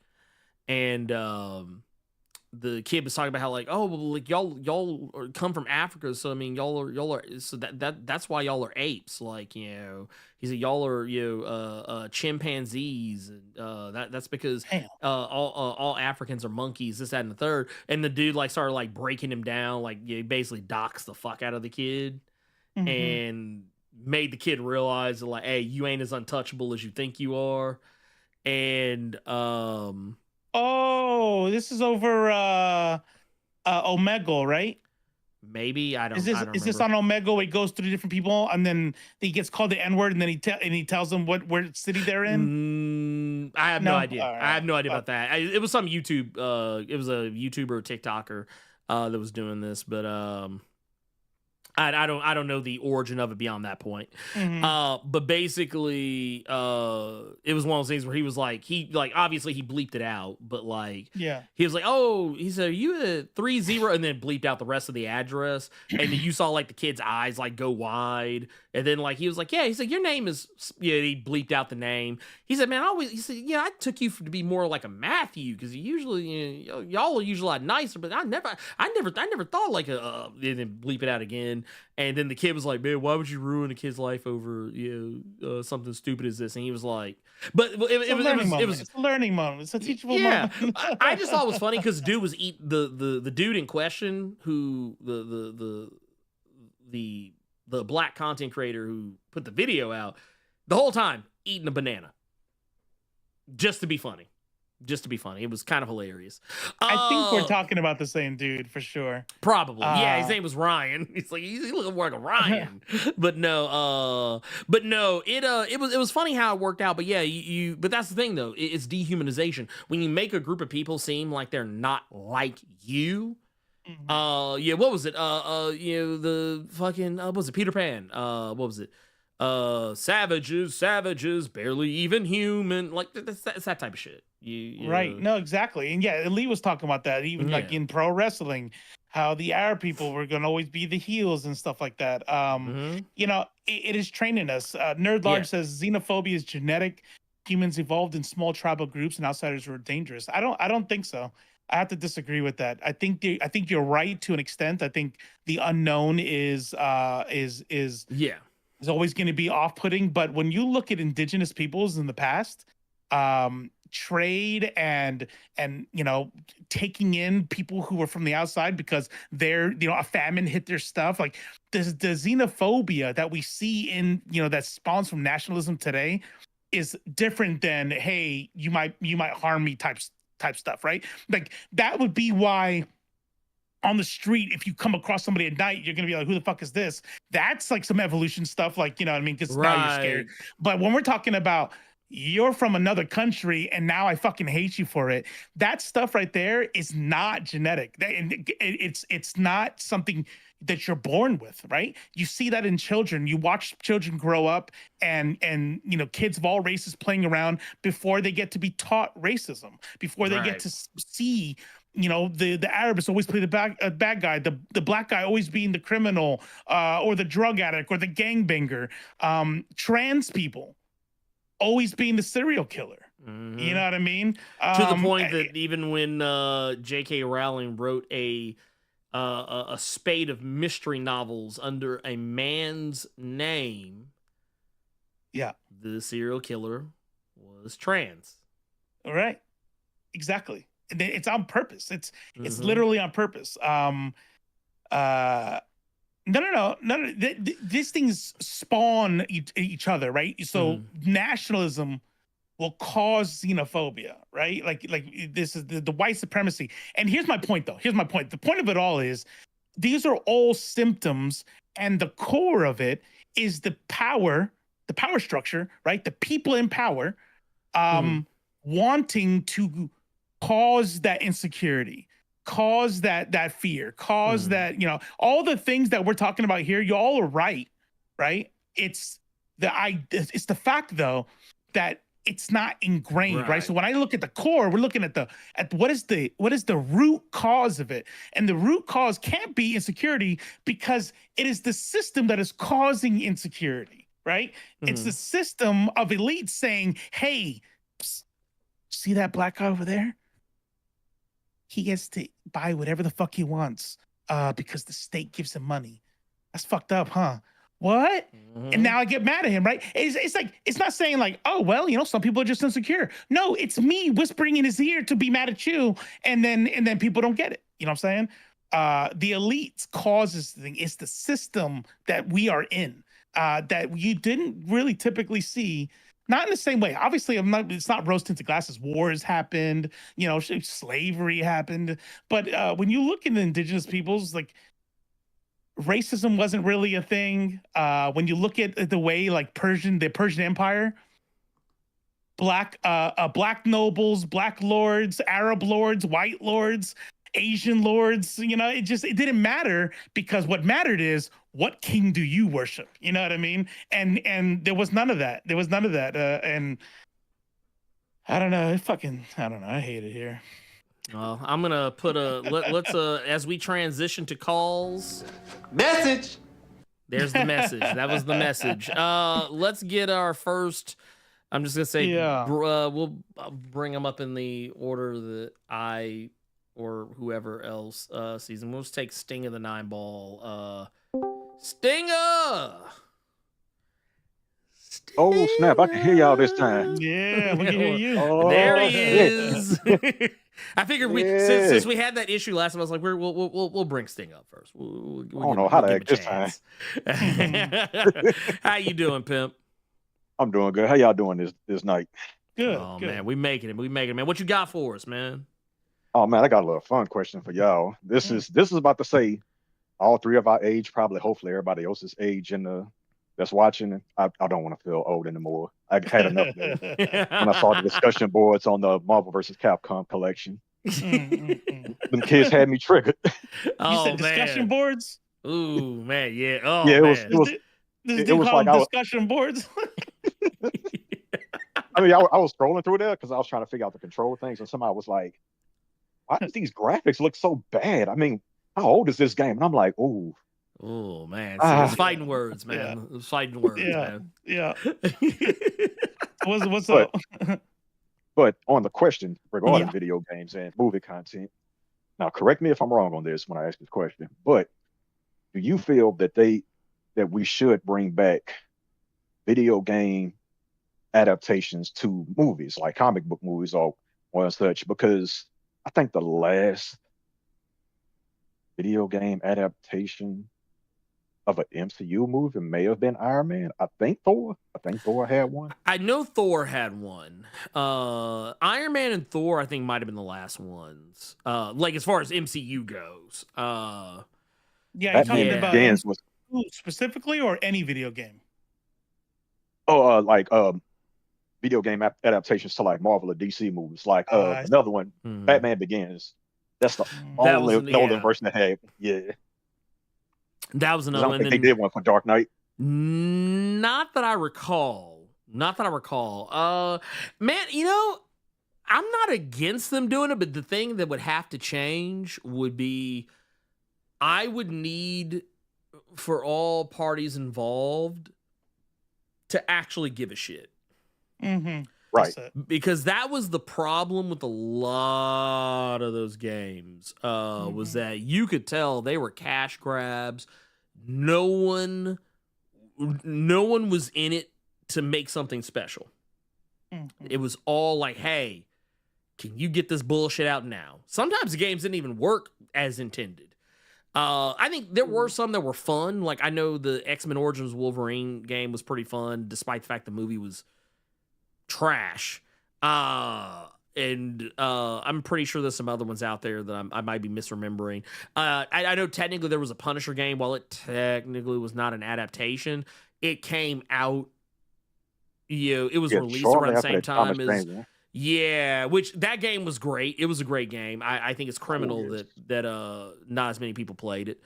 and the kid was talking about how like, oh, well, like y'all come from Africa, so I mean y'all are so that's why y'all are apes. Like, he said y'all are chimpanzees, and that's because all Africans are monkeys, this, that, and the third. And the dude like started like breaking him down, like he basically doxed the fuck out of the kid, and made the kid realize that like, hey, you ain't as untouchable as you think you are. And oh, this is over Omegle, right? Maybe I don't. Is this on Omegle? It goes through different people, and then he gets called the N-word, and then he tells them what city they're in. I have no idea. Right. I have no idea about that. It was some YouTube. It was a YouTuber or TikToker that was doing this, but I don't know the origin of it beyond that point. But basically, it was one of those things where he was like, obviously he bleeped it out, but like, he was like, oh, he said, are you at 30, and then bleeped out the rest of the address, and then you saw like the kid's eyes like go wide, and then like he was like, yeah, he's like, your name is, he bleeped out the name. He said, man, he said, yeah, I took you to be more like a Matthew, because usually y'all are usually a lot nicer, but I never thought like and then bleep it out again. And then the kid was like, man, why would you ruin a kid's life over something stupid as this? And he was like, but it was it's a learning moment. It's a teachable moment. I just thought it was funny because dude was the dude in question, who the black content creator who put the video out, the whole time eating a banana just to be funny. It was kind of hilarious. I think we're talking about the same dude for sure. Probably. Yeah, his name was Ryan. He's like, he's looking more like a Ryan. But no, it was funny how it worked out. But yeah, but that's the thing though. It's dehumanization. When you make a group of people seem like they're not like you. What was it? The fucking what was it? Peter Pan. What was it? Savages, barely even human. Like that's that type of shit. Right. No, exactly. And yeah, Lee was talking about that. Even like in pro wrestling, how the Arab people were going to always be the heels and stuff like that. It is training us. Nerd Large says xenophobia is genetic. Humans evolved in small tribal groups, and outsiders were dangerous. I don't think so. I have to disagree with that. I think you're right to an extent. I think the unknown is always going to be off-putting. But when you look at indigenous peoples in the past, trade and taking in people who were from the outside because they're a famine hit their stuff, like the xenophobia that we see in that spawns from nationalism today is different than, hey, you might harm me type stuff, right? Like that would be why on the street, if you come across somebody at night, you're gonna be like, who the fuck is this? That's like some evolution stuff, like, you know what I mean? Because now you're scared. But when we're talking about you're from another country and now I fucking hate you for it, that stuff right there is not genetic. It's not something that you're born with, right? You see that in children. You watch children grow up and you know, kids of all races playing around before they get to be taught racism, before they get to see, you know, the Arabs always play the bad guy, the black guy always being the criminal, or the drug addict or the gangbanger, trans people always being the serial killer. Mm-hmm. You know what I mean? To the point that even when J.K. Rowling wrote a spate of mystery novels under a man's name, the serial killer was trans. All right, exactly. It's on purpose. It's literally on purpose. No. These things spawn each other, right? So nationalism will cause xenophobia, right? Like this is the white supremacy. And here's my point, though. Here's my point. The point of it all is these are all symptoms, and the core of it is the power structure, right? The people in power wanting to cause that insecurity, cause that fear, cause that, you know, all the things that we're talking about here. You all are right? It's the fact, though, that it's not ingrained, right? So when I look at the core, we're looking at what is the root cause of it, and the root cause can't be insecurity because it is the system that is causing insecurity, right? It's the system of elites saying, "Hey, see that black guy over there? He gets to buy whatever the fuck he wants because the state gives him money. That's fucked up, huh? What?" And now I get mad at him, right? It's like, it's not saying like, oh, well, you know, some people are just insecure. No, it's me whispering in his ear to be mad at you, and then people don't get it. You know what I'm saying? The elites causes the thing. It's the system that we are in that you didn't really typically see. Not in the same way. Obviously, it's not rose-tinted glasses. Wars happened, you know, slavery happened. But when you look into indigenous peoples, like, racism wasn't really a thing. When you look at the way, like, the Persian Empire, black nobles, black lords, Arab lords, white lords, Asian lords, you know, it didn't matter, because what mattered is, what king do you worship? You know what I mean? And there was none of that. And I don't know. I don't know. I hate it here. Well, I'm gonna put let's as we transition to calls. Message. There's the message. That was the message. Let's get our first. I'm just gonna say, we'll bring them up in the order that I or whoever else sees them. We'll just take Sting of the 9-ball. Stinger! Oh snap! I can hear y'all this time. Yeah, we can hear you. Oh, There he is. I figured since we had that issue last time, I was like, we'll bring Sting up first. We'll I don't know how to act this time. How you doing, pimp? I'm doing good. How y'all doing this night? Good. Oh good. man, we making it, man. What you got for us, man? Oh man, I got a little fun question for y'all. This is about to say all three of our age, probably hopefully everybody else's age that's watching. I don't want to feel old anymore. I had enough of it. When I saw the discussion boards on the Marvel vs. Capcom collection. Them kids had me triggered. You said discussion boards? Ooh, man, yeah. Oh, yeah, man. It was like discussion boards. I mean, I was scrolling through there because I was trying to figure out the control things, and somebody was like, "Why does these graphics look so bad? I mean, how old is this game?" And I'm like, "Ooh." Oh man, it's fighting words, man. It's fighting words, man. Yeah. What's up? But on the question regarding video games and movie content, now correct me if I'm wrong on this when I ask this question, but do you feel that we should bring back video game adaptations to movies, like comic book movies or such? Because I think the last video game adaptation of an MCU movie may have been Iron Man. I think Thor had one. I know Thor had one. Iron Man and Thor, I think, might have been the last ones. Like as far as MCU goes. Yeah, you're talking about Begins was specifically or any video game? Video game adaptations to like Marvel or DC movies. Like another one, Batman Begins. That's the only Nolan version that had. Yeah. That was another one. I don't think they did one for Dark Knight. Not that I recall. Man, I'm not against them doing it, but the thing that would have to change would be I would need for all parties involved to actually give a shit. Mm-hmm. Right. Because that was the problem with a lot of those games, was that you could tell they were cash grabs. No one was in it to make something special. Mm-hmm. It was all like, hey, can you get this bullshit out now? Sometimes the games didn't even work as intended. I think there were some that were fun. Like I know the X-Men Origins Wolverine game was pretty fun, despite the fact the movie was trash. And I'm pretty sure there's some other ones out there that I might be misremembering. I know technically there was a Punisher game. While it technically was not an adaptation, it came out, it was released around the same time as... Yeah, which that game was great. It was a great game. I think it's criminal that not as many people played it.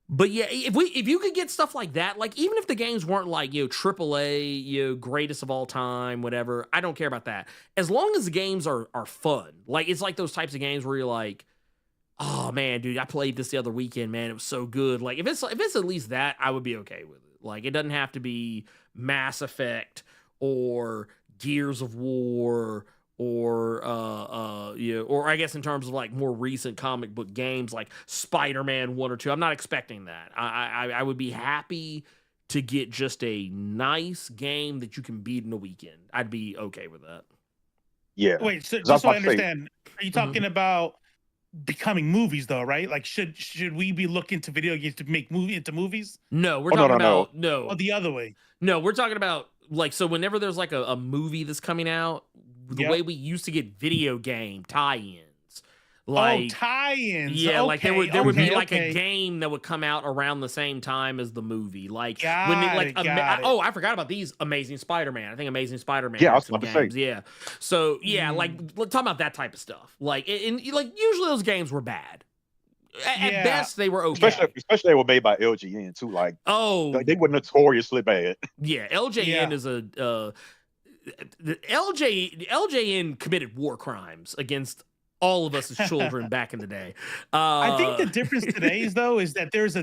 But yeah, if you could get stuff like that, like even if the games weren't like AAA, greatest of all time, whatever, I don't care about that. As long as the games are fun, like it's like those types of games where you're like, oh man, dude, I played this the other weekend, man, it was so good. Like if it's at least that, I would be okay with it. Like it doesn't have to be Mass Effect or Gears of War or I guess in terms of like more recent comic book games like Spider-Man 1 or 2. I'm not expecting that. I would be happy to get just a nice game that you can beat in a weekend. I'd be okay with that. Yeah. Wait, so just so I understand, are you talking about becoming movies though, right? Like should we be looking to video games to make into movies? No, we're talking about no. Oh, the other way. No, we're talking about like, so whenever there's like a movie that's coming out, the way we used to get video game tie-ins. Like, tie-ins. Yeah, like there would be like a game that would come out around the same time as the movie. Like I forgot about these Amazing Spider-Man. I think Amazing Spider-Man. Yeah, I was about to say. Yeah. So yeah, like talking about that type of stuff. Like like usually those games were bad. At best, they were okay. Especially they were made by LJN too. Like they were notoriously bad. Yeah, LJN is LJN committed war crimes against all of us as children back in the day. I think the difference today is that there's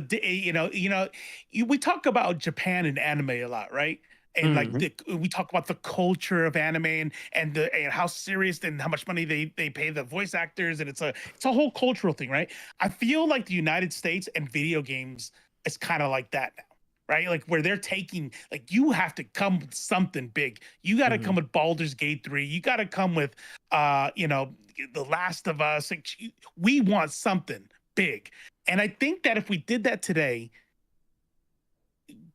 we talk about Japan and anime a lot, right? And we talk about the culture of anime and how serious and how much money they pay the voice actors, and it's a whole cultural thing, right? I feel like the United States and video games is kind of like that now. Right? Like where they're taking, like you have to come with something big. You got to come with Baldur's Gate 3. You got to come with, The Last of Us. Like, we want something big. And I think that if we did that today,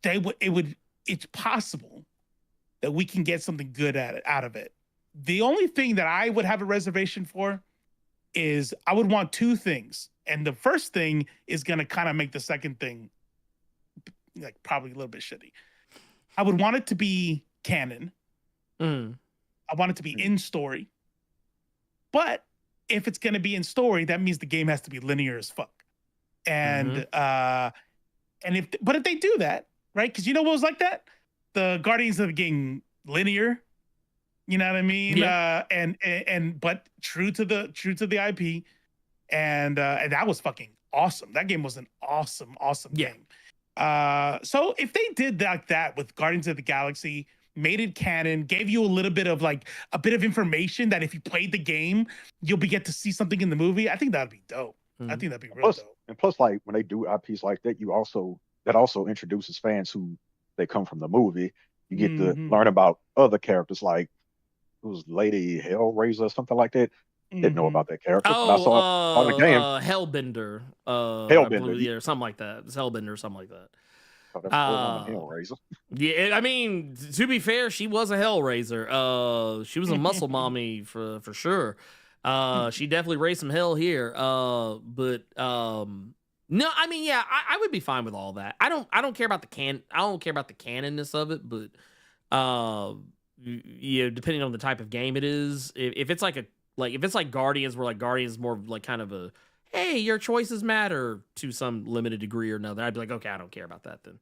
it's possible that we can get something good out of it. The only thing that I would have a reservation for is I would want two things. And the first thing is going to kind of make the second thing like probably a little bit shitty. I would want it to be canon. I want it to be in story. But if it's going to be in story, that means the game has to be linear as fuck. And if they do that, right? Because you know what was like that? The Guardians of the Game linear. You know what I mean? Yeah. But true to the IP, and that was fucking awesome. That game was an awesome game. So if they did like that with Guardians of the Galaxy, made it canon, gave you a little bit of like a bit of information that if you played the game, you'll get to see something in the movie. I think that'd be dope. I think that'd be real dope. And plus, like when they do IPs like that, that also introduces fans who they come from the movie. You get to learn about other characters, like it was Lady Hellraiser or something like that. Didn't know about that character. I saw on the game. Hellbender. Hellbender, or something like that. It's Hellbender or something like that. Oh, that poor woman, Hellraiser. Yeah, I mean, to be fair, she was a Hellraiser. She was a muscle mommy for sure. She definitely raised some hell here. But no, I mean, yeah, I would be fine with all that. I don't care about the I don't care about the canonness of it, but yeah, depending on the type of game it is, if it's like if it's like Guardians, where like Guardians is more of like kind of a, hey, your choices matter to some limited degree or another, I'd be like, okay, I don't care about that then.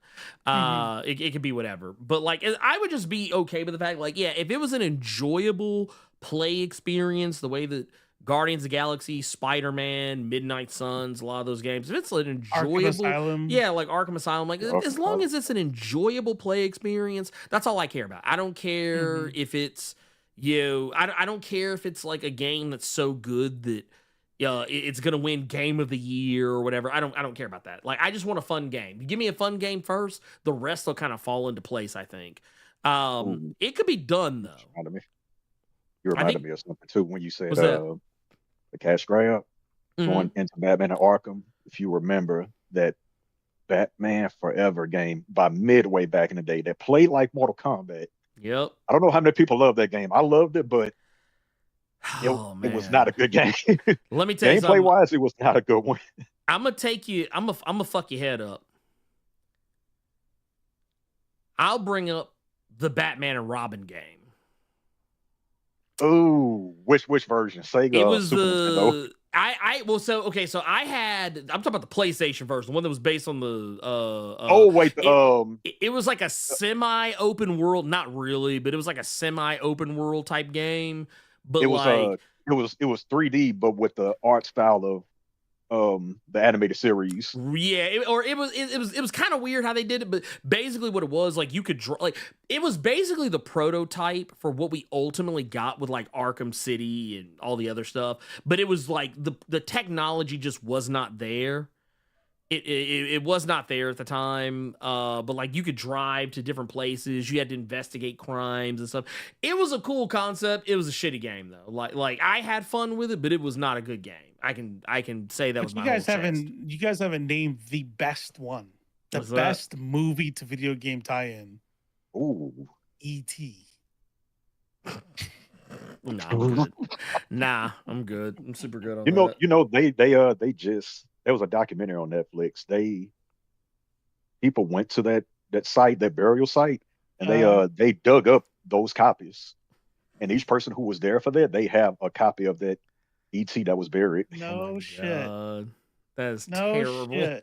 It could be whatever. But like, I would just be okay with the fact, like, yeah, if it was an enjoyable play experience, the way that Guardians of the Galaxy, Spider-Man, Midnight Suns, a lot of those games, if it's an enjoyable, yeah, like Arkham Asylum, like as long as it's an enjoyable play experience, that's all I care about. I don't care if it's, I don't care if it's like a game that's so good that it's gonna win Game of the Year or whatever. I don't care about that. Like, I just want a fun game. You give me a fun game first, the rest will kind of fall into place, I think. It could be done though. You reminded me of something too when you said the cash grab going into Batman and Arkham. If you remember that Batman Forever game by Midway back in the day that played like Mortal Kombat. Yep. I don't know how many people love that game. I loved it, but it was not a good game. Let me tell you something. Gameplay wise, it was not a good one. I'm gonna take you. I'm gonna fuck your head up. I'll bring up the Batman and Robin game. Oh, which version? Sega. It was Super Nintendo? So I had, I'm talking about the PlayStation version, the one that was based on the it was like a semi-open world, not really, but it was like a semi-open world type game. But it was it was 3D, but with the art style of the animated series. Yeah, it was kind of weird how they did it, but basically what it was, like, you could draw, like, it was basically the prototype for what we ultimately got with like Arkham City and all the other stuff. But it was like the technology just was not there. It was not there at the time, but like, you could drive to different places, you had to investigate crimes and stuff. It was a cool concept. It was a shitty game though. Like I had fun with it, but it was not a good game. I can say that was my whole chest. You guys haven't named the best one, the best movie to video game tie-in. Ooh, E.T. Nah, I'm good. I'm super good on that. You know, they just, there was a documentary on Netflix. People went to that site, that burial site, and they dug up those copies. And each person who was there for that, they have a copy of that E.T. that was buried. No shit. God. That is terrible. Shit.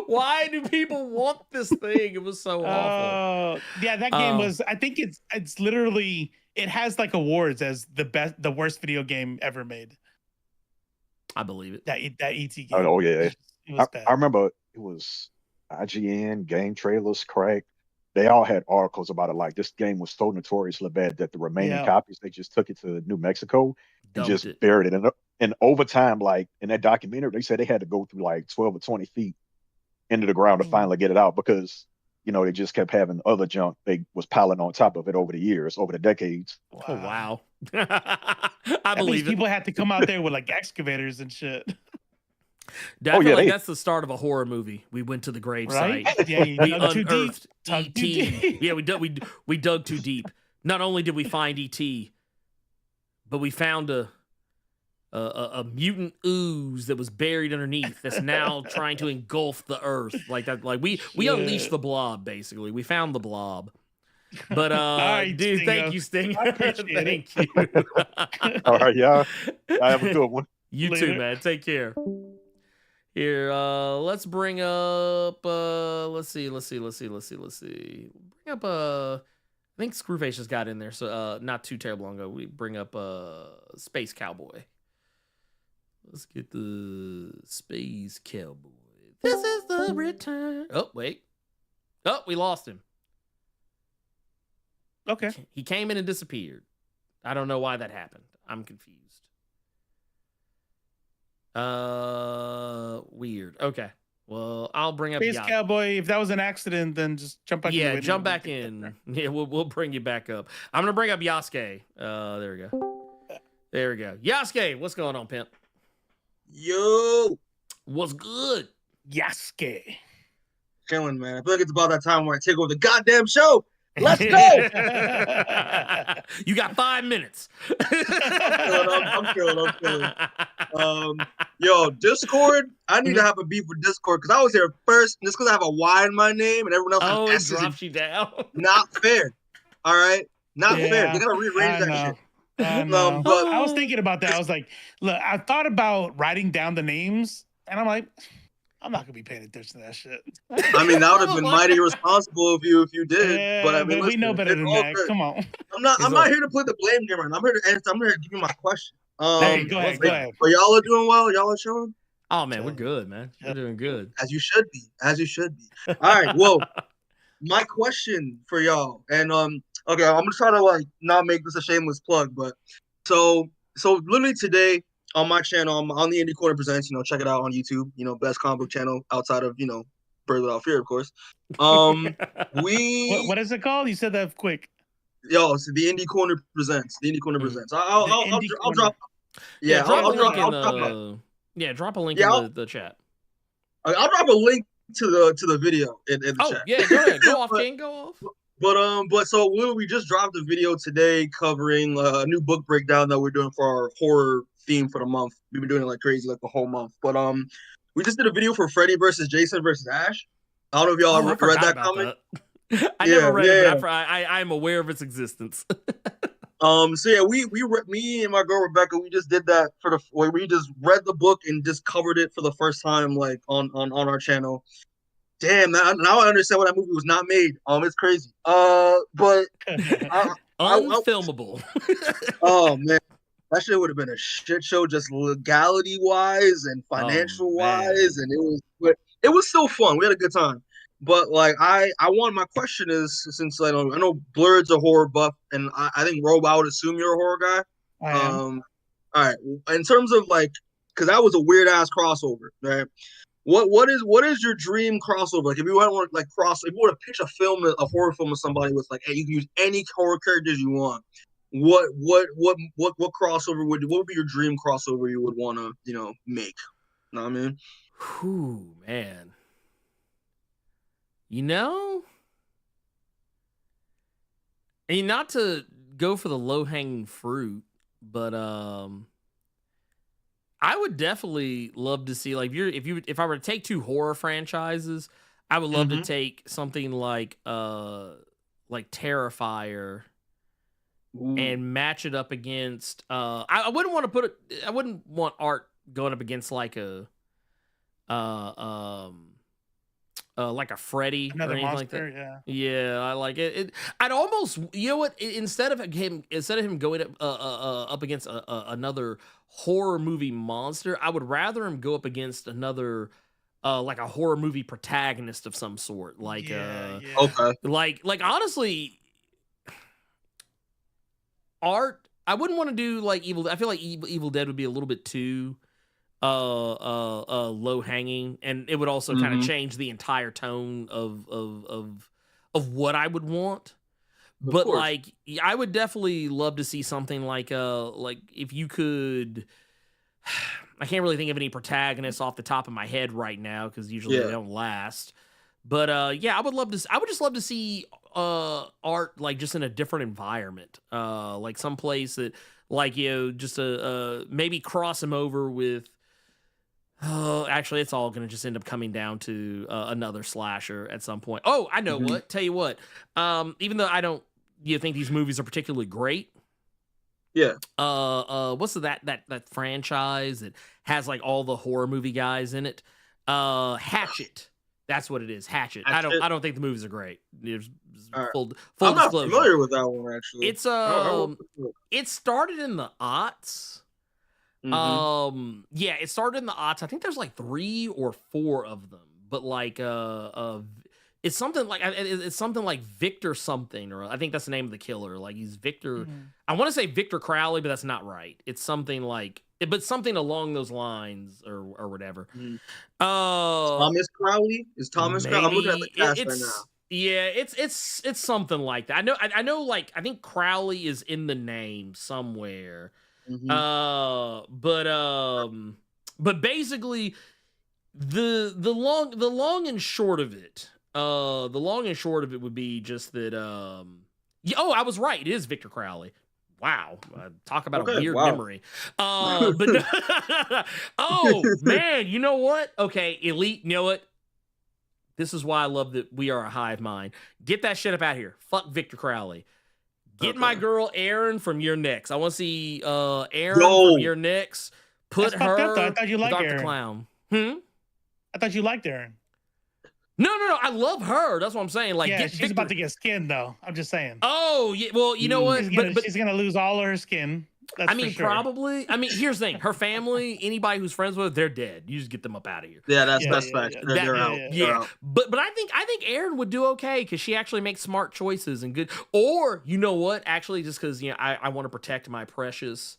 Why do people want this thing? It was so awful. Yeah, that game was, I think it's literally, it has like awards as the worst video game ever made. I believe it. That E.T. game. Oh yeah. I remember it was IGN, Game Trailers, Crack. They all had articles about it. Like, this game was so notoriously bad that the remaining copies, they just took it to New Mexico and just buried it. And over time, like in that documentary, they said they had to go through like 12 or 20 feet into the ground to finally get it out because, you know, they just kept having other junk they was piling on top of it over the years, over the decades. Wow. Oh, wow. I believe it. People had to come out there with like excavators and shit. Definitely, that's the start of a horror movie. We went to the grave site. Yeah, we unearthed E.T. Yeah, we dug too deep. Not only did we find E.T., but we found a mutant ooze that was buried underneath that's now trying to engulf the earth like that. Like we unleashed the blob, basically. We found the blob. But right, dude, Stingo. Thank you, Sting. Thank you. All right, y'all. I have a good one. You too, man. Take care. Here, let's bring up let's see. Bring up I think Screwface just got in there, so not too terrible long ago. We bring up Space Cowboy. Let's get the Space Cowboy. This is the return. Oh, wait. Oh, we lost him. Okay. He came in and disappeared. I don't know why that happened. I'm confused. Weird. Okay. Well, I'll bring up Space Cowboy. If that was an accident, then just jump back in. Yeah, jump back in. Yeah, we'll bring you back up. I'm gonna bring up Yasuke. There we go. There we go. Yasuke, what's going on, pimp? Yo, what's good? Yasuke. Chilling, man. I feel like it's about that time where I take over the goddamn show. Let's go. You got 5 minutes. I'm killing. Yo, Discord. I need to have a beef with Discord because I was here first. Just because I have a Y in my name and everyone else Oh, has it S's. drops you down. Not fair. All right, not fair. They gotta rearrange that shit. I know. But I was thinking about that. I was like, look, I thought about writing down the names, and I'm like, I'm not gonna be paying attention to that shit. I mean, that would have been mighty irresponsible if you did. Yeah, but I mean, we know better than that. Good. Come on. I'm not here to play the blame game right now. I'm here to answer. I'm here to give you my question. Hey, go ahead. But y'all are doing well. Y'all are showing. Oh man, we're good, man. We're doing good. As you should be. All right. Well, my question for y'all, and okay, I'm gonna try to like not make this a shameless plug, but so literally today on my channel, I'm on the Indie Corner Presents. Check it out on YouTube. Best comic book channel outside of Bird Without Fear, of course. What is it called? You said that quick. Yo, so the Indie Corner Presents. The Indie Corner Presents. I'll drop. Yeah, drop I'll a link drop. drop a link in the chat. I'll drop a link to the video in the chat. Yeah, go ahead. Go off, King. Go off. But so we just dropped a video today covering a new book breakdown that we're doing for our horror theme for the month. We've been doing it like crazy like the whole month. But we just did a video for Freddy versus Jason versus Ash. I don't know if y'all read that comic. I never read it, but I'm aware of its existence. So yeah, me and my girl Rebecca, we just did that we just read the book and just covered it for the first time like on our channel. Damn, now I understand why that movie was not made. It's crazy. But unfilmable. Oh man, that shit would have been a shit show, just legality wise and financial wise, and it was still fun. We had a good time. But like I want, my question is, since I know Blerd's a horror buff, and I think Rob, I would assume you're a horror guy. I am. All right. In terms of like, because that was a weird ass crossover, right? What is your dream crossover? Like, if you want to if you want to pitch a horror film with somebody with like, hey, you can use any horror characters you want. What crossover what would be your dream crossover you would want to make? You know what I mean? Whew, man. And not to go for the low-hanging fruit, but I would definitely love to see, like, if I were to take two horror franchises, I would love to take something like Terrifier and match it up against I wouldn't want Art going up against like a Freddy Another or anything monster, like that. yeah. Yeah, I like it. I'd almost, instead of him going up against another horror movie monster, I would rather him go up against another like a horror movie protagonist of some sort. Like okay. Like honestly, Art, I wouldn't want to do like Evil. I feel like Evil Dead would be a little bit too low hanging, and it would also kind of change the entire tone of what I would want. But like, I would definitely love to see something like if you could. I can't really think of any protagonists off the top of my head right now because usually they don't last. But I would just love to see Art like just in a different environment, like someplace that like just maybe cross him over with. Actually, it's all gonna just end up coming down to another slasher at some point. Oh, I know what. Tell you what. Even though I don't, think these movies are particularly great. Yeah. What's that franchise that has like all the horror movie guys in it? Hatchet. That's what it is. Hatchet. I don't think the movies are great. Full I'm not disclosure. familiar with that one actually. It's it started in the aughts. It started in the aughts. I think there's like 3 or 4 of them, but like it's something like Victor something, or I think that's the name of the killer. Like he's Victor. I want to say Victor Crowley, but that's not right. It's something like, but something along those lines or whatever. Thomas Crowley is Thomas Crowley. I'm looking at the cast right now. Yeah, it's something like that. I know. Like I think Crowley is in the name somewhere. But basically, the long and short of it, The long and short of it would be just that. I was right. It is Victor Crowley. Wow, talk about a weird memory. But no, oh man, you know what? Okay, Elite. You know what? This is why I love that we are a hive mind. Get that shit up out here. Fuck Victor Crowley. Get my girl Erin from Your Next. I want to see Erin from Your Next. Put her. I thought you liked Dr. Erin. Clown. I thought you liked Erin. No. I love her. That's what I'm saying. Like, yeah, she's about to get skinned, though. I'm just saying. Oh, yeah. Well, you know what? But she's gonna lose all her skin. That's I mean, for sure. probably. I mean, here's the thing: her family, anybody who's friends with her, they're dead. You just get them up out of here. Yeah, that's facts. They're out. Yeah. But I think Erin would do okay because she actually makes smart choices and good. Or you know what? Actually, just because I want to protect my precious.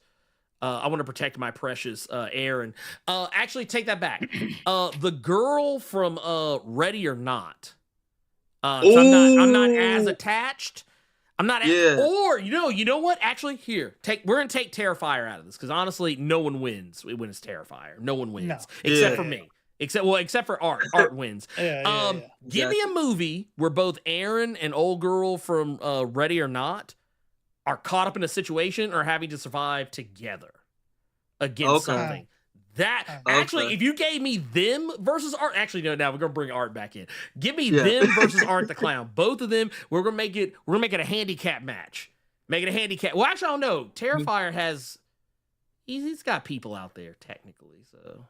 Erin. Actually, take that back. The girl from Ready or Not. So I'm not as attached. I'm not. Or you know what? Actually, we're gonna take Terrifier out of this because honestly, no one wins when it's Terrifier. No one wins except for me. Except for Art. Art wins. Give me a movie where both Erin and old girl from Ready or Not are caught up in a situation or having to survive together against something. Actually, if you gave me them versus Art, actually no, now we're gonna bring Art back in. Give me them versus Art the Clown. Both of them, we're gonna make it a handicap match. Make it a handicap. Well, actually, I don't know. Terrifier has he's got people out there technically, so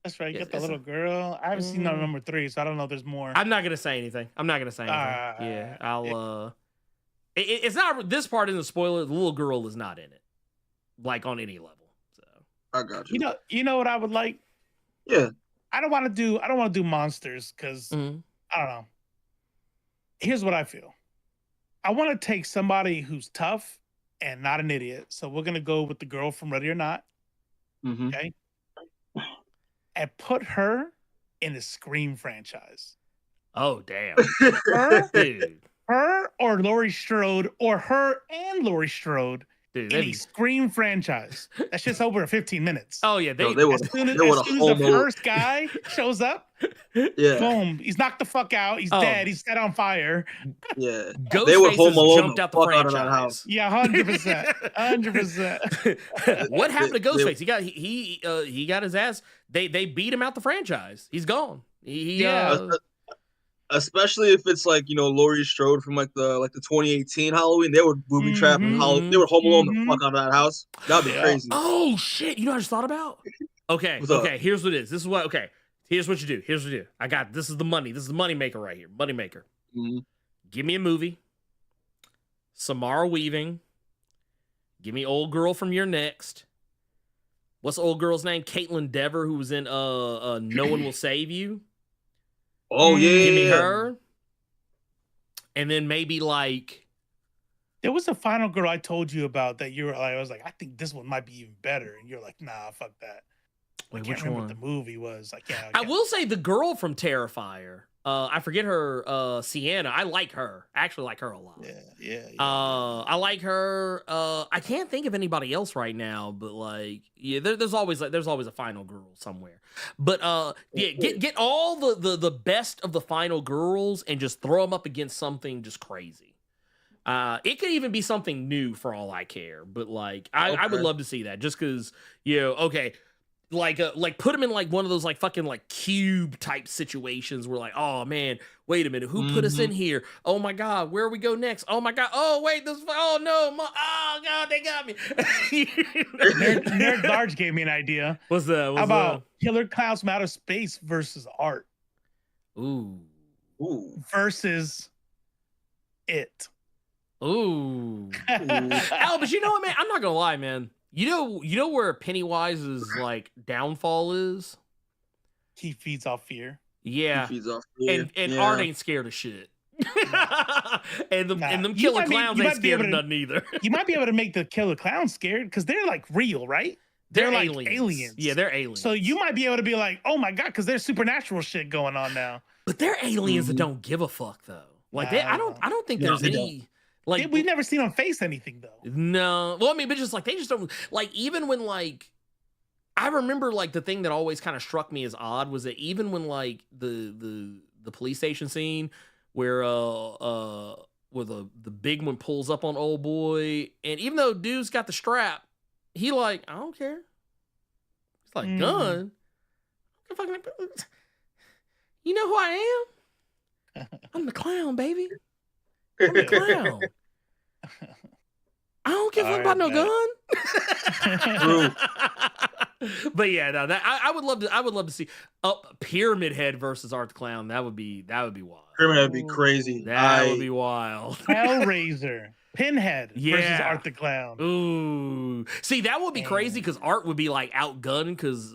that's right. You got the little girl. I haven't seen number 3, so I don't know if there's more. I'm not gonna say anything. Yeah, I'll it's not, this part isn't a spoiler. The little girl is not in it, like on any level. So I got you. You know what I would like? Yeah. I don't want to do monsters because I don't know. Here's what I feel. I want to take somebody who's tough and not an idiot. So we're gonna go with the girl from Ready or Not. Okay. And put her in the Scream franchise. Oh damn. Dude. Her or Laurie Strode, or her and Laurie Strode in a Scream franchise. That's just over 15 minutes. Oh yeah, as soon as the first guy shows up, boom, he's knocked the fuck out. He's dead. He's set on fire. Yeah, they were Home Alone. Jumped out the franchise. Yeah, 100%, 100%. What happened to Ghostface? He got his ass. They beat him out the franchise. He's gone. Especially if it's like Laurie Strode from like the 2018 Halloween, they were booby trapping Halloween. They were Home Alone the fuck out of that house. That'd be crazy. Oh shit! You know what I just thought about? Okay, here's what it is. Here's what you do. I got this. Is the money. This is the money maker right here. Money maker. Give me a movie. Samara Weaving. Give me old girl from Your Next. What's the old girl's name? Caitlin Dever, who was in No One Will Save You. Oh yeah, give me her, and then maybe like there was a final girl I told you about that you were like, I was like, I think this one might be even better, and you're like, nah, fuck that. Wait, I can't which remember one? What the movie was like. Yeah, I will say the girl from Terrifier. I forget her. Sienna. I like her. I actually like her a lot. Yeah. I like her. I can't think of anybody else right now, but like, yeah, there's always a final girl somewhere. But get all the best of the final girls and just throw them up against something just crazy. It could even be something new for all I care. But like, I would love to see that just because like put him in like one of those like fucking like cube type situations where like, oh man, wait a minute, who put us in here? Oh my god, where we go next? Oh my god, oh wait, oh no, oh god, they got me. Nerd Large gave me an idea. What's that? How about Killer Clowns from Outer Space versus Art? Ooh. Versus It. Ooh. Oh, but you know what, man? I'm not gonna lie, man. You know where Pennywise's like downfall is? He feeds off fear. Yeah. He feeds off fear. And Art ain't scared of shit. and them killer clowns ain't scared of nothing either. You might be able to make the killer clowns scared because they're like real, right? They're like aliens. Yeah, they're aliens. So you might be able to be like, oh my god, because there's supernatural shit going on now. But they're aliens that don't give a fuck though. Like I don't think there's any. Like we've never seen them face anything though. No, well, I mean, but just like they just don't like. Even when like, I remember like the thing that always kind of struck me as odd was that even when like the the police station scene where the big one pulls up on old boy, and even though dude's got the strap, he like, I don't care. It's like gun. You know who I am? I'm the clown, baby. I'm the clown. I don't give a fuck about no gun. But yeah, no, that I would love to see Pyramid Head versus Art the Clown. That would be wild. Pyramid Head would be crazy. That would be wild. Hellraiser. Pinhead versus Art the Clown. Ooh. See, that would be crazy because Art would be like outgunned because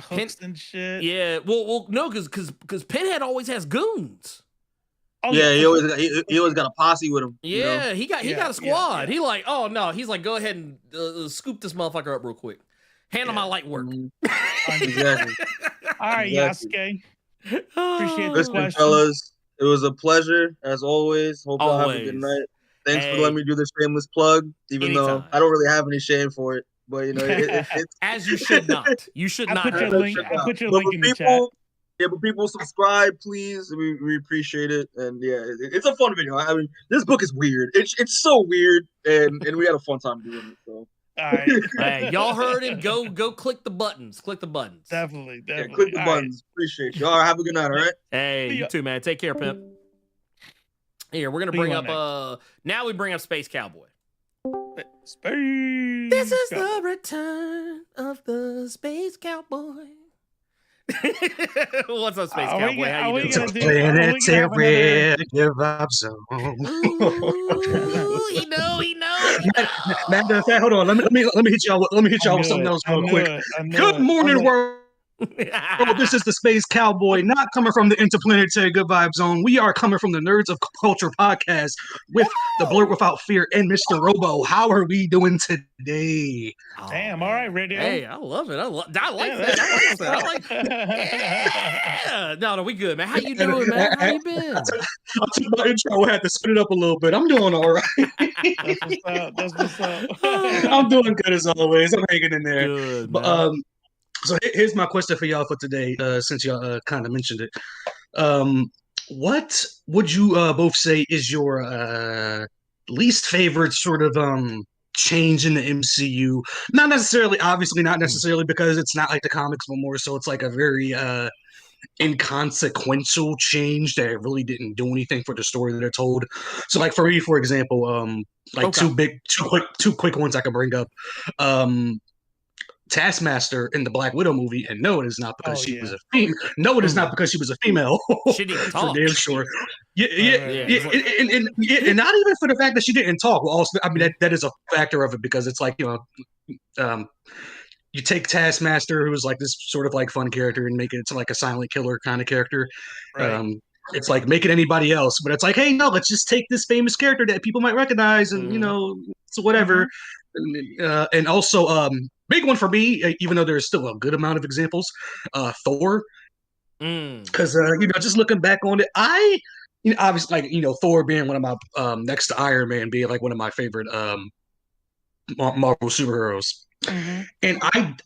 hooks and shit. Yeah. Well no, because Pinhead always has goons. Oh, yeah, he always got a posse with him. Yeah, you know? he got a squad. Yeah. He like, oh no, he's like, go ahead and scoop this motherfucker up real quick. Handle my light work. Exactly. All right, Yasuke. Appreciate the question, fellas. It was a pleasure as always. Hope y'all have a good night. Thanks for letting me do this shameless plug, even though I don't really have any shame for it. But you know, it's as you should not. You should not. I put your link in the chat. Yeah, but people subscribe, please. We appreciate it, and yeah, it's a fun video. I mean, this book is weird. It's so weird, and we had a fun time doing it. So, all right, hey, y'all heard him. Go click the buttons. Click the buttons. Definitely. Yeah, click the buttons. Right. Appreciate you. All right, have a good night. All right. Hey, you too, man. Take care, pimp. Here, we're gonna bring up. Now we bring up Space Cowboy. Space. This is the return of the Space Cowboy. What's up, Space Cowboy? How you doing? Planetary give-up zone. Ooh, he know. Matter of fact, hold on. Let me hit y'all. Let me hit y'all with something else real quick. Good morning, world. This is the Space Cowboy, not coming from the Interplanetary Good Vibe Zone. We are coming from the Nerds of Culture podcast with the Blerd Without Fear and Mr. Robo. How are we doing today? Damn, all right, radio. Hey, I love it. I like that. Yeah. No, we good, man. How you doing, man? How you been? I took my intro. I had to spin it up a little bit. I'm doing all right. That's what's up. I'm doing good as always. I'm hanging in there. Good, but, so here's my question for y'all for today, since y'all kind of mentioned it. What would you both say is your least favorite sort of change in the MCU? Not necessarily, obviously not necessarily because it's not like the comics, but more so it's like a very inconsequential change that really didn't do anything for the story that they're told. So like for me, for example, two quick ones I can bring up. Taskmaster in the Black Widow movie, and no, it is not because she was a female. No, it is not because she was a female. She didn't talk. For damn sure. And not even for the fact that she didn't talk. Well, also, I mean that is a factor of it because it's like you take Taskmaster, who's like this sort of like fun character, and make it into like a silent killer kind of character. Right. It's like make it anybody else, but it's like, hey, no, let's just take this famous character that people might recognize, and so whatever. And also, big one for me, even though there's still a good amount of examples, Thor. Because just looking back on it, obviously like Thor being one of my next to Iron Man being like one of my favorite Marvel superheroes. And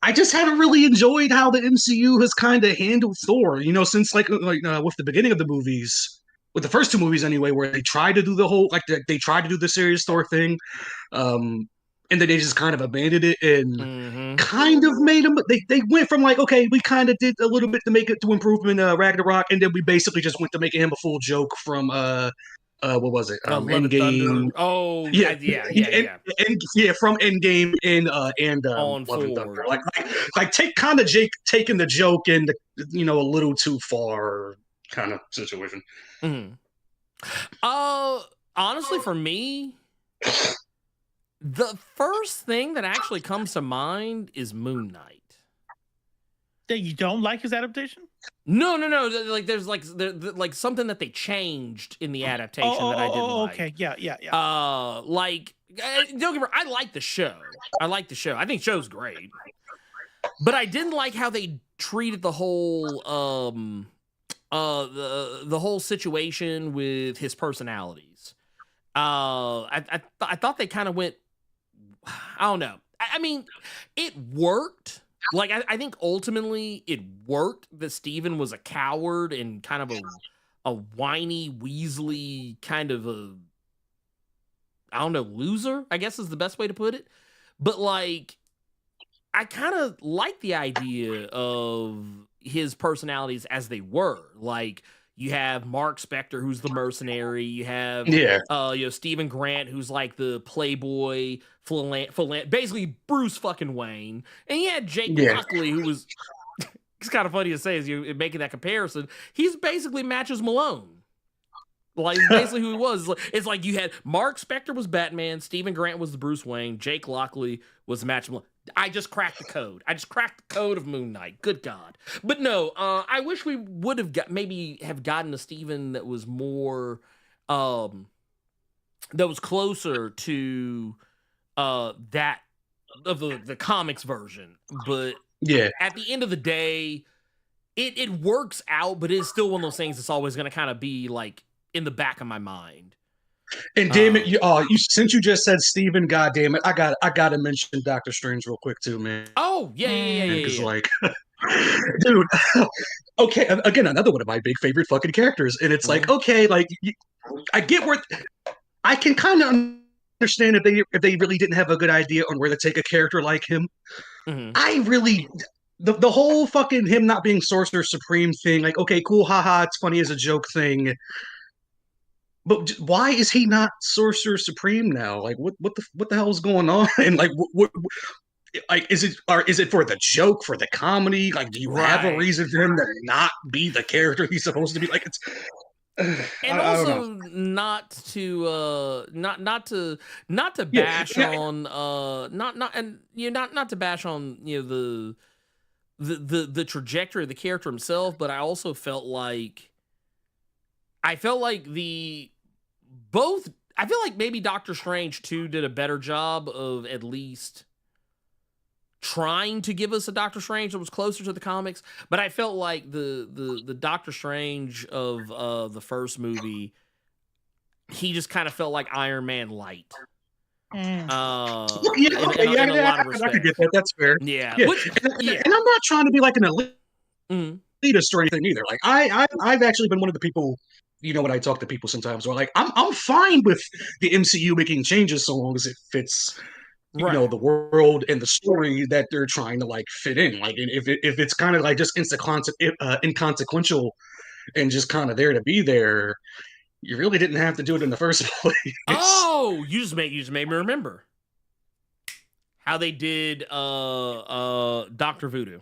I just haven't really enjoyed how the MCU has kind of handled Thor, since like with the beginning of the movies, with the first two movies anyway, where they tried to do the whole they tried to do the serious Thor thing, and then they just kind of abandoned it and kind of made them. They went from like, okay, we kind of did a little bit to make it to improvement Ragnarok, and then we basically just went to making him a full joke from what was it? Endgame. Oh yeah. And from Endgame and on Love and Thunder. Like taking the joke and a little too far kind of situation. Honestly, for me, the first thing that actually comes to mind is Moon Knight. That you don't like his adaptation? No. Like there's like something that they changed in the adaptation that I didn't like. Okay, yeah. Don't get me wrong, I like the show. I think the show's great, but I didn't like how they treated the whole the whole situation with his personalities. I thought they kind of went. I don't know. I mean, it worked like I think ultimately it worked that Steven was a coward and kind of a whiny, weaselly kind of a, I don't know, loser, I guess is the best way to put it. But like, I kind of like the idea of his personalities as they were. Like, you have Mark Spector, who's the mercenary. You have, Stephen Grant, who's like the playboy, basically Bruce fucking Wayne. And you had Jake Lockley, who was, it's kind of funny to say as you're making that comparison. He's basically matches Malone. Like, basically who he was. It's like you had Mark Spector was Batman, Stephen Grant was the Bruce Wayne, Jake Lockley was the match Malone. I just cracked the code. I just cracked the code of Moon Knight. Good God. But no, I wish we would have gotten a Steven that was more, that was closer to that of the comics version. But at the end of the day, it works out, but it's still one of those things that's always going to kind of be like in the back of my mind. And damn it, since you just said Steven, God damn it, I gotta mention Doctor Strange real quick too, man. Oh yeah. Because like, dude, okay, again, another one of my big favorite fucking characters, and it's like, okay, like I get where I can kind of understand if they really didn't have a good idea on where to take a character like him. I really. The whole fucking him not being Sorcerer Supreme thing, like, okay, cool, haha, it's funny as a joke thing. But why is he not Sorcerer Supreme now? Like, what the hell is going on? And like, what like, is it for the joke, for the comedy? Like, do you have a reason for him to not be the character he's supposed to be? Like, it's and also not to bash on not to bash on the trajectory of the character himself, but I also felt like maybe Doctor Strange 2 did a better job of at least trying to give us a Doctor Strange that was closer to the comics, but I felt like the Doctor Strange of the first movie, he just kind of felt like Iron Man light. In a lot of respects. I could get that. That's fair. Yeah. And I'm not trying to be like an elitist or anything either. Like I've actually been one of the people, when I talk to people sometimes, where like I'm fine with the MCU making changes so long as it fits, the world and the story that they're trying to like fit in. Like if it's kind of like just inconsequential and just kind of there to be there, you really didn't have to do it in the first place. Oh, you just made me remember how they did Dr. Voodoo.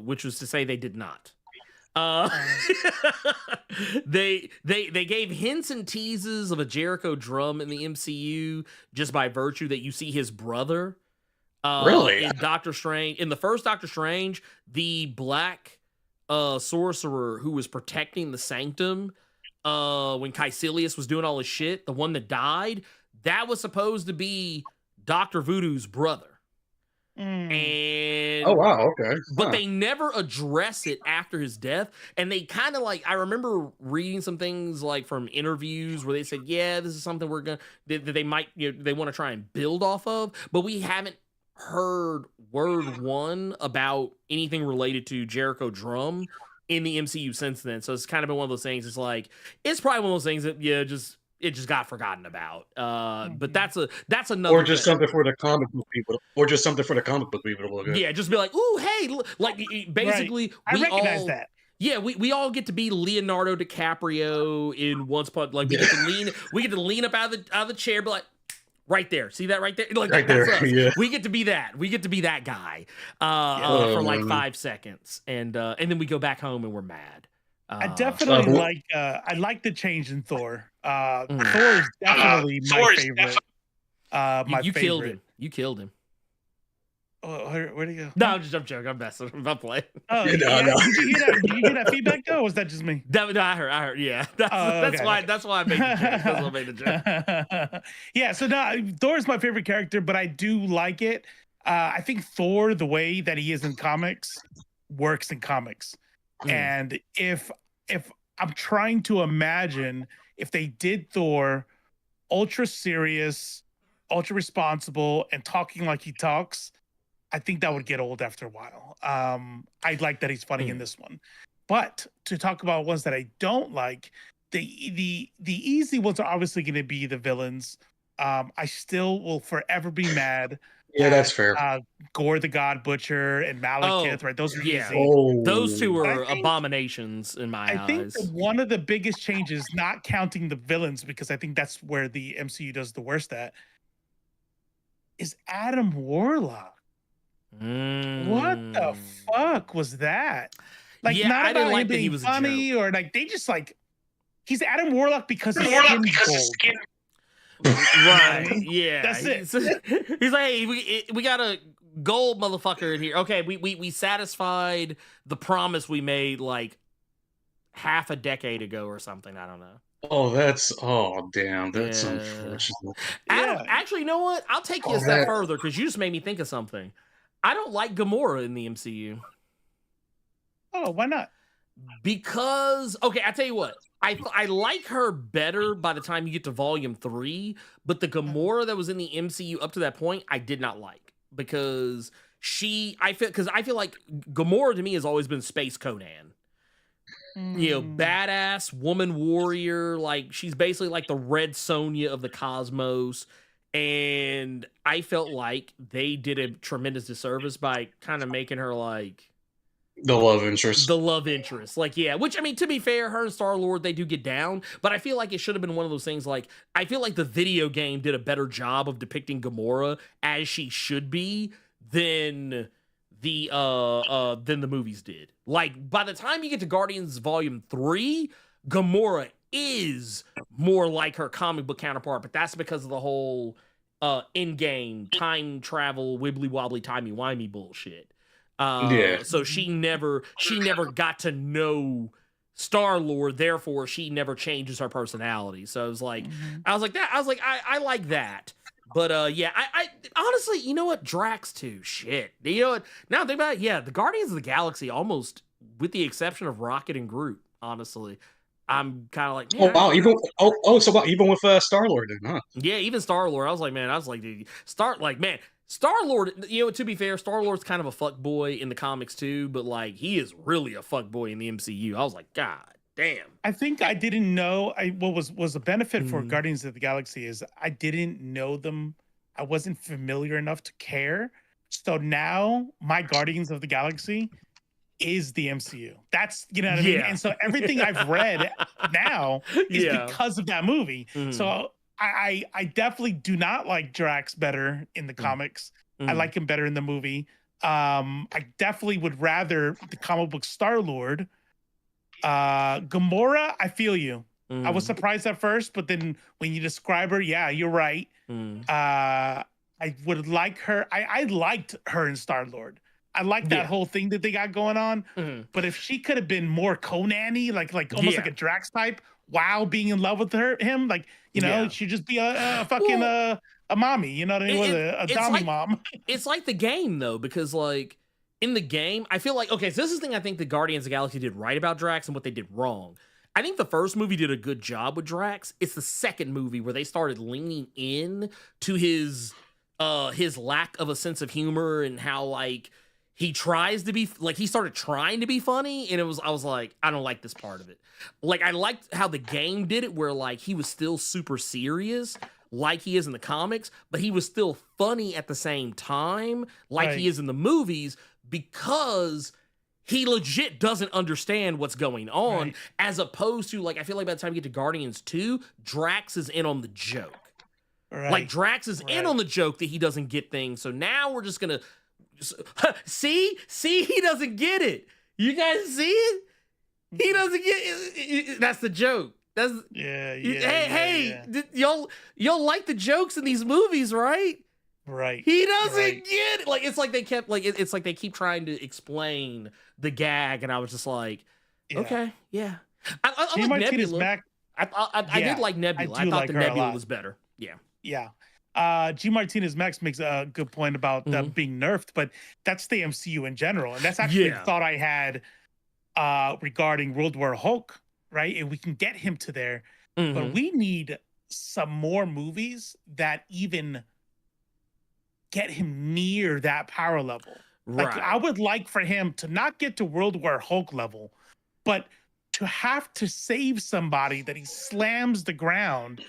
Which was to say they did not. They gave hints and teases of a Jericho drum in the MCU just by virtue that you see his brother. Really? In Doctor Strange, in the first Doctor Strange, the black sorcerer who was protecting the sanctum when Caecilius was doing all his shit, the one that died, that was supposed to be Dr. Voodoo's brother. And oh wow, okay. But they never address it after his death, and they kind of like, I remember reading some things like from interviews where they said, yeah, this is something we're gonna that they might they want to try and build off of, but we haven't heard word one about anything related to Jericho Drum in the MCU since then. So it's kind of been one of those things. It's like, it's probably one of those things that it just got forgotten about. But that's another. Or just something for the comic book people. Or just something for the comic book people to look at. Yeah, just be like, ooh, hey, like basically, I recognize that. Yeah, we all get to be Leonardo DiCaprio in Once Upon, like we get to lean up out of the chair, be like, right there, see that right there, like right that's there. us. Yeah. We get to be that. We get to be that guy for like 5 seconds, and then we go back home and we're mad. I definitely I like the change in Thor. Thor is definitely my favorite. You killed him. You killed him. Oh, where'd he go? No, I'm joking. I'm messing. I'm playing. Oh, no. Did you hear that feedback though? Or was that just me? No, I heard. Yeah, that's why I made the joke. That's why I made the joke. Yeah. So now Thor is my favorite character, but I do like it. I think Thor, the way that he is in comics, works in comics. And if I'm trying to imagine if they did Thor ultra serious, ultra responsible, and talking like he talks, I think that would get old after a while. I like that he's funny in this one, but to talk about ones that I don't like, the easy ones are obviously going to be the villains. I still will forever be mad. Yeah, that's fair. Gore the God Butcher and Malekith, right? Those are easy. Those two But I are think- abominations in my I think eyes. that one of the biggest changes, not counting the villains, because I think that's where the MCU does the worst at, is Adam Warlock. What the fuck was that? Like, Yeah, not I didn't about like him that he being was a funny, or like they just like he's Adam Warlock because his skin's gold. Right. Yeah. That's it. He's like, hey, we got a gold motherfucker in here. Okay, we satisfied the promise we made like half a decade ago or something. I don't know. Damn, that's unfortunate. Adam, actually, you know what? I'll take you a step further because you just made me think of something. I don't like Gamora in the MCU. Oh, why not? Because, okay, I tell you what. I like her better by the time you get to Volume 3, but the Gamora that was in the MCU up to that point, I did not like. Because I feel like Gamora to me has always been Space Conan. You know, badass woman warrior, like she's basically like the Red Sonja of the cosmos. And I felt like they did a tremendous disservice by kind of making her like the love interest. Like, yeah, which I mean, to be fair, her and Star-Lord, they do get down, but I feel like it should have been one of those things. Like, I feel like the video game did a better job of depicting Gamora as she should be than the movies did. Like, by the time you get to Guardians Volume 3, Gamora is more like her comic book counterpart, but that's because of the whole in-game time travel wibbly wobbly timey wimey bullshit. So she never got to know Star-Lord, therefore she never changes her personality. So I was like, I like that. But yeah, I honestly, you know what? Drax too. Shit. You know what? Now think about it, yeah, the Guardians of the Galaxy, almost with the exception of Rocket and Groot, honestly, I'm kind of like, man, even with Star-Lord then, huh? Yeah, even Star-Lord. I was like, dude, Star-Lord, you know, to be fair, Star-Lord's kind of a fuckboy in the comics too, but like he is really a fuckboy in the MCU. I was like, God damn. I think I didn't know what was a benefit for Guardians of the Galaxy is I didn't know them. I wasn't familiar enough to care. So now my Guardians of the Galaxy is the MCU. That's, you know what I mean? And so everything I've read now is because of that movie. So I definitely do not like Drax better in the comics. I like him better in the movie. I definitely would rather the comic book Star-Lord. Gamora, I feel you. I was surprised at first, but then when you describe her, yeah, you're right. I would like her. I liked her in Star-Lord. I like that whole thing that they got going on. But if she could have been more Conan-y, like almost like a Drax type, while being in love with him, like, you know, she'd just be a fucking a mommy, you know what I mean? A dummy mom. It's like the game though, because like in the game, I feel like, okay, so this is the thing I think the Guardians of the Galaxy did right about Drax and what they did wrong. I think the first movie did a good job with Drax. It's the second movie where they started leaning in to his lack of a sense of humor and how like he tries to be like he started trying to be funny, and I was like, I don't like this part of it. Like I liked how the game did it where like he was still super serious like he is in the comics, but he was still funny at the same time like he is in the movies, because he legit doesn't understand what's going on, as opposed to like I feel like by the time you get to Guardians 2, Drax is in on the joke. Like Drax is in on the joke that he doesn't get things. So now we're just gonna see he doesn't get it. You guys see it? He doesn't get it. That's the joke. That's hey, y'all like the jokes in these movies, right? Right. He doesn't get it. Like it's like they kept like it's like they keep trying to explain the gag, and I was just like, okay, yeah. I like Nebula. I did like Nebula. I thought the Nebula was better. Yeah. Yeah. G. Martinez Max makes a good point about them being nerfed, but that's the MCU in general. And that's actually the thought I had regarding World War Hulk, right? And we can get him to there, but we need some more movies that even get him near that power level. Like I would like for him to not get to World War Hulk level, but to have to save somebody that he slams the ground,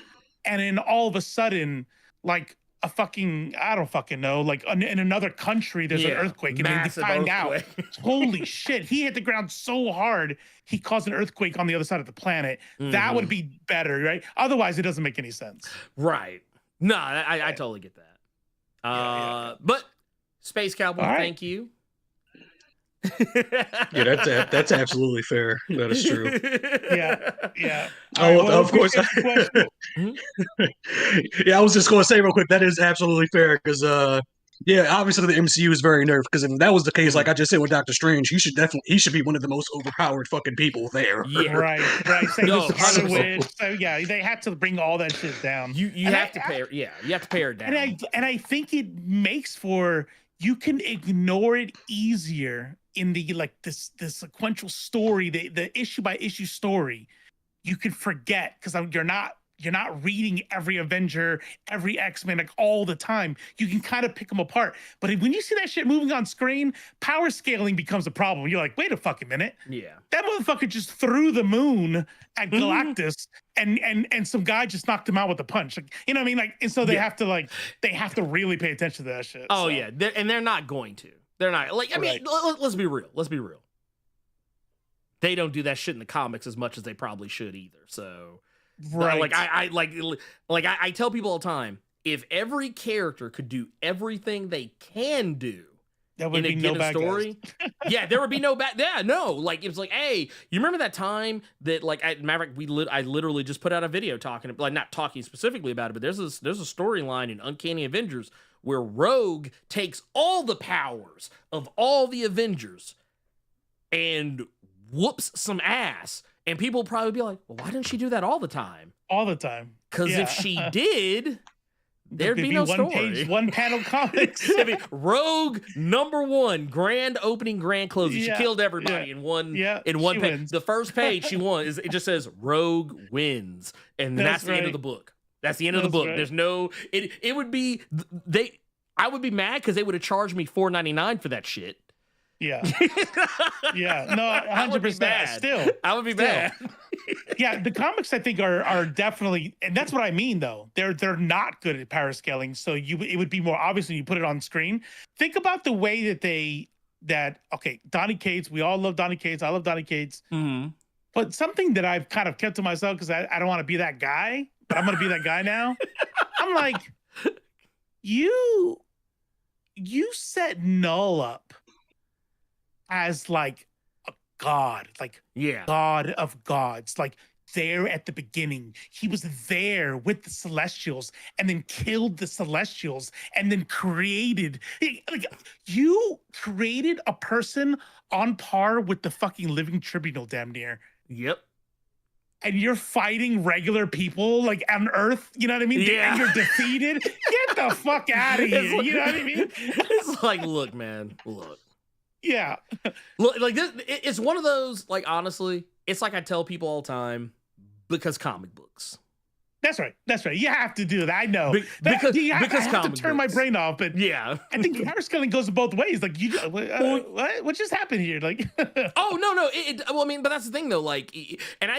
and then all of a sudden, like a fucking, I don't fucking know, like in another country, there's an earthquake, and then you find out, holy shit, he hit the ground so hard, he caused an earthquake on the other side of the planet. That would be better, right? Otherwise, it doesn't make any sense. Right. No, I totally get that. But Space Cowboy, thank you. Yeah, that's absolutely fair. That is true. Yeah. Oh, well, of course. Yeah, I was just going to say real quick, that is absolutely fair because, obviously the MCU is very nerfed because if that was the case, like I just said with Doctor Strange, he should be one of the most overpowered fucking people there. Yeah, right. Same with Scarlet Witch. So yeah, they had to bring all that shit down. You have to pare it down. And I think it makes for, you can ignore it easier in the the sequential story, the issue by issue story. You can forget because you're not reading every Avenger, every X-Men like all the time. You can kind of pick them apart. But when you see that shit moving on screen, power scaling becomes a problem. You're like, wait a fucking minute. Yeah. That motherfucker just threw the moon at Galactus and some guy just knocked him out with a punch. Like, you know what I mean? Like, and so they have to really pay attention to that shit. Oh yeah. They're not going to. They're not like, I mean, let's be real. They don't do that shit in the comics as much as they probably should either. So like I tell people all the time, if every character could do everything they can do in a given story, there would be no bad. Yeah, no. Like it's like, hey, you remember that time that like at Maverick, I literally just put out a video talking, like not talking specifically about it, but there's a storyline in Uncanny Avengers where Rogue takes all the powers of all the Avengers and whoops some ass. And people will probably be like, well, why didn't she do that all the time? All the time. Because if she did, there'd be no story. Page, one panel comics. I mean, Rogue #1, grand opening, grand closing. She killed everybody in one page. Wins. The first page she won it just says Rogue wins. And that's the end of the book. That's the end of the book. Right. There's no it would be I would be mad because they would have charged me $4.99 for that shit. Yeah. Yeah. No, 100%. Still. I would be bad. Yeah, the comics I think are definitely, and that's what I mean though. They're not good at power scaling. So it would be more obvious when you put it on screen. Think about the way that Donny Cates, we all love Donny Cates. I love Donny Cates. Mm-hmm. But something that I've kind of kept to myself because I don't want to be that guy, but I'm gonna be that guy now. I'm like, you set Null up as like a god, like God of gods, like there at the beginning. He was there with the Celestials and then killed the Celestials and then created, like you created a person on par with the fucking Living Tribunal damn near. Yep. And you're fighting regular people like on Earth, you know what I mean? Yeah. And you're defeated. Get the fuck out of here. Like, you know what I mean? It's like, look, man, look. Yeah. Look, like this, it's one of those, like, honestly, it's like I tell people all the time, because comic books. That's right. You have to do that. I know. Because I have to turn my brain off, but yeah, I think power scaling goes both ways. Like, what just happened here? Like, oh no. Well, I mean, but that's the thing though. Like, and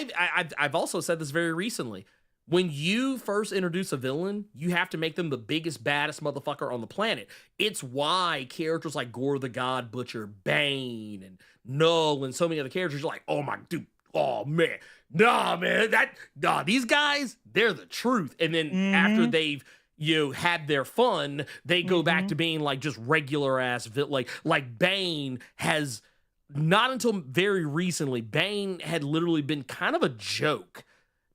I've also said this very recently. When you first introduce a villain, you have to make them the biggest, baddest motherfucker on the planet. It's why characters like Gore the God Butcher, Bane, and Null, and so many other characters are like, oh my dude, oh man. Nah, man, these guys, they're the truth. And then after they've, had their fun, they go back to being like just regular ass, like Bane has, not until very recently, Bane had literally been kind of a joke.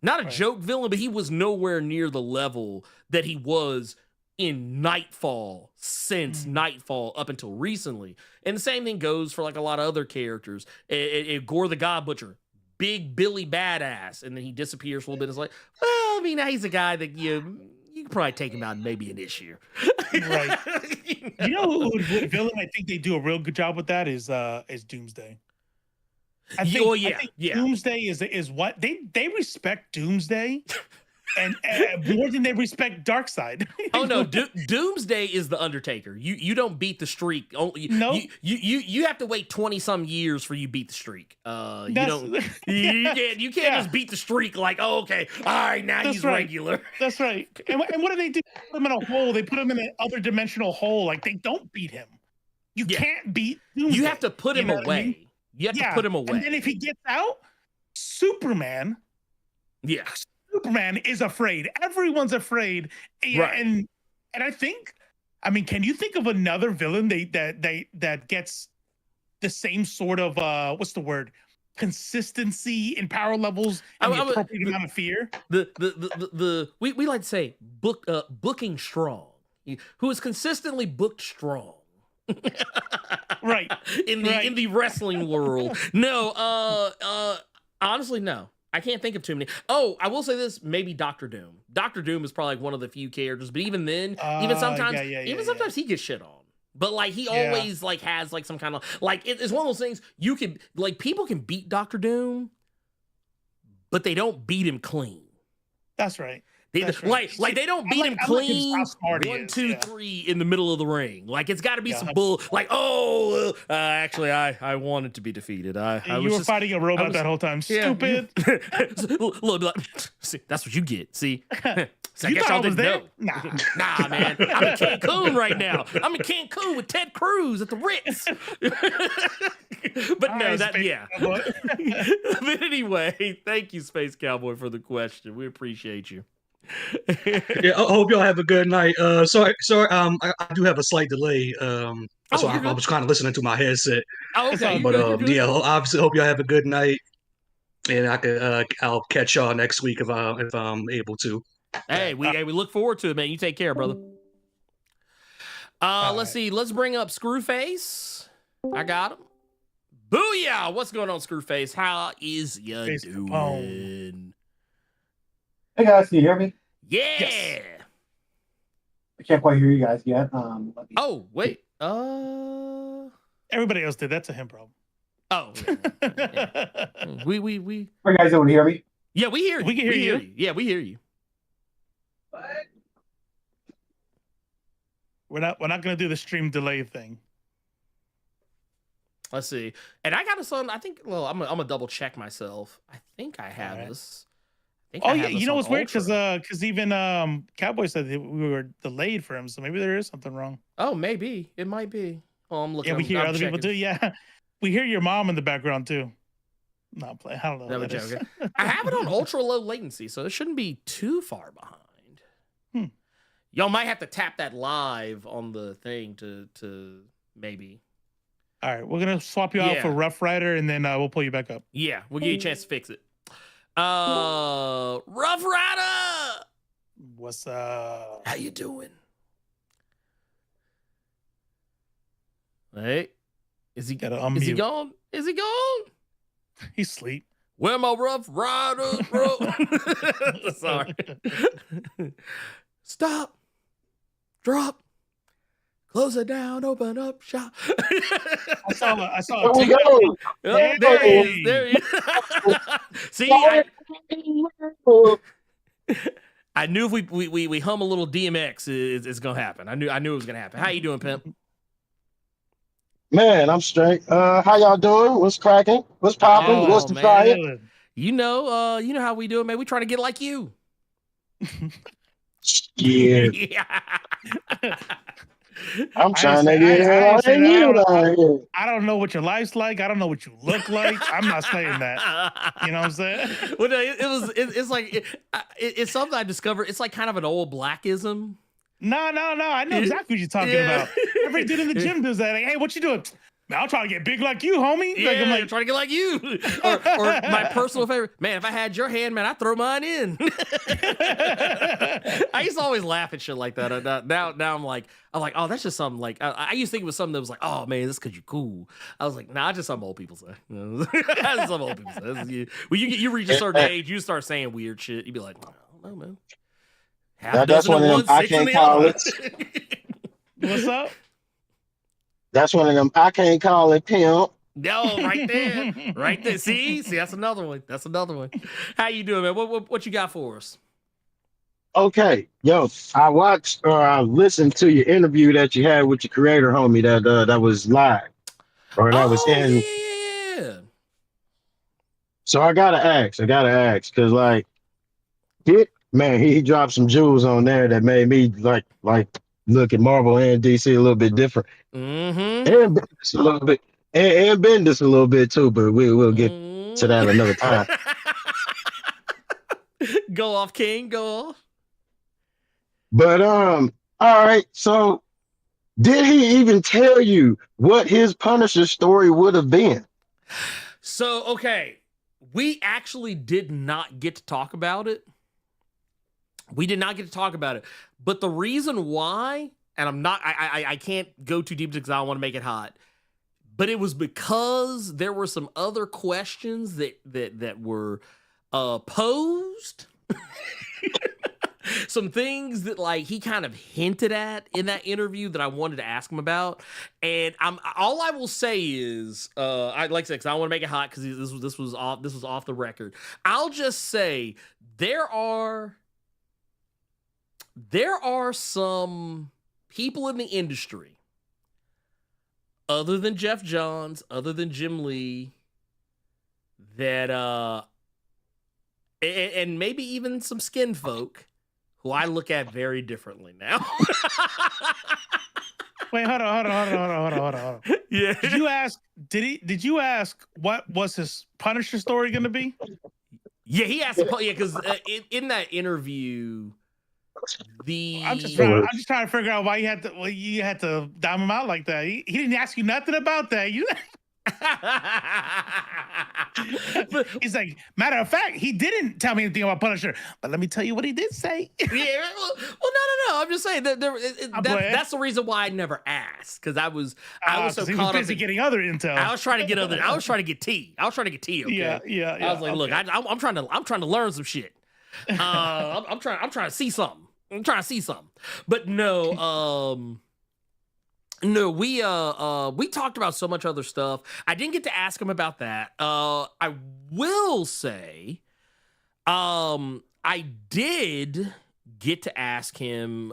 Not a joke villain, but he was nowhere near the level that he was in Nightfall, since Nightfall up until recently. And the same thing goes for like a lot of other characters. Gore the God Butcher, big Billy badass, and then he disappears for a little bit. It's like, well, I mean, he's a guy that you can probably take him out in maybe an issue. Right. You know who villain I think they do a real good job with that is Doomsday. I think Doomsday is what they respect Doomsday and more than they respect Darkseid. Oh no, Doomsday is the Undertaker. You don't beat the streak. Nope. You have to wait 20 some years for you beat the streak. You can't just beat the streak like, oh, okay, all right, now he's regular. That's right. And what do? They put him in a hole. They put him in an other dimensional hole. Like they don't beat him. You can't beat Doomsday. You have to put him away. I mean? You have to put him away. And then if he gets out, Superman. Yeah. Superman is afraid. Everyone's afraid. Right. And I think, I mean, can you think of another villain that gets the same sort of what's the word? Consistency in power levels and the appropriate amount of fear? We like to say booking strong. Who is consistently booked strong. Right. In the wrestling world. No, honestly, no. I can't think of too many. Oh, I will say this: maybe Doctor Doom. Doctor Doom is probably like one of the few characters, but even then, sometimes he gets shit on. But like he always like has like some kind of like it's one of those things you can like people can beat Doctor Doom, but they don't beat him clean. That's right. They don't beat him clean. 1, 2, 3 in the middle of the ring. Like it's got to be some bull. Like actually, I wanted to be defeated. You were fighting a robot that whole time. Stupid. See, that's what you get. See, I you guess y'all didn't know. Nah, man. I'm in Cancun right now. I'm in Cancun with Ted Cruz at the Ritz. But no, But anyway, thank you, Space Cowboy, for the question. We appreciate you. Yeah, I hope y'all have a good night. Sorry, I do have a slight delay. I was kind of listening to my headset. Oh, okay. But obviously, hope y'all have a good night, and I'll catch y'all next week if I'm able to. Hey, we look forward to it, man. You take care, brother. Let's see. Let's bring up Screwface. I got him. Booyah! What's going on, Screwface? How is ya doing? Hey guys, can you hear me? Yeah. Yes. I can't quite hear you guys yet. Oh wait. Everybody else did. That's a him problem. Oh. Yeah. We. Are you guys able to hear me? Yeah, we hear you. We can hear you. Yeah, we hear you. We're not gonna do the stream delay thing. Let's see. And I got some. I think. Well, I'm gonna double check myself. I think I have this. You know what's weird? Because even Cowboy said that we were delayed for him, so maybe there is something wrong. Oh, maybe it might be. Oh, I'm looking. Yeah, we hear other people too. Yeah, we hear your mom in the background too. Not playing. I don't know. What that is. I have it on ultra low latency, so it shouldn't be too far behind. Y'all might have to tap that live on the thing to maybe. All right, we're gonna swap you out for Rough Rider, and then we'll pull you back up. Yeah, we'll give you a chance to fix it. Rough Rider, what's up? How you doing? Hey, is he gone? Is he gone? He's asleep. Where my Rough Rider, bro? Sorry. Stop. Drop. Close it down. Open up shop. I saw There he is. See, I knew if we hum a little DMX, it's gonna happen. I knew it was gonna happen. How you doing, pimp? Man, I'm straight. How y'all doing? What's cracking? What's popping? What's the fire? You know how we do it, man. We try to get like you. Yeah. I'm trying to get I don't know what your life's like. I don't know what you look like. I'm not saying that. You know what I'm saying? Well, no, it's like it's something I discovered. It's like kind of an old blackism. No. I know exactly what you're talking about. Every dude in the gym does that. Like, hey, what you doing? Man, I'm trying to get big like you, homie. Yeah, I'm trying to get like you. or my personal favorite, man, if I had your hand, man, I'd throw mine in. I used to always laugh at shit like that. Now I'm like, oh, that's just something like, I used to think it was something that was like, oh, man, this because you're cool. I was like, nah, it's just something old people say. That's some old people say. When you reach a certain age, you start saying weird shit. You'd be like, I don't know, man. That's one of them I can't call it. What's up? That's one of them I can't call it pimp. No, right there. See, that's another one. How you doing, man? What you got for us? Okay, yo, I watched or I listened to your interview that you had with your creator homie that was live or that was Oh in. yeah. So I gotta ask, because like, man, he dropped some jewels on there that made me like look at Marvel and DC a little bit different, Mm-hmm. and Bendis a little bit, and Bendis a little bit too. But we'll get to that another time. Go off, King. Go off. But all right. So did he even tell you what his Punisher story would have been? So okay, we actually did not get to talk about it. We did not get to talk about it. But the reason why, and I can't go too deep because I don't want to make it hot. But it was because there were some other questions that were posed. Some things that like he kind of hinted at in that interview that I wanted to ask him about, and all I will say is I like I said, 'cause I don't want to make it hot because this was off the record. I'll just say there are some people in the industry other than Jeff Johns, other than Jim Lee, that and maybe even some skin folk who I look at very differently now. Wait, hold on. Yeah. Did you ask what was his Punisher story going to be? Yeah, he asked. Yeah, because in that interview, I'm just trying to figure out why you had to dime him out like that. He didn't ask you nothing about that. He's like, matter of fact, he didn't tell me anything about Punisher, but let me tell you what he did say. Yeah, well, no. I'm just saying that that's the reason why I never asked, because I was so caught up in getting other intel. I was trying to get tea. I was trying to get tea. Okay? Yeah. I was like, look, I'm trying to learn some shit. I'm trying to see something. But no, no, we talked about so much other stuff. I didn't get to ask him about that. I will say, I did get to ask him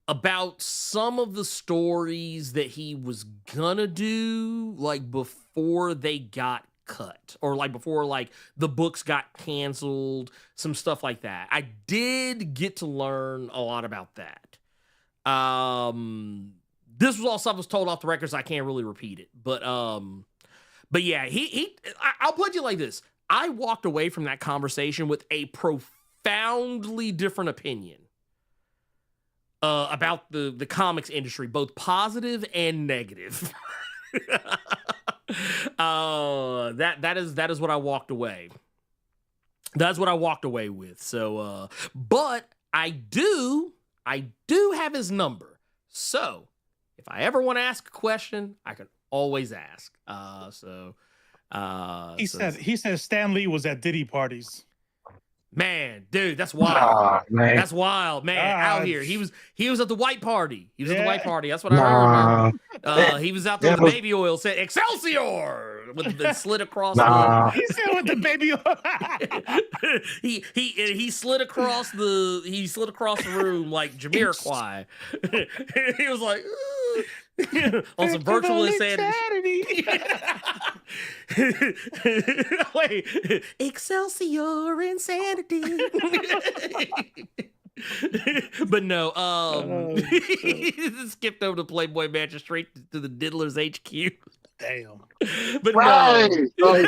about some of the stories that he was gonna do, like before they got cut, or like before like the books got canceled, some stuff like that. I did get to learn a lot about that. This was all stuff was told off the record, so I can't really repeat it. But yeah, I'll put you like this. I walked away from that conversation with a profoundly different opinion about the comics industry, both positive and negative. That is what I walked away. That's what I walked away with. So, but I do have his number. So if I ever want to ask a question, I can always ask. He said Stan Lee was at Diddy parties. Man, dude, that's wild. Man. That's wild, man. Out here, he was at the white party. He was at the white party. That's what I heard. He was out there with the baby oil. Said Excelsior with the slit across. He said with the baby oil. he slid across the room like Jamiroquai. He was like. On some virtual insanity. Wait, Excelsior insanity. But no, he skipped over to Playboy Mansion straight to the Diddler's HQ. Damn. But right. no.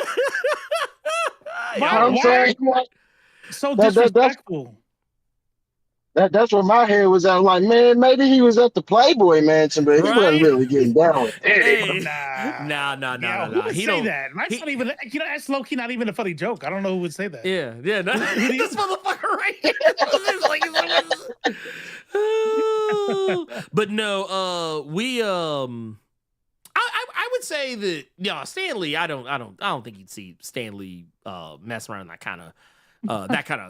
I'm saying, so disrespectful. That's where my head was at. I'm like, man, maybe he was at the Playboy Mansion, but he wasn't really getting down with it. Hey, nah. Who would say that? That's not even. That's low key not even a funny joke. I don't know who would say that. Yeah. No, this motherfucker right here. But no, we I would say that Stan Lee. I don't think you'd see Stan Lee mess around that kind of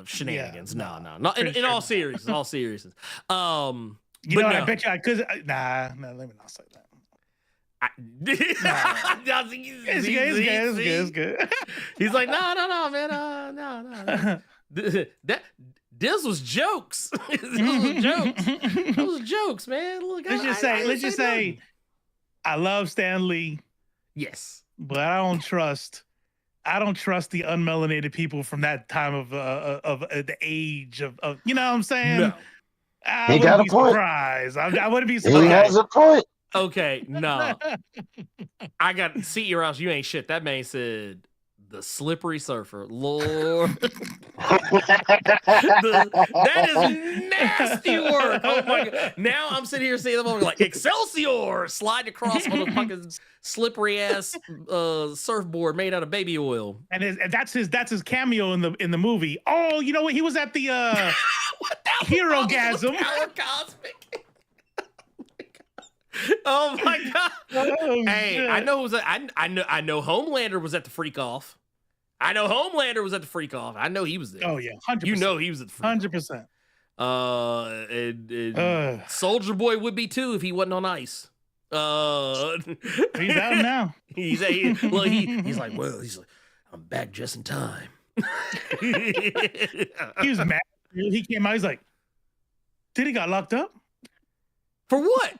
shenanigans. No. In all seriousness. I bet you I could. Nah, let me not say that. It's good. He's like, no, man, no. This was jokes. This was jokes. Those jokes, man. Look, let's just say, I love Stan Lee. Yes, but I don't trust the unmelanated people from that time of the age of you know what I'm saying? No. I wouldn't be surprised. I wouldn't be surprised. He has a point. Okay, no. I got see your house. You ain't shit. That man said the slippery surfer. Lord. That is nasty work. Oh my god. Now I'm sitting here saying them like Excelsior sliding across on a fucking slippery ass surfboard made out of baby oil. And that's his cameo in the movie. Oh, you know what? He was at the Hero Gasm. Power Cosmic. Oh my god! Oh, hey, shit. I know it was. I know Homelander was at the freak off. I know Homelander was at the freak off. I know he was there. Oh yeah, 100%. You know he was at the freak 100%. And Soldier Boy would be too if he wasn't on ice. He's out now. He's like, I'm back just in time. He was mad. He came out. He's like, Diddy got locked up for what?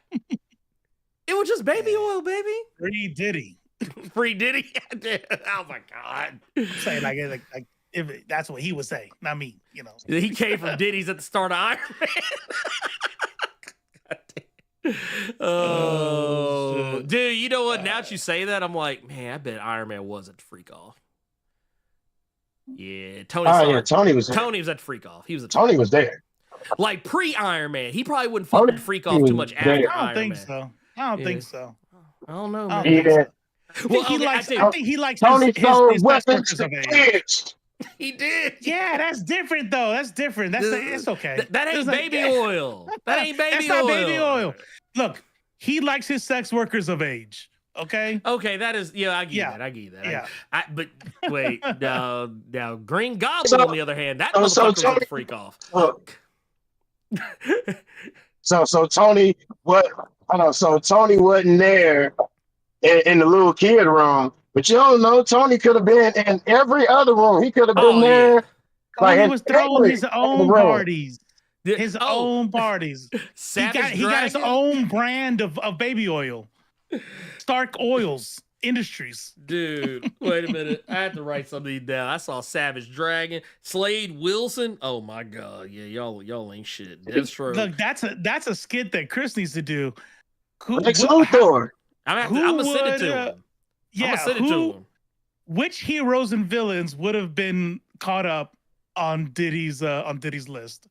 It was just baby oil, baby. Free Diddy. Free Diddy. Oh my god. Say like if that's what he would say, not me. You know. He came from Diddy's at the start of Iron Man. Oh, dude, you know what? Now that you say that, I'm like, man, I bet Iron Man was at the freak off. Yeah, Tony was at the freak off. He was Tony was there. Like pre-Iron Man. He probably wouldn't fucking freak off too much after Iron Man. I don't think so. I don't know, man. I think he likes Tony his weapons of age. He did. Yeah, that's different though. That's different. It's okay. That ain't baby oil. That ain't baby That's oil. not baby oil. Look, he likes his sex workers of age. Okay. Okay, that is I get that. Yeah. But wait, now Green Goblin on the other hand, that motherfucker was a freak off. So Tony Tony wasn't there in the little kid room, but you don't know, Tony could have been in every other room. He could have been there. Yeah. Like, he was throwing his own parties. His own parties. He got his own brand of baby oil. Stark Oils Industries. Dude, wait a minute. I had to write something down. I saw Savage Dragon, Slade Wilson. Oh my god, yeah, y'all ain't shit. That's true. Look, that's a skit that Chris needs to do. Lex Luthor. I'm gonna send it to him. Yeah, I'm gonna send it to him. Which heroes and villains would have been caught up on Diddy's list?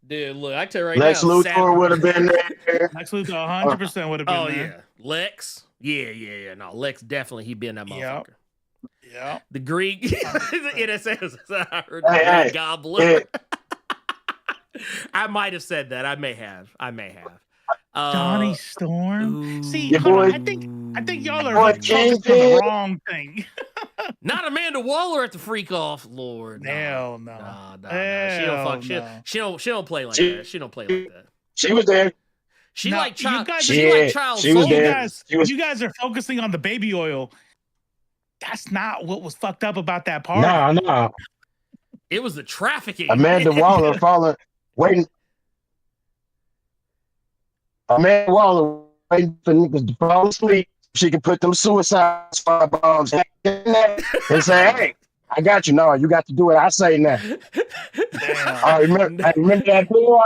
Dude, look, I tell you right Lex now. Lex Luthor would have been there. Lex Luthor 100% would have been there. Yeah. Lex. Yeah. No, Lex definitely he been that motherfucker. Yeah. The Greek NSS. I heard the Goblin. I might have said that. I may have. Johnny Storm. See, boy, I think y'all are focused on the wrong thing. Not Amanda Waller at the freak off, Lord. Hell no. No. She don't play like that. She don't play like that. She was there. She like child. She was there. You guys are focusing on the baby oil. That's not what was fucked up about that part. No. It was the trafficking. Amanda Waller waiting for niggas to fall asleep. She can put them suicide bombs in there and say, "Hey, I got you." No, you got to do it. I say now. Remember that bill?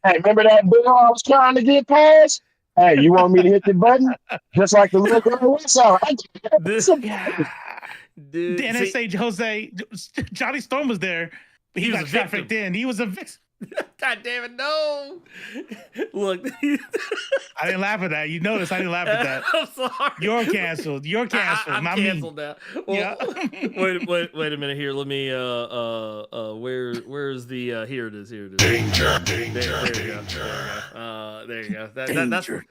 Hey, remember that bill I was trying to get passed? Hey, you want me to hit the button? Just like the little girl we saw. Dude, the NSA Jose Johnny Storm was there, but he got trafficked in. He was a victim. God damn it, no. Look. I didn't laugh at that. You notice I didn't laugh at that. I'm sorry. You're canceled. I'm not canceled me. now. Well, wait a minute here. Let me where's the here it is. Danger. There you go.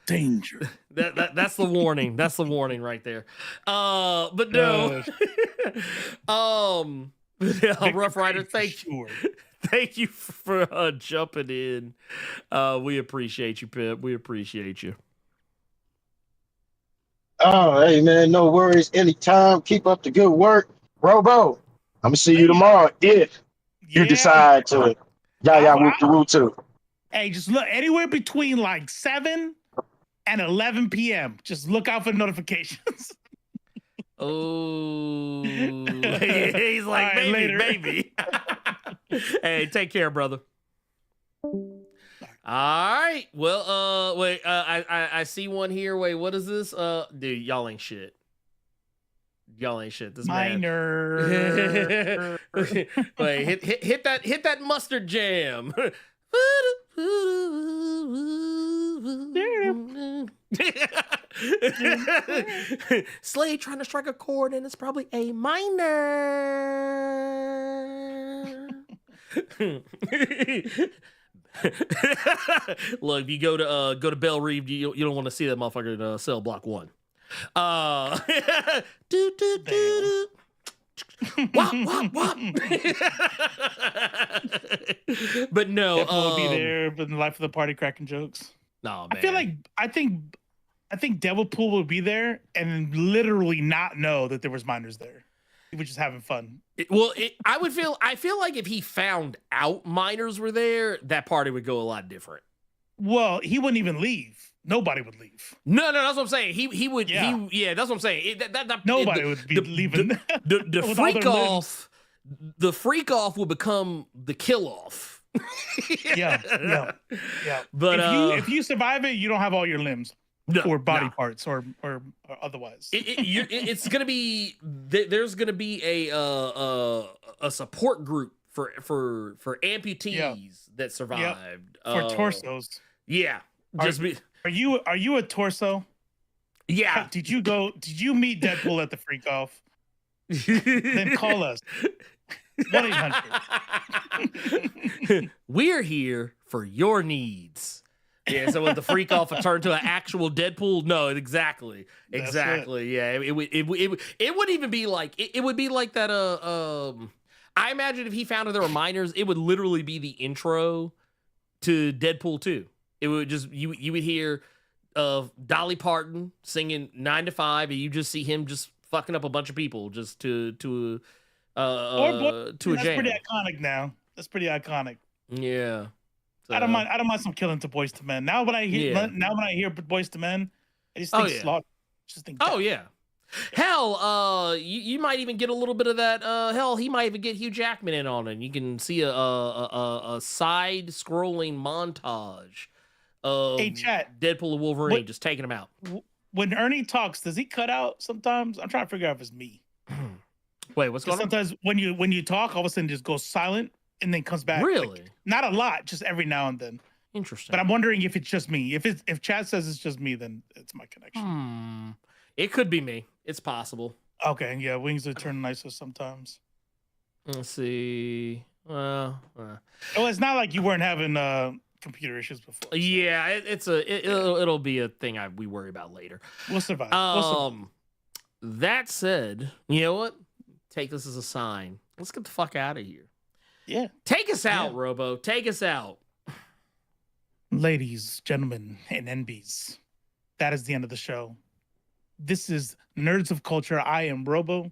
Danger. That's the warning. That's the warning right there. But no. Rough Rider, thank you. Thank you for jumping in. We appreciate you, Pip. We appreciate you. Oh, hey, man, no worries. Anytime. Keep up the good work. Robo, I'm going to see you tomorrow if You decide to. Yeah, whoop the whoop too. Hey, just look anywhere between like 7 and 11 p.m. Just look out for notifications. Oh, he's like, All right, later. baby. Hey, take care, brother. All right. Well, wait. I see one here. Wait, what is this? Dude, y'all ain't shit. Y'all ain't shit. This Minor. Wait, hit that mustard jam. Slade trying to strike a chord, and it's probably a minor. Look, if you go to Bell Reeve, you don't want to see that motherfucker in cell block 1. Do, do, do, do. Wop, wop, wop. But no, Deadpool will be there, but in the life of the party, cracking jokes. No, man. I feel like I think Deadpool would be there and literally not know that there was minors there. He was just having fun. I feel like if he found out minors were there, that party would go a lot different. Well, he wouldn't even leave. Nobody would leave. No, that's what I'm saying. He would. Yeah, that's what I'm saying. Nobody would be leaving. The freak off will become the kill off. Yeah. But if you survive it, you don't have all your limbs or body parts or otherwise. It's gonna be there's gonna be a support group for amputees that survived for torsos. Yeah, Are you a torso? Yeah. Did you meet Deadpool at the freak off? Then call us. 1-800. We're here for your needs. Yeah, so with the freak off turned to an actual Deadpool? No, exactly. Yeah, it would even be like it would be like that I imagine if he found out there were minors, it would literally be the intro to Deadpool 2. It would just you would hear Dolly Parton singing 9 to 5, and you just see him just fucking up a bunch of people just to a jam. That's pretty iconic now. That's pretty iconic. Yeah. So, I don't mind some killing to Boys to Men. Now when I hear Boys to Men, I just think slaughter. Yeah. Hell, you might even get a little bit of that. Hell, he might even get Hugh Jackman in on it. You can see a side scrolling montage of Deadpool and Wolverine just taking him out. When Ernie talks, does he cut out sometimes? I'm trying to figure out if it's me. Wait, what's going on? Sometimes when you talk, all of a sudden just goes silent and then comes back. Really? Like, not a lot, just every now and then. Interesting. But I'm wondering if it's just me. If Chad says it's just me, then it's my connection. It could be me. It's possible. Okay, yeah, wings are turning nicer sometimes. Let's see. Well, it's not like you weren't having computer issues before. So. Yeah, it'll be a thing we worry about later. We'll survive. That said, you know what? Take this as a sign. Let's get the fuck out of here. Yeah. Take us out, Robo. Take us out. Ladies, gentlemen, and NBs, that is the end of the show. This is Nerds of Culture. I am Robo,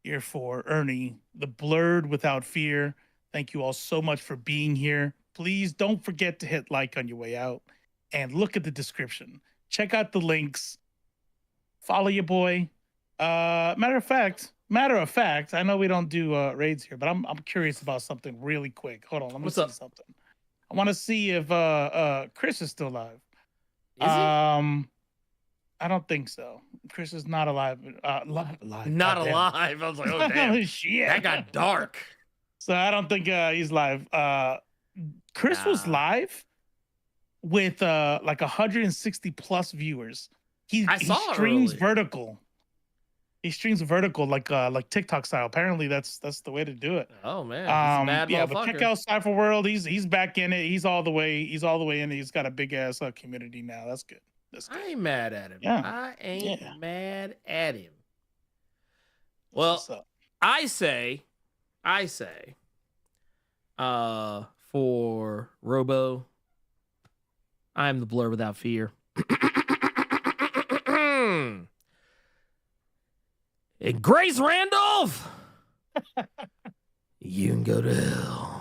here for Ernie, the Blerd without fear. Thank you all so much for being here. Please don't forget to hit like on your way out and look at the description. Check out the links. Follow your boy. Matter of fact, I know we don't do raids here, but I'm curious about something really quick. Hold on, let me see something. I want to see if Chris is still alive. Is he? I don't think so. Chris is not alive. Alive. Not alive. I was like, oh damn, shit. That got dark. So I don't think he's live. Chris was live with like 160 plus viewers. He streams vertical. He streams vertical like TikTok style. Apparently that's the way to do it. Oh man, he's a mad motherfucker. But check out Cipher World. He's back in it. He's all the way in it. He's got a big ass community now. That's good. I ain't mad at him. Yeah. I ain't mad at him. Well, I say, for Robo, I'm the Blur without fear. And Grace Randolph, You can go to hell.